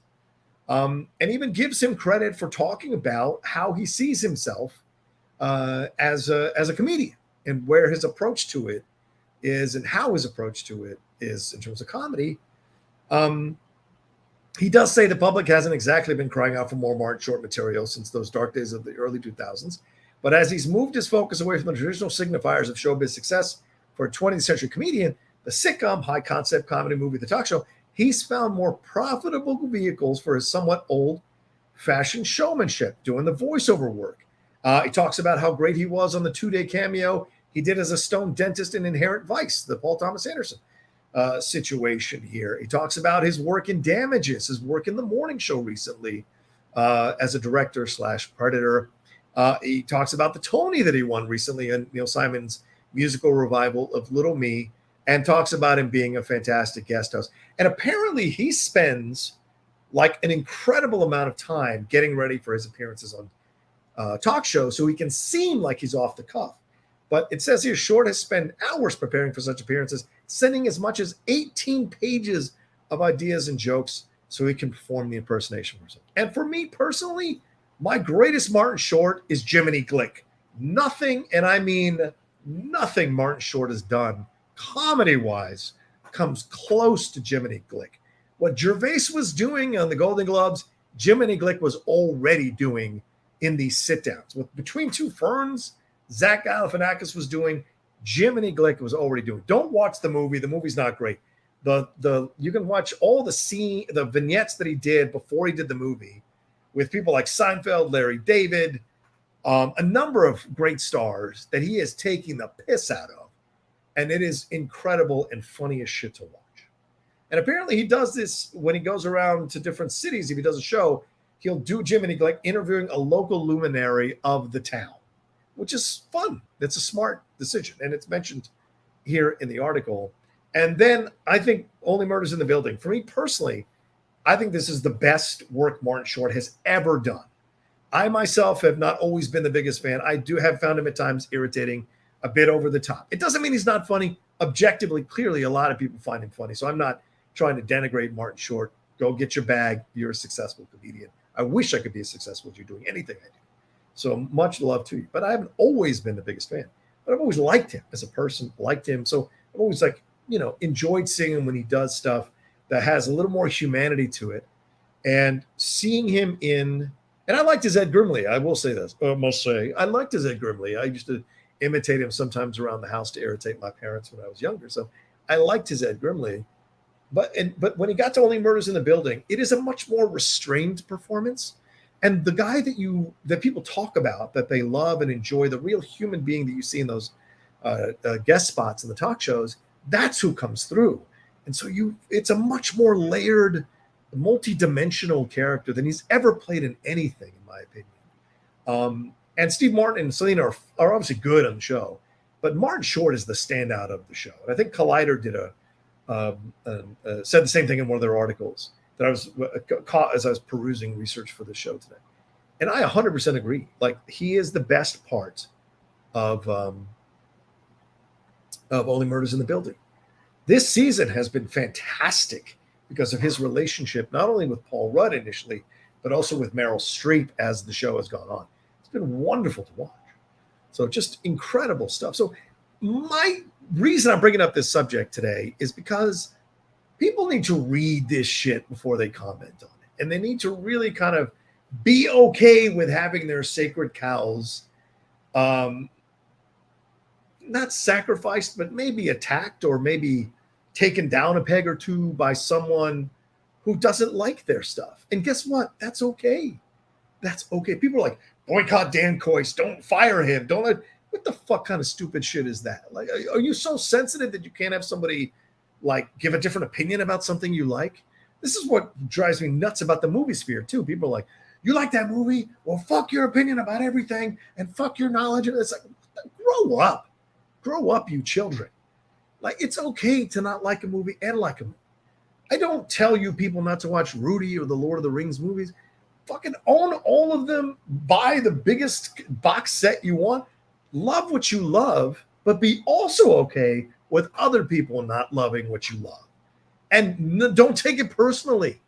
[SPEAKER 1] and even gives him credit for talking about how he sees himself as a comedian and where his approach to it is and how his approach to it is in terms of comedy. He does say the public hasn't exactly been crying out for more Martin Short material since those dark days of the early 2000s. But as he's moved his focus away from the traditional signifiers of showbiz success for a 20th century comedian, the sitcom, high concept comedy movie, the talk show, he's found more profitable vehicles for his somewhat old fashioned showmanship, doing the voiceover work. He talks about how great he was on the 2-day cameo he did as a stone dentist in Inherent Vice, the Paul Thomas Anderson situation here. He talks about his work in Damages, his work in the morning show recently as a director / Predator. He talks about the Tony that he won recently in Neil Simon's musical revival of Little Me, and talks about him being a fantastic guest host. And apparently he spends like an incredible amount of time getting ready for his appearances on talk shows so he can seem like he's off the cuff. But it says here Short has spent hours preparing for such appearances, sending as much as 18 pages of ideas and jokes so he can perform the impersonation for himself. And for me personally, my greatest Martin Short is Jiminy Glick. Nothing, and I mean nothing Martin Short has done comedy-wise comes close to Jiminy Glick. What Gervais was doing on the Golden Globes, Jiminy Glick was already doing in these sit-downs. With Between Two Ferns, Zach Galifianakis was doing, Jiminy Glick was already doing. Don't watch the movie. The movie's not great. You can watch all the vignettes that he did before he did the movie with people like Seinfeld, Larry David, a number of great stars that he is taking the piss out of. And it is incredible and funny as shit to watch. And apparently he does this when he goes around to different cities. If he does a show, he'll do Jiminy Glick interviewing a local luminary of the town, which is fun. That's a smart decision. And it's mentioned here in the article. And then I think Only Murders in the Building. For me personally, I think this is the best work Martin Short has ever done. I myself have not always been the biggest fan. I do have found him at times irritating, a bit over the top. It doesn't mean he's not funny. Objectively, clearly, a lot of people find him funny. So I'm not trying to denigrate Martin Short. Go get your bag. You're a successful comedian. I wish I could be as successful as you're doing anything I do. So much love to you. But I haven't always been the biggest fan. But I've always liked him as a person, liked him. So I've always enjoyed seeing him when he does stuff that has a little more humanity to it. And seeing him and I liked his Ed Grimley. I will say this. I must say, I liked his Ed Grimley. I used to imitate him sometimes around the house to irritate my parents when I was younger. So I liked his Ed Grimley. But when he got to Only Murders in the Building, it is a much more restrained performance. And the guy that people talk about, that they love and enjoy, the real human being that you see in those guest spots in the talk shows, that's who comes through. And so it's a much more layered, multi-dimensional character than he's ever played in anything, in my opinion. And Steve Martin and Selena are obviously good on the show, but Martin Short is the standout of the show. And I think Collider did said the same thing in one of their articles that I was caught as I was perusing research for the show today. And I 100% agree. Like, he is the best part of Only Murders in the Building. This season has been fantastic because of his relationship, not only with Paul Rudd initially, but also with Meryl Streep as the show has gone on. It's been wonderful to watch. So just incredible stuff. So my reason I'm bringing up this subject today is because people need to read this shit before they comment on it. And they need to really kind of be okay with having their sacred cows not sacrificed, but maybe attacked or maybe taken down a peg or two by someone who doesn't like their stuff. And guess what? That's okay. That's okay. People are like, boycott Dan Coyce. Don't fire him. What the fuck kind of stupid shit is that? Like, are you so sensitive that you can't have somebody like give a different opinion about something you like? This is what drives me nuts about the movie sphere too. People are like, you like that movie? Well, fuck your opinion about everything and fuck your knowledge. And it's like, grow up, you children. Like, it's okay to not like a movie and like a movie. I don't tell you people not to watch Rudy or the Lord of the Rings movies. Fucking own all of them. Buy the biggest box set you want. Love what you love, but be also okay with other people not loving what you love. And don't take it personally.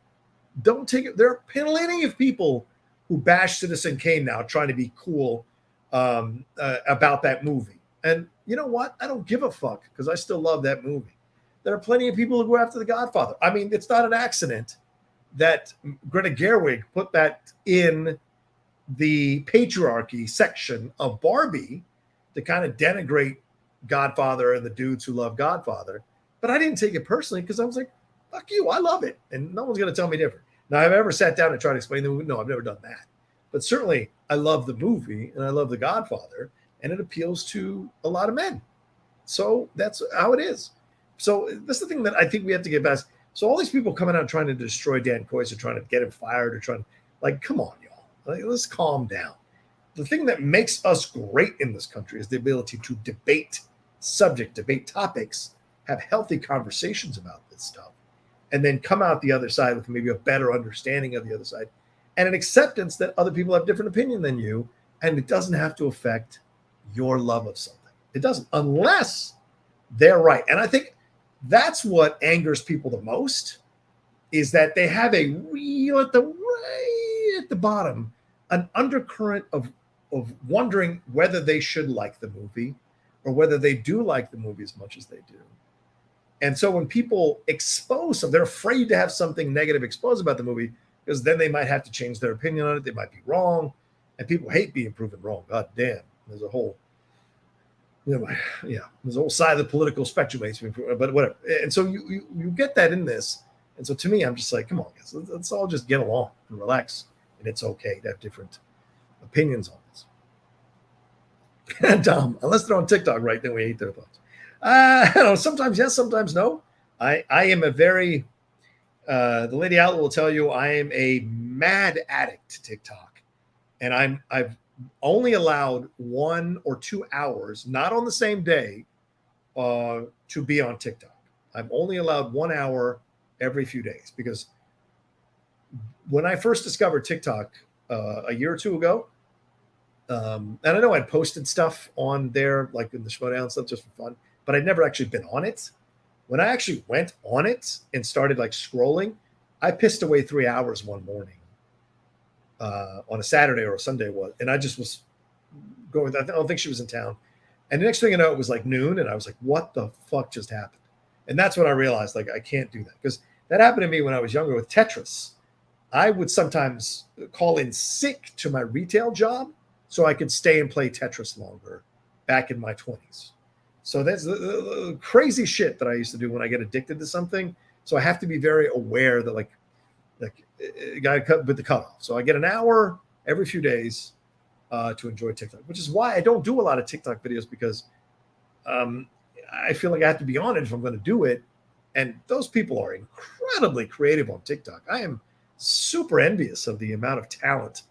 [SPEAKER 1] don't take it. There are plenty of people who bash Citizen Kane now trying to be cool about that movie. And you know what? I don't give a fuck because I still love that movie. There are plenty of people who go after The Godfather. I mean, it's not an accident that Greta Gerwig put that in the patriarchy section of Barbie to kind of denigrate Godfather and the dudes who love Godfather. But I didn't take it personally because I was like, fuck you, I love it. And no one's going to tell me different. Now, have I ever sat down and tried to explain the movie? No, I've never done that. But certainly, I love the movie and I love The Godfather, and it appeals to a lot of men. So that's how it is. So that's the thing that I think we have to get past. So all these people coming out trying to destroy Dan Coyce or trying to get him fired or trying to, like, come on, y'all. Like, let's calm down. The thing that makes us great in this country is the ability to debate topics, have healthy conversations about this stuff, and then come out the other side with maybe a better understanding of the other side and an acceptance that other people have different opinion than you, and it doesn't have to affect your love of something. It doesn't, unless they're right. And I think that's what angers people the most, is that they have a real at the bottom, an undercurrent of wondering whether they should like the movie or whether they do like the movie as much as they do. And so when people expose them, they're afraid to have something negative exposed about the movie because then they might have to change their opinion on it. They might be wrong. And people hate being proven wrong. God damn. There's a whole, there's a whole side of the political spectrum, but whatever. And so you get that in this. And so to me, I'm just like, come on, guys, let's all just get along and relax. And it's okay to have different opinions on this. Dumb. Unless they're on TikTok, right? Then we hate their thoughts. I don't know. Sometimes yes, sometimes no. I am a very, the Lady Outlaw will tell you, I am a mad addict to TikTok. And I've only allowed 1 or 2 hours, not on the same day, to be on TikTok. I'm only allowed 1 hour every few days, because when I first discovered TikTok a year or two ago, and I know I'd posted stuff on there, like in the Schmodown stuff, just for fun, but I'd never actually been on it. When I actually went on it and started like scrolling, I pissed away 3 hours one morning on a Saturday or a Sunday, and I just was going. I don't think she was in town. And the next thing you know, it was like noon, and I was like, "What the fuck just happened?" And that's when I realized, like, I can't do that, because that happened to me when I was younger with Tetris. I would sometimes call in sick to my retail job so I could stay and play Tetris longer back in my 20s. So that's the crazy shit that I used to do when I get addicted to something. So I have to be very aware that like got to cut with the cutoff. So I get an hour every few days to enjoy TikTok, which is why I don't do a lot of TikTok videos, because I feel like I have to be on it if I'm going to do it. And those people are incredibly creative on TikTok. I am super envious of the amount of talent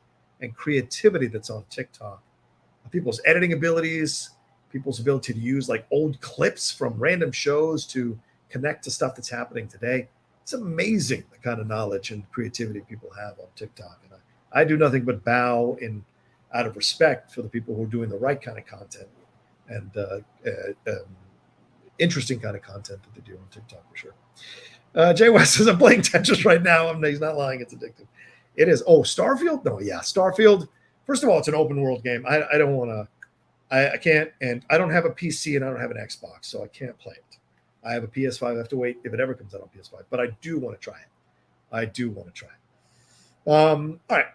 [SPEAKER 1] and creativity that's on TikTok. People's editing abilities, people's ability to use like old clips from random shows to connect to stuff that's happening today. It's amazing the kind of knowledge and creativity people have on TikTok. And I do nothing but bow out of respect for the people who are doing the right kind of content and interesting kind of content that they do on TikTok, for sure. Jay West says, I'm playing Tetris right now. He's not lying. It's addictive. It is. Oh, Starfield? No, yeah. Starfield. First of all, it's an open world game. I don't want to. I can't. And I don't have a PC and I don't have an Xbox, so I can't play it. I have a PS5. I have to wait if it ever comes out on PS5. But I do want to try it. All right.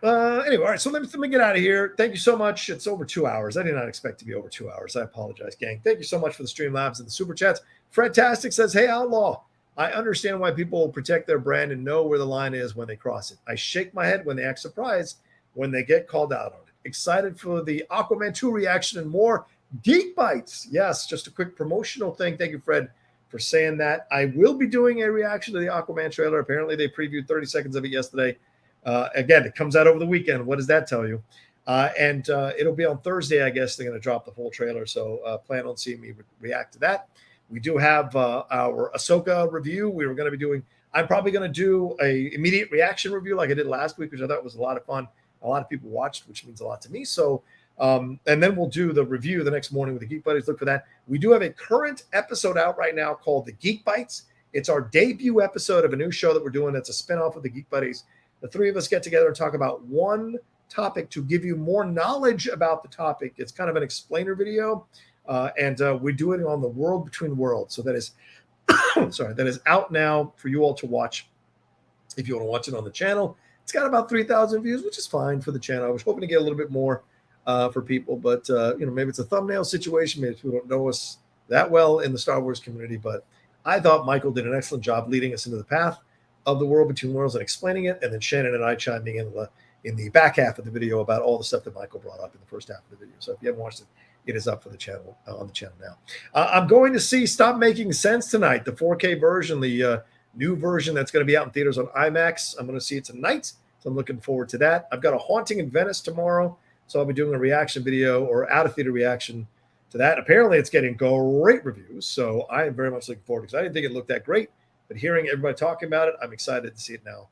[SPEAKER 1] Anyway, all right. So let me get out of here. Thank you so much. It's over 2 hours. I did not expect to be over 2 hours. I apologize, gang. Thank you so much for the Streamlabs and the Super Chats. Fredtastic says, hey, Outlaw, I understand why people protect their brand and know where the line is when they cross it. I shake my head when they act surprised when they get called out on it. Excited for the Aquaman 2 reaction and more Geek Bites. Yes, just a quick promotional thing. Thank you, Fred, for saying that. I will be doing a reaction to the Aquaman trailer. Apparently, they previewed 30 seconds of it yesterday. Again, it comes out over the weekend. What does that tell you? And it'll be on Thursday, I guess. They're going to drop the full trailer. So plan on seeing me react to that. We do have our Ahsoka review. We were going to be doing, I'm probably going to do a immediate reaction review like I did last week, which I thought was a lot of fun. A lot of people watched, which means a lot to me. So, and then we'll do the review the next morning with the Geek Buddies. Look for that. We do have a current episode out right now called The Geek Bites. It's our debut episode of a new show that we're doing. That's a spinoff of the Geek Buddies. the three of us get together and talk about one topic to give you more knowledge about the topic. It's kind of an explainer video, and we do it on the World Between Worlds. So that is, that is out now for you all to watch if you want to watch it on the channel. It's got about 3,000 views, which is fine for the channel. I was hoping to get a little bit more for people, but maybe it's a thumbnail situation. Maybe people don't know us that well in the Star Wars community, but I thought Michael did an excellent job leading us into the path of the World Between Worlds and explaining it, and then Shannon and I chiming in the back half of the video about all the stuff that Michael brought up in the first half of the video. So if you haven't watched it, it is up for the channel on the channel now. I'm going to see Stop Making Sense tonight, the 4K version, the new version that's going to be out in theaters on IMAX. I'm going to see it tonight, so I'm looking forward to that. I've got a Haunting in Venice tomorrow, so I'll be doing a reaction video or out-of-theater reaction to that. Apparently, it's getting great reviews, so I am very much looking forward to it because I didn't think it looked that great, but hearing everybody talking about it, I'm excited to see it now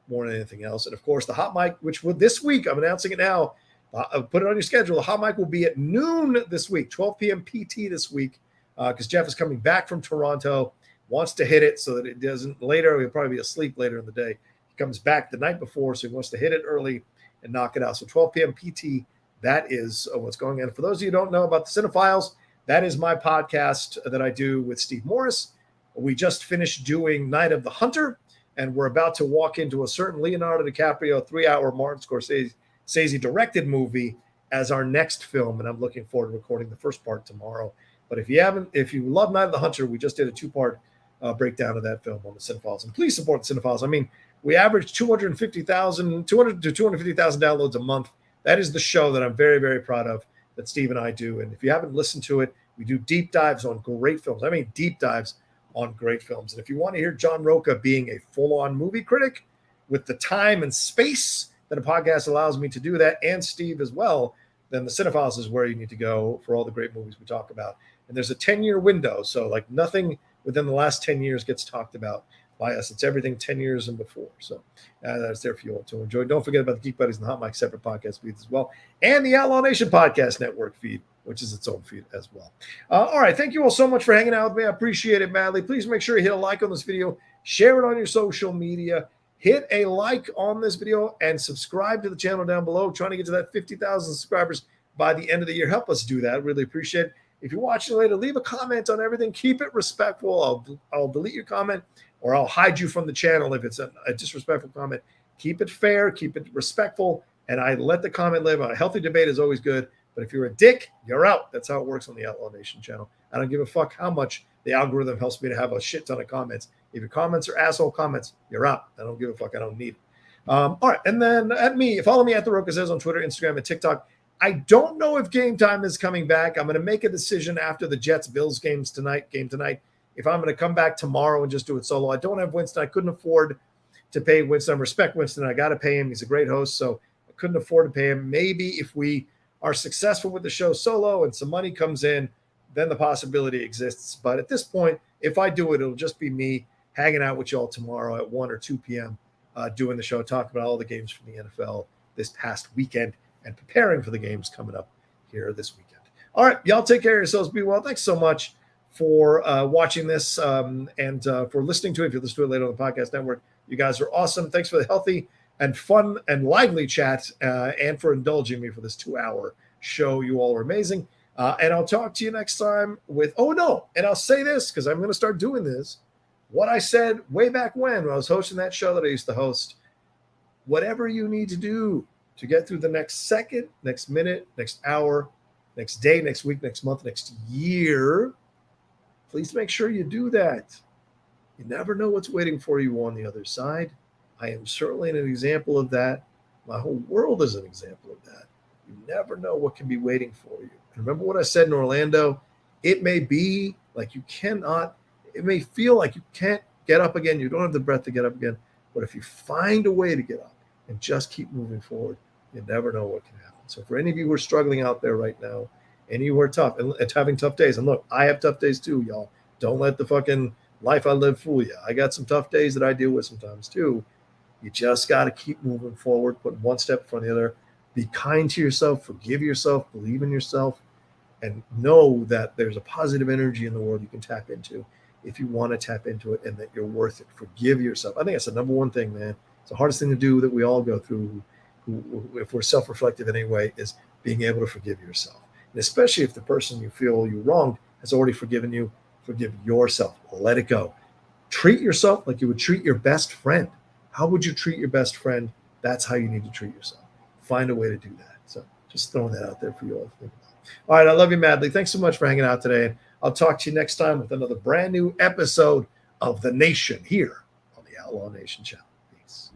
[SPEAKER 1] more than anything else. And, of course, the Hot Mic, which will this week, I'm announcing it now, put it on your schedule. The Hot Mic will be at noon this week, 12 p.m. PT this week, because Jeff is coming back from Toronto, wants to hit it so that it doesn't later. He'll probably be asleep later in the day. He comes back the night before, so he wants to hit it early and knock it out. So 12 p.m. PT, that is what's going on. For those of you who don't know about the Cinephiles, that is my podcast that I do with Steve Morris. We just finished doing Night of the Hunter, and we're about to walk into a certain Leonardo DiCaprio 3-hour Martin Scorsese directed movie as our next film, and I'm looking forward to recording the first part tomorrow. But if you love Night of the Hunter, we just did a 2-part breakdown of that film on the Cinephiles. And please support the Cinephiles. I mean, we average 200 to 250,000 downloads a month. That is the show that I'm very, very proud of that Steve and I do. And if you haven't listened to it, we do deep dives on great films. I mean, deep dives on great films. And if you want to hear John Roca being a full-on movie critic with the time and space that a podcast allows me to do that, and Steve as well, then the Cinephiles is where you need to go for all the great movies we talk about. And there's a 10-year window, so like nothing within the last 10 years gets talked about by us. It's everything 10 years and before. So that's there for you all to enjoy. Don't forget about the Geek Buddies and the Hot Mic separate podcast feeds as well, and the Outlaw Nation podcast network feed, which is its own feed as well. All right. Thank you all so much for hanging out with me. I appreciate it madly. Please make sure you hit a like on this video, share it on your social media, hit a like on this video, and subscribe to the channel down below. Trying to get to that 50,000 subscribers by the end of the year. Help us do that. Really appreciate it. If you're watching later, leave a comment on everything. Keep it respectful. I'll delete your comment, or I'll hide you from the channel if it's a disrespectful comment. Keep it fair, keep it respectful, and I let the comment live. A healthy debate is always good, but if you're a dick, you're out. That's how it works on the Outlaw Nation channel. I don't give a fuck how much the algorithm helps me to have a shit ton of comments. If your comments are asshole comments, you're out. I don't give a fuck. I don't need it. All right, and then follow me at The Roca Says on Twitter, Instagram, and TikTok. I don't know if Game Time is coming back. I'm going to make a decision after the Jets-Bills game tonight, if I'm going to come back tomorrow and just do it solo. I don't have Winston. I couldn't afford to pay Winston. I respect Winston. I got to pay him. He's a great host, so I couldn't afford to pay him. Maybe if we are successful with the show solo and some money comes in, then the possibility exists. But at this point, if I do it, it'll just be me hanging out with y'all tomorrow at 1 or 2 p.m. Doing the show, talking about all the games from the NFL this past weekend and preparing for the games coming up here this weekend. All right, y'all take care of yourselves. Be well. Thanks so much for watching this and for listening to it. If you listen to it later on the podcast network, you guys are awesome. Thanks for the healthy and fun and lively chat and for indulging me for this 2-hour show. You all are amazing. And I'll talk to you next time with, and I'll say this because I'm going to start doing this. What I said way back when I was hosting that show that I used to host, whatever you need to do to get through the next second, next minute, next hour, next day, next week, next month, next year, please make sure you do that. You never know what's waiting for you on the other side. I am certainly an example of that. My whole world is an example of that. You never know what can be waiting for you. And remember what I said in Orlando? It may be like it may feel like you can't get up again. You don't have the breath to get up again. But if you find a way to get up and just keep moving forward, you never know what can happen. So for any of you who are struggling out there right now, any who are tough and having tough days, and look, I have tough days too, y'all. Don't let the fucking life I live fool you. I got some tough days that I deal with sometimes too. You just got to keep moving forward, putting one step in front of the other. Be kind to yourself, forgive yourself, believe in yourself, and know that there's a positive energy in the world you can tap into if you want to tap into it, and that you're worth it. Forgive yourself. I think that's the number one thing, man. It's the hardest thing to do that we all go through if we're self-reflective in any way, is being able to forgive yourself. And especially if the person you feel you wronged has already forgiven you, forgive yourself. Let it go. Treat yourself like you would treat your best friend. How would you treat your best friend? That's how you need to treat yourself. Find a way to do that. So just throwing that out there for you all to think about. All right, I love you madly. Thanks so much for hanging out today. I'll talk to you next time with another brand new episode of The Nation here on the Outlaw Nation channel. Peace.